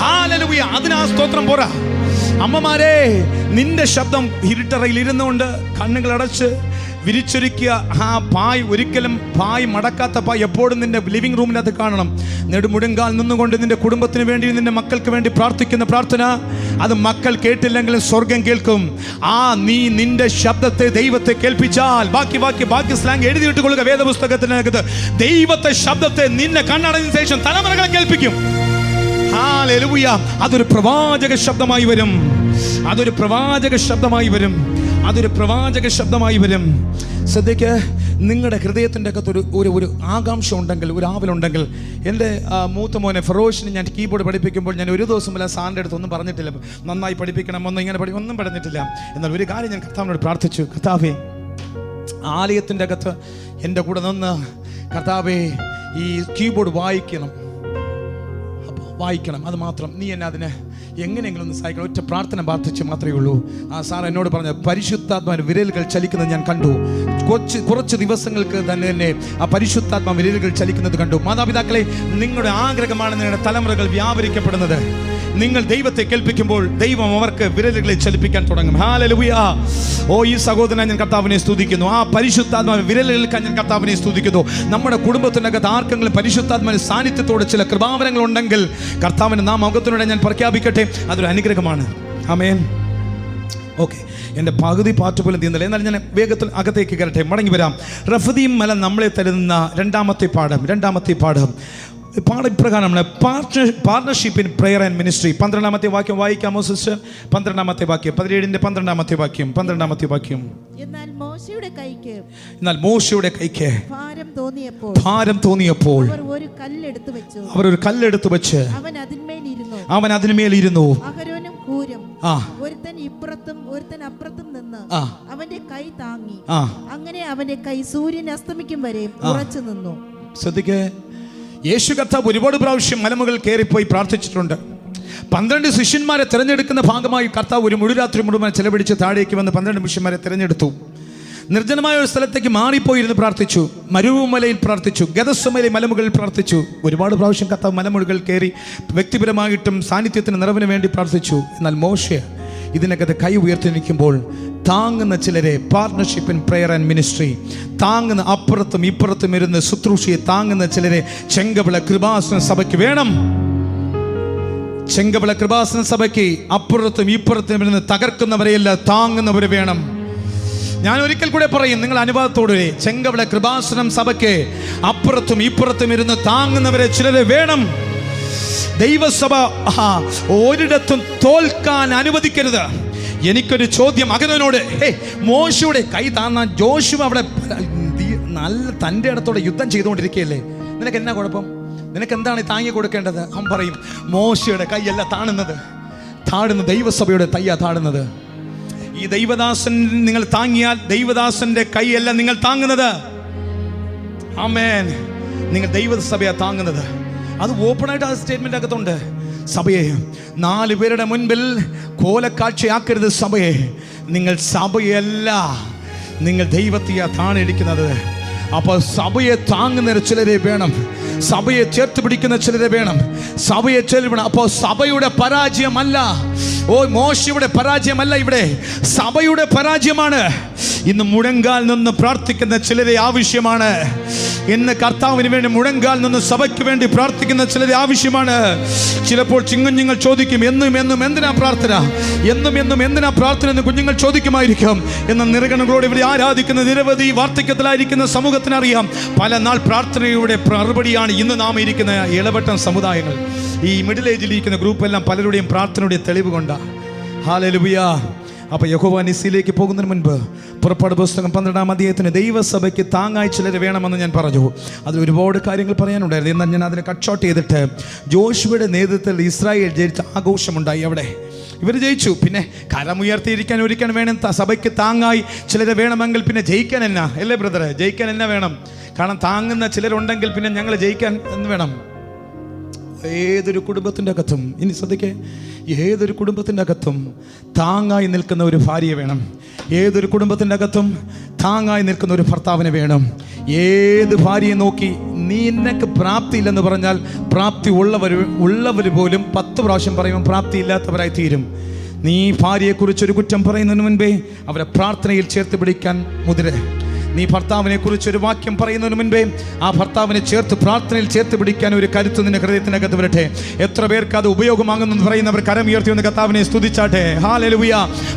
ഹല്ലേലൂയ. അതിനാ സ്തോത്രം പോരാ. അമ്മമാരെ, നിന്റെ ശബ്ദം ഇരുട്ടറയിൽ ഇരുന്നുകൊണ്ട് കണ്ണുകൾ അടച്ച് വിരിച്ചൊരുക്കിയ ആ പായ്, ഒരിക്കലും പായ് മടക്കാത്ത പായ് എപ്പോഴും നിന്റെ ലിവിംഗ് റൂമിനകത്ത് കാണണം. നെടുമുടുങ്കാൽ നിന്നുകൊണ്ട് നിന്റെ കുടുംബത്തിന് വേണ്ടി, നിന്റെ മക്കൾക്ക് വേണ്ടി പ്രാർത്ഥിക്കുന്ന പ്രാർത്ഥന, അത് മക്കൾ കേട്ടില്ലെങ്കിലും സ്വർഗം കേൾക്കും. നീ നിന്റെ ശബ്ദത്തെ ദൈവത്തെ കേൾപ്പിച്ചാൽ, ബാക്കി സ്ലാങ് എഴുതിയിട്ട് കൊള്ളുക വേദപുസ്തകത്തിനകത്ത്, ദൈവത്തെ ശബ്ദത്തെ നിന്നെ കണ്ണടഞ്ഞ ശേഷം തലമുറകളെ കേൾപ്പിക്കും. ഹല്ലേലൂയ. അതൊരു പ്രവാചക ശബ്ദമായി വരും. അതൊരു പ്രവാചക ശബ്ദമായി വരും. ശ്രദ്ധിക്ക്, നിങ്ങളുടെ ഹൃദയത്തിൻ്റെ അകത്ത് ഒരു ആകാംക്ഷ ഉണ്ടെങ്കിൽ, ഒരു ആവലുണ്ടെങ്കിൽ. എൻ്റെ മൂത്ത മോനെ ഫെറോഷിന് ഞാൻ കീബോർഡ് പഠിപ്പിക്കുമ്പോൾ ഞാൻ ഒരു ദിവസം വല്ല സാറിൻ്റെ അടുത്ത് ഒന്നും പറഞ്ഞിട്ടില്ല, നന്നായി പഠിപ്പിക്കണം, ഒന്നും പറഞ്ഞിട്ടില്ല. എന്നാൽ ഒരു കാര്യം ഞാൻ കർത്താവിനോട് പ്രാർത്ഥിച്ചു, കർത്താവേ, ആലയത്തിൻ്റെ അകത്ത് എൻ്റെ കൂടെ നിന്ന് കർത്താവേ ഈ കീബോർഡ് വായിക്കണം, അത് മാത്രം നീ എന്നെ അതിനെ എങ്ങനെയെങ്കിലും ഒന്ന് സഹായിക്കണം. ഒറ്റ പ്രാർത്ഥന പ്രാർത്ഥിച്ച് മാത്രമേ ഉള്ളൂ. സാർ എന്നോട് പറഞ്ഞ പരിശുദ്ധാത്മാവിൻ്റെ വിരലുകൾ ചലിക്കുന്നത് ഞാൻ കണ്ടു. കുറച്ച് ദിവസങ്ങൾക്ക് തന്നെ ആ പരിശുദ്ധാത്മാ വിരലുകൾ ചലിക്കുന്നത് കണ്ടു. മാതാപിതാക്കളെ, നിങ്ങളുടെ ആഗ്രഹമാണ് നിങ്ങളുടെ തലമുറകൾ വ്യാപരിക്കപ്പെടുന്നത്. നിങ്ങൾ ദൈവത്തെ കേൾപ്പിക്കുമ്പോൾ ദൈവം അവർക്ക് വിരലുകളെ ചലിപ്പിക്കാൻ തുടങ്ങും. ഹല്ലേലൂയ. ഈ സഹോദരനെ ഞാൻ കർത്താവിനെ സ്തുതിക്കുന്നു. ആ പരിശുദ്ധാത്മാവിന്റെ വിരലുകൾക്ക് ഞാൻ കർത്താവിനെ സ്തുതിക്കുന്നു. നമ്മുടെ കുടുംബത്തിനകത്ത് ആർക്കെങ്കിലും പരിശുദ്ധാത്മാവിന്റെ സാന്നിധ്യത്തോടെ ചില കൃപാവരങ്ങൾ ഉണ്ടെങ്കിൽ കർത്താവിന്റെ നാം മുഖത്തിലൂടെ ഞാൻ പ്രഖ്യാപിക്കട്ടെ, അതൊരു അനുഗ്രഹമാണ്. ആമേൻ. ഓക്കെ, എൻ്റെ പകുതി പാട്ട് പോലും തീർന്നില്ല. എന്നാൽ ഞാൻ വേഗത്തിൽ അകത്തേക്ക് കയറട്ടെ, മടങ്ങി വരാം. റഫദീം മല നമ്മളെ തരുന്ന രണ്ടാമത്തെ പാഠം ഇപ്രകാരമാണ്: partnership in prayer and ministry. 12-ാമത്തെ വാക്യം വായിക്കാമോ സിസ്റ്റർ? 12-ാമത്തെ വാക്യം, 17-ന്റെ 12-ാമത്തെ വാക്യം. എന്നാൽ മോശയുടെ കൈക്ക് ഭാരം തോന്നിയപ്പോൾ അവർ ഒരു കല്ലെടുത്തു വെച്ച് അവൻ അതിന്മേലിരുന്നു. ഒരുത്തൻ ഇപ്പുറത്തും ഒരുത്തൻ അപ്പുറത്തും നിന്ന് അവന്റെ കൈ താങ്ങി. അങ്ങനെ അവന്റെ കൈ സൂര്യൻ അസ്തമിക്കും വരെ ഉറച്ചു നിന്നു. ശ്രദ്ധിക്കേ, യേശു കർത്താവ് ഒരുപാട് പ്രാവശ്യം മലമുകൾ കയറിപ്പോയി പ്രാർത്ഥിച്ചിട്ടുണ്ട്. 12 ശിഷ്യന്മാരെ തിരഞ്ഞെടുക്കുന്ന ഭാഗമായി കർത്താവ് ഒരു മുഴുരാത്രി മുഴുവൻ ചെലവഴിച്ച് താഴേക്ക് വന്ന് 12 ശിഷ്യന്മാരെ തിരഞ്ഞെടുത്തു. നിർജ്ജനമായ ഒരു സ്ഥലത്തേക്ക് മാറിപ്പോയിരുന്ന് പ്രാർത്ഥിച്ചു. മരുഭൂമലയിൽ പ്രാർത്ഥിച്ചു, ഗദസമയിലെ മലമുകളിൽ പ്രാർത്ഥിച്ചു. ഒരുപാട് പ്രാവശ്യം കർത്താവ് മലമുകൾ കയറി വ്യക്തിപരമായിട്ടും സാന്നിധ്യത്തിന് നിറവിന് വേണ്ടി പ്രാർത്ഥിച്ചു. എന്നാൽ മോശെ ഇതിനകത്ത് കൈ ഉയർത്തി നിൽക്കുമ്പോൾ താങ്ങുന്ന ചിലരെ, partnership in prayer and ministry, താങ്ങുന്ന അപ്പുറത്തും ഇപ്പുറത്തും ഇരുന്ന് ശുശ്രൂഷയെ താങ്ങുന്ന ചിലരെ ചെങ്കവിള കൃപാസന സഭയ്ക്ക് വേണം. ചെങ്കവിള കൃപാസന സഭയ്ക്ക് അപ്പുറത്തും ഇപ്പുറത്തും ഇരുന്ന് തകർക്കുന്നവരെയല്ല, താങ്ങുന്നവരെ വേണം. ഞാൻ ഒരിക്കൽ കൂടെ പറയും, നിങ്ങൾ അനുഭവത്തോടെ, ചെങ്കവിള കൃപാസനം സഭയ്ക്ക് അപ്പുറത്തും ഇപ്പുറത്തും ഇരുന്ന് താങ്ങുന്നവരെ ചിലരെ വേണം. ദൈവസഭ ഒരിടത്തും തോൽക്കാൻ അനുവദിക്കരുത്. എനിക്കൊരു ചോദ്യം അഹരോനോട്, മോശയുടെ കൈ താങ്ങാൻ ജോഷുവ അവിടെ നല്ല തൻ്റെ ഇടത്തോടെ യുദ്ധം ചെയ്തുകൊണ്ടിരിക്കുകയല്ലേ, നിനക്ക് എന്നാ കുഴപ്പം? നിനക്ക് എന്താണ് താങ്ങി കൊടുക്കേണ്ടത്? അവൻ പറയും, മോശയുടെ കൈയല്ല താടുന്ന ദൈവസഭയുടെ തയ്യാ താടുന്നത്. ഈ ദൈവദാസൻ നിങ്ങൾ താങ്ങിയാൽ ദൈവദാസന്റെ കൈയല്ല നിങ്ങൾ താങ്ങുന്നത്. ആമേൻ. നിങ്ങൾ ദൈവസഭയാ താങ്ങുന്നത്. അത് ഓപ്പണായിട്ട് ആ സ്റ്റേറ്റ്മെന്റ് അകത്തുണ്ട്. സഭയെ 4 പേരുടെ മുൻപിൽ കോലക്കാഴ്ചയാക്കരുത്. സഭയെ, നിങ്ങൾ സഭയല്ല, നിങ്ങൾ ദൈവത്തെയാ താണിരിക്കുന്നത്. അപ്പോൾ സഭയെ താങ്ങുന്ന ചിലരെ വേണം, സഭയെ ചേർത്ത് പിടിക്കുന്ന ചിലരെ വേണം, സഭയെ ചേർത്ത്. അപ്പോൾ സഭയുടെ പരാജയമല്ല, മോശയുടെ പരാജയമല്ല, ഇവിടെ സഭയുടെ പരാജയമാണ്. ഇന്ന് മുഴങ്കാൽ നിന്ന് പ്രാർത്ഥിക്കുന്ന ചിലരെ ആവശ്യമാണ്. ഇന്ന് കർത്താവിന് വേണ്ടി മുഴങ്കാൽ നിന്ന് സഭയ്ക്ക് വേണ്ടി പ്രാർത്ഥിക്കുന്ന ചിലരെ ആവശ്യമാണ്. ചിലപ്പോൾ കുഞ്ഞുങ്ങൾ ചോദിക്കും, എന്നും എന്തിനാ പ്രാർത്ഥന, എന്നും എന്തിനാ പ്രാർത്ഥന എന്ന് കുഞ്ഞുങ്ങൾ ചോദിക്കുമായിരിക്കും. എന്ന നിറകണങ്ങളോട് ഇവിടെ ആരാധിക്കുന്ന നിരവധി വാർദ്ധക്യത്തിലായിരിക്കുന്ന സമൂഹത്തിനറിയാം, പല നാൾ പ്രാർത്ഥനയുടെ മറുപടിയാണ് ഇന്ന് നാം ഇരിക്കുന്ന ഇളവട്ടം സമുദായങ്ങൾ. ഈ മിഡിൽ ഏജിൽ ഇരിക്കുന്ന ഗ്രൂപ്പെല്ലാം പലരുടെയും പ്രാർത്ഥനയുടെ തെളിവ് കൊണ്ടാണ്. ഹല്ലേലൂയ. അപ്പോൾ യഹോവ നിസ്സിയിലേക്ക് പോകുന്നതിന് മുൻപ് പുറപ്പാട് പുസ്തകം 12-ാം അധ്യായത്തിന് ദൈവസഭയ്ക്ക് താങ്ങായി ചിലർ വേണമെന്ന് ഞാൻ പറഞ്ഞു. അതിൽ ഒരുപാട് കാര്യങ്ങൾ പറയാനുണ്ടായിരുന്നു. എന്നാൽ ഞാൻ അതിനെ കട്ട് ഷോട്ട് ചെയ്തിട്ട് ജോഷുവയുടെ നേതൃത്വത്തിൽ ഇസ്രായേൽ ജയിച്ച ആഘോഷമുണ്ടായി. അവിടെ ഇവർ ജയിച്ചു. പിന്നെ കരമുയർത്തിയിരിക്കാൻ ഒരിക്കൽ വേണം. സഭയ്ക്ക് താങ്ങായി ചിലരെ വേണമെങ്കിൽ പിന്നെ ജയിക്കാൻ എന്നാ അല്ലേ ബ്രദറെ? ജയിക്കാൻ എന്നാ വേണം? കാരണം താങ്ങുന്ന ചിലരുണ്ടെങ്കിൽ പിന്നെ ഞങ്ങൾ ജയിക്കാൻ എന്ന് വേണം. ഏതൊരു കുടുംബത്തിൻ്റെ അകത്തും, ഇനി ശ്രദ്ധിക്കേ, ഏതൊരു കുടുംബത്തിൻ്റെ അകത്തും താങ്ങായി നിൽക്കുന്ന ഒരു ഭാര്യയെ വേണം. ഏതൊരു കുടുംബത്തിൻ്റെ അകത്തും താങ്ങായി നിൽക്കുന്ന ഒരു ഭർത്താവിനെ വേണം. ഏത് ഭാര്യയെ നോക്കി നിനക്ക് പ്രാപ്തിയില്ലെന്ന് പറഞ്ഞാൽ പ്രാപ്തി ഉള്ളവർ പോലും 10 പ്രാവശ്യം പറയുമ്പോൾ പ്രാപ്തിയില്ലാത്തവരായി തീരും. നീ ഭാര്യയെക്കുറിച്ചൊരു കുറ്റം പറയുന്നതിന് മുൻപേ അവരെ പ്രാർത്ഥനയിൽ ചേർത്ത് പിടിക്കാൻ മുതിര. നീ ഭർത്താവിനെ കുറിച്ചൊരു വാക്യം പറയുന്നതിന് മുൻപേ ആ ഭർത്താവിനെ ചേർത്ത് പ്രാർത്ഥനയിൽ ചേർത്ത് പിടിക്കാൻ ഒരു കരുത്ത് നിന്റെ ഹൃദയത്തിനകത്ത് വരട്ടെ. എത്ര പേർക്ക് അത് ഉപയോഗമാകുന്നെന്ന് പറയുന്നവർ കരം ഉയർത്തി വന്ന് കർത്താവിനെ സ്തുതിച്ചാട്ടെ. ഹല്ലേലൂയ.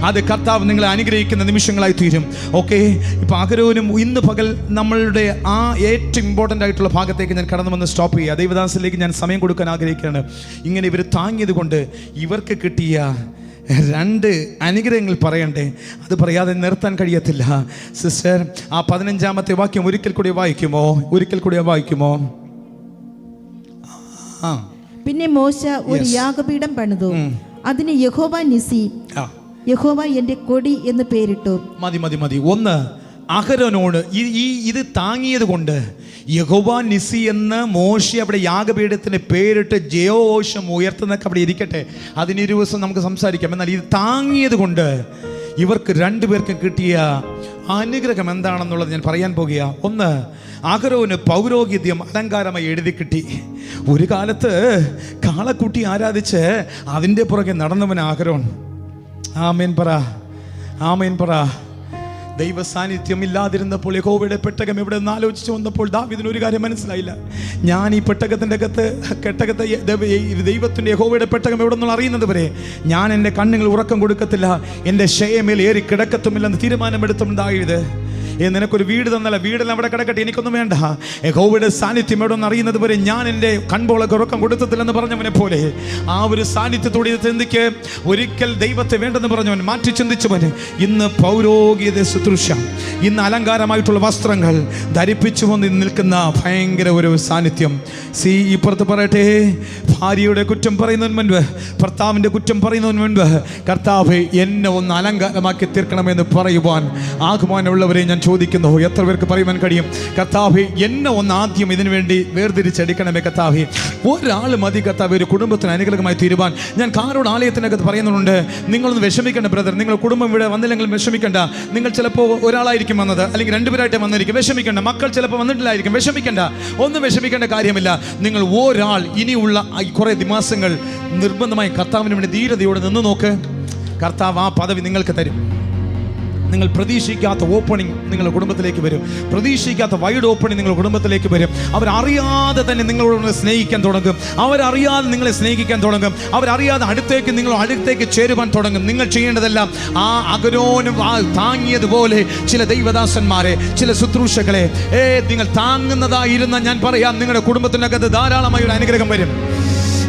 അത് കർത്താവ് നിങ്ങളെ അനുഗ്രഹിക്കുന്ന നിമിഷങ്ങളായി തീരും. ഓക്കെ, ഇപ്പം അഹരോനും ഇന്ന് പകൽ നമ്മളുടെ ആ ഏറ്റവും ഇമ്പോർട്ടൻ്റ് ആയിട്ടുള്ള ഭാഗത്തേക്ക് ഞാൻ കടന്നു വന്ന് സ്റ്റോപ്പ് ചെയ്യുക. ദൈവദാസനിലേക്ക് ഞാൻ സമയം കൊടുക്കാൻ ആഗ്രഹിക്കുകയാണ്. ഇങ്ങനെ ഇവർ താങ്ങിയത് കൊണ്ട് ഇവർക്ക് കിട്ടിയ 2 അനുഗ്രഹങ്ങൾ പറയണ്ടേ? അത് പറയാതെ നിർത്താൻ കഴിയത്തില്ല. സിസ്റ്റർ, ആ 15-ാമത്തെ വാക്യം ഒരിക്കൽ കൂടി വായിക്കുമോ? പിന്നെ മോശ ഒരു യാഗപീഠം പണിതു. അതിന് യഹോവ നിസി, യഹോവ എന്റെ കൊടി എന്ന് പേരിട്ടു. മതി. ഒന്ന്, അഹരോനോട് ഇത് താങ്ങിയത് കൊണ്ട് യഹോവ നിസി എന്ന് മോശെ അവിടെ യാഗപീഠത്തിന് പേരിട്ട് ജയോഘോഷം ഉയർത്തുന്നൊക്കെ അവിടെ ഇരിക്കട്ടെ. അതിനൊരു ദിവസം നമുക്ക് സംസാരിക്കാം. എന്നാൽ ഇത് താങ്ങിയത് കൊണ്ട് ഇവർക്ക് 2 പേർക്കും കിട്ടിയ അനുഗ്രഹം എന്താണെന്നുള്ളത് ഞാൻ പറയാൻ പോകുക. ഒന്ന്, അഹരോന് പൗരോഹിത്യം അലങ്കാരമായി എഴുതി കിട്ടി. ഒരു കാലത്ത് കാളക്കുട്ടി ആരാധിച്ച് അതിൻ്റെ പുറകെ നടന്നവൻ അഹരോൻ. ആമേൻ പറ. ദൈവ സാന്നിധ്യം ഇല്ലാതിരുന്നപ്പോൾ യഹോവയുടെ പെട്ടകം എവിടെ നിന്ന് ആലോചിച്ച് വന്നപ്പോൾ ദാവീദിന് ഒരു കാര്യം മനസ്സിലായില്ല. ഞാൻ ഈ പെട്ടകത്തിൻ്റെ കെട്ടകത്തെ ദൈവത്തിൻ്റെ യഹോവയുടെ പെട്ടകം എവിടെ നിന്നുള്ള അറിയുന്നത് വരെ ഞാൻ എൻ്റെ കണ്ണുകൾ ഉറക്കം കൊടുക്കത്തില്ല, എൻ്റെ ശയമേൽ ഏറി കിടക്കത്തുമില്ലെന്ന് തീരുമാനമെടുത്തുണ്ടായത്. നിനക്കൊരു വീട് തന്നല്ല, വീടെല്ലാം അവിടെ കിടക്കട്ടെ, എനിക്കൊന്നും വേണ്ട, യഹോവയുടെ സാന്നിധ്യം എവിടെ നിന്ന് അറിയുന്നത് വരെ ഞാൻ എൻ്റെ കൺപോളൊക്കെ ഉറക്കം കൊടുത്തില്ലെന്ന് പറഞ്ഞവനെ പോലെ ആ ഒരു സാന്നിധ്യത്തോടെ ചിന്തിക്ക്. ഒരിക്കൽ ദൈവത്തെ വേണ്ടെന്ന് പറഞ്ഞവൻ, മാറ്റി ചിന്തിച്ചവന് ഇന്ന് പൗരോഹിത ശുശ്രൂഷ, ഇന്ന് അലങ്കാരമായിട്ടുള്ള വസ്ത്രങ്ങൾ ധരിപ്പിച്ചു വന്ന് നിൽക്കുന്ന ഭയങ്കര ഒരു സാന്നിധ്യം. ഇപ്പുറത്ത് പറയട്ടെ, ഭാര്യയുടെ കുറ്റം പറയുന്നതിന് മുൻപ്, ഭർത്താവിൻ്റെ കുറ്റം പറയുന്നതിന് മുൻപ് കർത്താവേ എന്നെ ഒന്ന് അലങ്കാരമാക്കി തീർക്കണമെന്ന് പറയുവാൻ ആഹ്വാനമുള്ളവരെ ഞാൻ ചോദിക്കുന്നു. എത്ര പേർക്ക് പറയുവാൻ കഴിയും, കർത്താവേ എന്നെ ഒന്ന് ആദ്യം ഇതിനു വേണ്ടി വേർതിരിച്ചെടുക്കണമേ കർത്താവേ. ഒരാൾ മതി കർത്താവേ ഒരു കുടുംബത്തിന് അനുഗ്രഹമായി തീരുവാൻ. ഞാൻ കാരോട് ആലയത്തിനകത്ത് പറയുന്നുണ്ട്, നിങ്ങളൊന്ന് വിഷമിക്കേണ്ട ബ്രദർ, നിങ്ങൾ കുടുംബം ഇവിടെ വന്നില്ലെങ്കിലും വിഷമിക്കേണ്ട. നിങ്ങൾ ചിലപ്പോൾ ഒരാളായിരിക്കും വന്നത്, അല്ലെങ്കിൽ 2 പേരായിട്ട് വന്നിരിക്കും, വിഷമിക്കേണ്ട. മക്കൾ ചിലപ്പോൾ വന്നിട്ടില്ലായിരിക്കും, വിഷമിക്കേണ്ട. ഒന്നും വിഷമിക്കേണ്ട കാര്യമില്ല. നിങ്ങൾ ഒരാൾ ഇനിയുള്ള കുറേ ദിവസങ്ങൾ നിർബന്ധമായി കർത്താവിന് വേണ്ടി ധീരതയോടെ നിന്ന് നോക്ക്. കർത്താവ് ആ പദവി നിങ്ങൾക്ക് തരും. നിങ്ങൾ പ്രതീക്ഷിക്കാത്ത ഓപ്പണിംഗ് നിങ്ങളുടെ കുടുംബത്തിലേക്ക് വരും. പ്രതീക്ഷിക്കാത്ത വൈഡ് ഓപ്പണിംഗ് നിങ്ങളുടെ കുടുംബത്തിലേക്ക് വരും. അവരറിയാതെ തന്നെ നിങ്ങളോട് സ്നേഹിക്കാൻ തുടങ്ങും. അവരറിയാതെ നിങ്ങളെ സ്നേഹിക്കാൻ തുടങ്ങും. അവരറിയാതെ അടുത്തേക്ക് ചേരുവാൻ തുടങ്ങും. നിങ്ങൾ ചെയ്യേണ്ടതെല്ലാം ആ അഹരോനും താങ്ങിയതുപോലെ ചില ദൈവദാസന്മാരെ, ചില ശുശ്രൂഷകളെ നിങ്ങൾ താങ്ങുന്നതായിരുന്ന ഞാൻ പറയാം, നിങ്ങളുടെ കുടുംബത്തിനകത്ത് ധാരാളമായ ഒരു അനുഗ്രഹം വരും.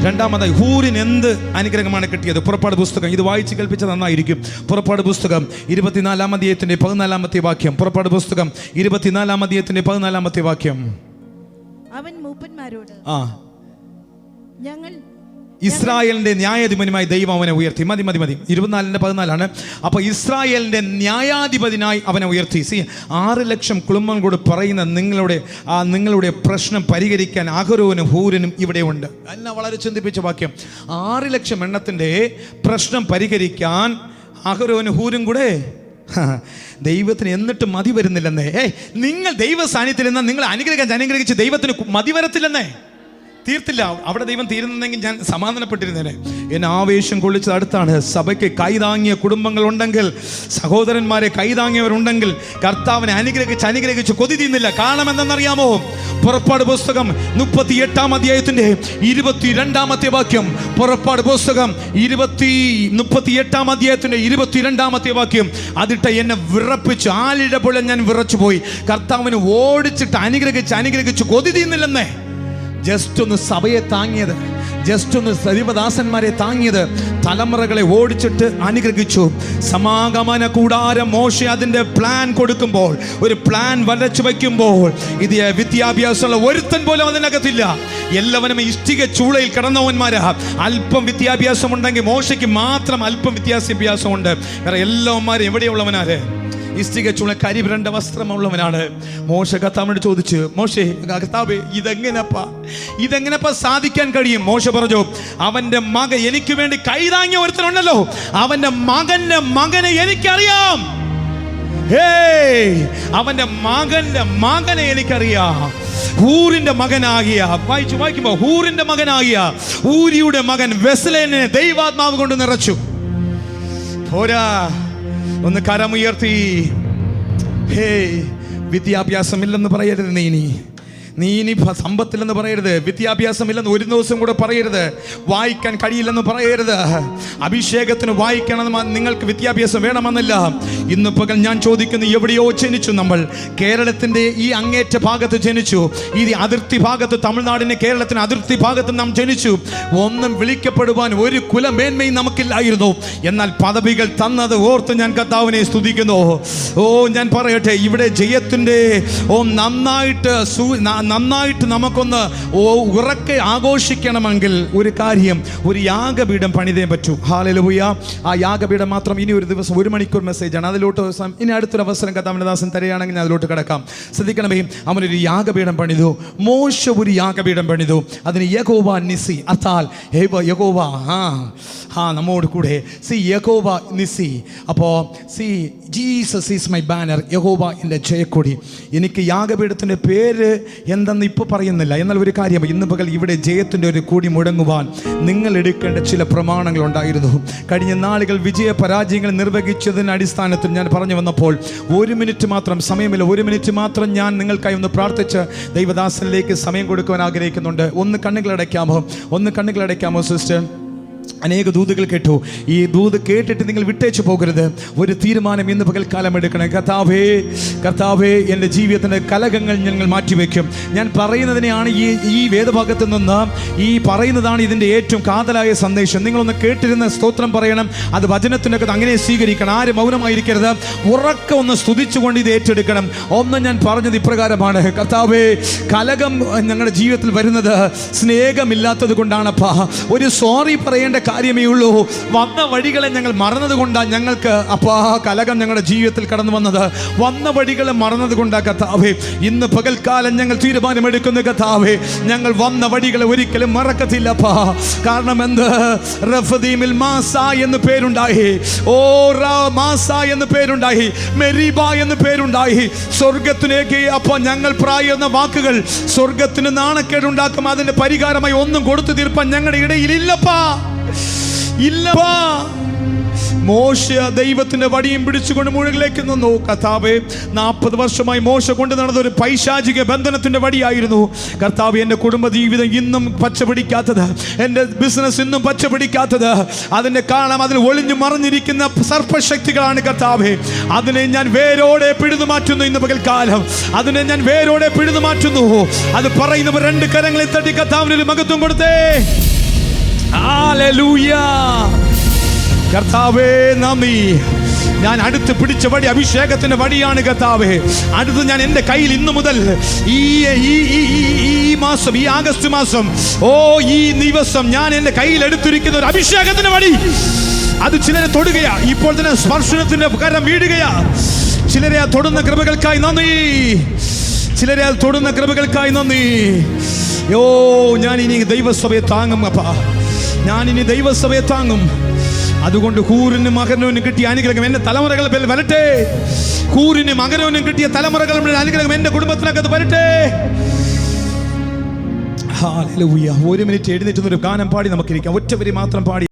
രണ്ടാമതായി ഹൂരിന് എന്ത് അനുഗ്രഹമാണ് കിട്ടിയത്? പുറപ്പാട് പുസ്തകം, ഇത് വായിച്ച് കേൾപ്പിച്ച നന്നായിരിക്കും. പുറപ്പാട് പുസ്തകം 24-ാം അധ്യായത്തിന്റെ 14-ാമത്തെ വാക്യം. പുറപ്പാട് പുസ്തകം 24-ാം അധ്യായത്തിന്റെ 14-ാമത്തെ വാക്യം. അവൻ മൂപ്പന്മാരോട്, ഞങ്ങൾ ഇസ്രായേലിന്റെ ന്യായാധിപതിയുമായി ദൈവം അവനെ ഉയർത്തി. മതി 24-14 അപ്പോൾ ഇസ്രായേലിന്റെ ന്യായാധിപതിനായി അവനെ ഉയർത്തി. 6 ലക്ഷം കുടുംബം കൂടെ പറയുന്ന നിങ്ങളുടെ പ്രശ്നം പരിഹരിക്കാൻ അഹരോനും ഹൂരനും ഇവിടെ ഉണ്ട്. എന്നെ വളരെ ചിന്തിപ്പിച്ച വാക്യം. 6 ലക്ഷം എണ്ണത്തിന്റെ പ്രശ്നം പരിഹരിക്കാൻ അഹരോനും ഹൂരും കൂടെ ദൈവത്തിന് എന്നിട്ട് മതി വരുന്നില്ലെന്നേ. നിങ്ങൾ ദൈവ സാന്നിധ്യത്തിൽ നിന്നാൽ നിങ്ങൾ അനുഗ്രഹിച്ച് ദൈവത്തിന് മതി വരത്തില്ലെന്നേ, തീർത്തില്ല. അവിടെ ദൈവം തീരുന്നെങ്കിൽ ഞാൻ സമാധാനപ്പെട്ടിരുന്നേനെ. എന്നെ ആവേശം കൊള്ളിച്ചത് അടുത്താണ്. സഭയ്ക്ക് കൈതാങ്ങിയ കുടുംബങ്ങളുണ്ടെങ്കിൽ, സഹോദരന്മാരെ കൈതാങ്ങിയവരുണ്ടെങ്കിൽ കർത്താവിനെ അനുഗ്രഹിച്ച് കൊതി തീർന്നില്ല. കാരണം എന്തെന്നറിയാമോ? പുറപ്പാട് പുസ്തകം 38-ാം അധ്യായത്തിന്റെ 22-ാമത്തെ വാക്യം. പുറപ്പാട് പുസ്തകം 38-ാം അധ്യായത്തിന്റെ 22-ാമത്തെ വാക്യം. അതിട്ട് എന്നെ വിറപ്പിച്ചു, ആലിട പോലെ ഞാൻ വിറച്ചുപോയി. കർത്താവിനെ ഓടിച്ചിട്ട് അനുഗ്രഹിച്ച് കൊതി തീർന്നില്ലെന്നേ. ജസ്റ്റ് ഒന്ന് സഭയെ താങ്ങിയത്, ജസ്റ്റ് ഒന്ന് ദൈവദാസന്മാരെ താങ്ങിയത് തലമുറകളെ ഓടിച്ചിട്ട് അനുഗ്രഹിച്ചു. സമാഗമന കൂടാരം മോശ അതിൻ്റെ പ്ലാൻ കൊടുക്കുമ്പോൾ, ഒരു പ്ലാൻ വരച്ചു വയ്ക്കുമ്പോൾ, ഇത് വിദ്യാഭ്യാസമുള്ള ഒരുത്തൻ പോലും അതിനകത്തില്ല. എല്ലാവരും ഇഷ്ടിക ചൂളയിൽ കിടന്നവന്മാരാ. അല്പം വിദ്യാഭ്യാസം ഉണ്ടെങ്കിൽ മോശയ്ക്ക് മാത്രം അല്പം വിദ്യാഭ്യാസമുണ്ട്. വേറെ എല്ലാവന്മാരും എവിടെയുള്ളവനാര്? ഇഷ്ടിക ചൂള കരിവരണ്ട വസ്ത്രമുള്ളവനാണ്. മോശ കർത്താവിനോട് ചോദിച്ചു, മോശേ കർത്താവേ ഇതെങ്ങനെപ്പാ സാധിക്കാൻ കഴിയും? മോശ പറഞ്ഞു, അവന്റെ മകൻ, എനിക്ക് വേണ്ടി കൈതാങ്ങിയ ഒരുത്തനുണ്ടല്ലോ, അവന്റെ മകനെ എനിക്കറിയാം. അവന്റെ മകനെ എനിക്കറിയാം. ഹൂറിന്റെ മകനാകിയ, വായിക്കുമ്പോ ഹൂറിന്റെ മകനാകിയ ഊരിയുടെ മകൻ വെസ്ലേനെ ദൈവാത്മാവ് കൊണ്ട് നിറച്ചു. പോരാ, ഒന്ന് കരമുയർത്തി. വിദ്യാഭ്യാസമില്ലെന്ന് പറയരുത്. നീ ഇനി സമ്പത്തില്ലെന്ന് പറയരുത്. വിദ്യാഭ്യാസമില്ലെന്ന് ഒരു ദിവസം കൂടെ പറയരുത്. വായിക്കാൻ കഴിയില്ലെന്ന് പറയരുത്. അഭിഷേകത്തിന് വായിക്കണം, നിങ്ങൾക്ക് വിദ്യാഭ്യാസം വേണമെന്നില്ല. ഇന്ന് പകൽ ഞാൻ ചോദിക്കുന്നു, എവിടെയോ ജനിച്ചു നമ്മൾ. കേരളത്തിൻ്റെ ഈ അങ്ങേറ്റ ഭാഗത്ത് ജനിച്ചു. ഈ അതിർത്തി ഭാഗത്ത്, തമിഴ്നാടിൻ്റെ കേരളത്തിന് അതിർത്തി ഭാഗത്ത് നാം ജനിച്ചു. ഒന്നും വിളിക്കപ്പെടുവാൻ ഒരു കുലമേന്മയും നമുക്കില്ലായിരുന്നു. എന്നാൽ പദവികൾ തന്നത് ഓർത്ത് ഞാൻ കർത്താവിനെ സ്തുതിക്കുന്നു. ഞാൻ പറയട്ടെ, ഇവിടെ ജയത്തിൻ്റെ നന്നായിട്ട് നമുക്കൊന്ന് ഉറക്കെ ആഘോഷിക്കണമെങ്കിൽ ഒരു കാര്യം, ഒരു യാഗപീഠം പണിതേ പറ്റൂ. ഹല്ലേലൂയ. ആ യാഗപീഠം മാത്രം ഇനി ഒരു ദിവസം 1 മണിക്കൂർ മെസ്സേജാണ്. അതിലോട്ട് ഇനി അടുത്തൊരു അവസരം കർത്താവിന്റെ ദാസൻ തരികയാണെങ്കിൽ അതിലോട്ട് കിടക്കാം. ശ്രദ്ധിക്കണമേ, അവനൊരു യാഗപീഠം പണിതു. മോശ ഒരു യാഗപീഠം പണിതു. അതിന് യഹോവ നിസി, അത്താൽ യഹോവ നമ്മോട് കൂടെ. യഹോവ നിസി. അപ്പോൾ ജീസസ് ഈസ് മൈ ബാനർ. യഹോവ എൻ്റെ ജയക്കൊടി. എനിക്ക് യാഗപീഠത്തിൻ്റെ പേര് എന്തെന്ന് ഇപ്പോൾ പറയുന്നില്ല. എന്നാൽ ഒരു കാര്യം, ഇന്ന് പകൽ ഇവിടെ ജയത്തിൻ്റെ ഒരു കൂടി മുടങ്ങുവാൻ നിങ്ങൾ എടുക്കേണ്ട ചില പ്രമാണങ്ങളുണ്ടായിരുന്നു. കഴിഞ്ഞ നാളുകൾ വിജയ പരാജയങ്ങൾ നിർവഹിച്ചതിൻ്റെ അടിസ്ഥാനത്തിൽ ഞാൻ പറഞ്ഞു വന്നപ്പോൾ 1 മിനിറ്റ് മാത്രം സമയമില്ല. 1 മിനിറ്റ് മാത്രം ഞാൻ നിങ്ങൾക്കായി ഒന്ന് പ്രാർത്ഥിച്ച് ദൈവദാസനിലേക്ക് സമയം കൊടുക്കുവാൻ ആഗ്രഹിക്കുന്നുണ്ട്. ഒന്ന് കണ്ണുകളടയ്ക്കാമോ സിസ്റ്റർ? അനേക ദൂതുകൾ കേട്ടു. ഈ ദൂത് കേട്ടിട്ട് നിങ്ങൾ വിട്ടേച്ചു പോകരുത്. ഒരു തീരുമാനം ഇന്ന് പകൽക്കാലം എടുക്കണം. കർത്താവേ എൻ്റെ ജീവിതത്തിൻ്റെ കലഹങ്ങൾ ഞങ്ങൾ മാറ്റിവെക്കും. ഞാൻ പറയുന്നതിനെയാണ് ഈ വേദഭാഗത്ത് നിന്ന് ഈ പറയുന്നതാണ് ഇതിൻ്റെ ഏറ്റവും കാതലായ സന്ദേശം. നിങ്ങളൊന്ന് കേട്ടിരുന്ന സ്തോത്രം പറയണം. അത് വചനത്തിൻ്റെ അകത്ത് അങ്ങനെ സ്വീകരിക്കണം. ആരും മൗനമായിരിക്കരുത്. ഉറക്കെ ഒന്ന് സ്തുതിച്ചുകൊണ്ട് ഇത് ഏറ്റെടുക്കണം. ഒന്ന് ഞാൻ പറഞ്ഞത് ഇപ്രകാരമാണ്, കർത്താവേ, കലഹം ഞങ്ങളുടെ ജീവിതത്തിൽ വരുന്നത് സ്നേഹമില്ലാത്തത് കൊണ്ടാണപ്പാ. ഒരു സോറി പറയേണ്ട കാര്യമേ ഉള്ളൂ. വന്ന വഴികളെ ഞങ്ങൾ മറന്നത് കൊണ്ടാണ് ഞങ്ങൾക്ക് കലഹം ഞങ്ങളുടെ ജീവിതത്തിൽ കടന്നു വന്നത്. വന്ന വഴികളെ മറന്നത് കൊണ്ടാ കർത്താവേ. ഇന്ന് പകൽക്കാലം ഞങ്ങൾ തീരുമാനമെടുക്കുന്ന കർത്താവേ, ഞങ്ങൾ വന്ന വഴികളെ ഒരിക്കലും മറക്കത്തില്ലപ്പാ. കാരണം എന്ത്? റഫദീമിൽ മാസ എന്ന് പേരുണ്ടായി. മാസ എന്ന് പേരുണ്ടായി. മെരീബ എന്ന് പേരുണ്ടായി. സ്വർഗത്തിലേക്ക് ഞങ്ങൾ പ്രായുന്ന വാക്കുകൾ സ്വർഗത്തിന് നാണക്കേടുണ്ടാക്കും. അതിന്റെ പരിഹാരമായി ഒന്നും കൊടുത്തു തീർപ്പാൻ ഞങ്ങളുടെ ഇടയിൽ ഇല്ലപ്പാ. മോശ ദൈവത്തിന്റെ വടിയും പിടിച്ചുകൊണ്ട് മുഴുകിലേക്ക് നിന്നു. കർത്താവേ, 40 വർഷമായി മോശ കൊണ്ട് നടന്ന ഒരു പൈശാചിക ബന്ധനത്തിന്റെ വടിയായിരുന്നു. കർത്താവേ, എൻ്റെ കുടുംബ ജീവിതം ഇന്നും പച്ചപിടിക്കാത്തത്, എൻ്റെ ബിസിനസ് ഇന്നും പച്ചപിടിക്കാത്തത്, അതിന്റെ കാരണം അതിൽ ഒളിഞ്ഞു മറിഞ്ഞിരിക്കുന്ന സർപ്പശക്തികളാണ്. കർത്താവേ, അതിനെ ഞാൻ വേരോടെ പിഴുതു മാറ്റുന്നു. ഇന്ന് പകൽക്കാലം അതിനെ ഞാൻ വേരോടെ പിഴുതു മാറ്റുന്നു. അത് പറയുന്നവർ 2 കരങ്ങളിൽ തട്ടി കർത്താവിന് ഒരു മഹത്വം കൊടുത്തേ. ഹല്ലേലൂയ. കർത്താവേ നന്ദി. ഞാൻ അടുത്ത് പിടിച്ച വടി അഭിഷേകത്തിന്റെ വടിയാണ് കർത്താവേ. അടുത്ത് ഞാൻ എൻ്റെ കയ്യിൽ ഇന്നു മുതൽ ഈ മാസം, ഈ ആഗസ്റ്റ് മാസം, ഈ ദിവസം ഞാൻ എൻ്റെ കയ്യിൽ എടുത്തിരിക്കുന്ന ഒരു അഭിഷേകത്തിന്റെ വടി. അത് ചിലരെ തൊടുകയാ. ഇപ്പോൾ തന്നെ സ്പർശനത്തിന്റെ കരം വീഴുകയാ. ചിലരെ തൊടുന്ന കൃപകൾക്കായി നന്ദി. ഞാൻ ഇനി ദൈവസഭയെ താങ്ങും അപ്പാ. അതുകൊണ്ട് ഹൂറിനും മകനോനും കിട്ടിയ അനുഗ്രഹം എൻ്റെ തലമുറകൾ വരട്ടെ. ഹൂറിനും മകനോനും കിട്ടിയ തലമുറകളുടെ അനുഗ്രഹം എൻ്റെ കുടുംബത്തിനകത്ത് വരട്ടെ. ഹല്ലേലൂയ. 1 മിനിറ്റ് എഴുന്നേറ്റുന്നൊരു ഗാനം പാടി നമുക്കിരിക്കാം. ഒറ്റ വരി മാത്രം പാടി.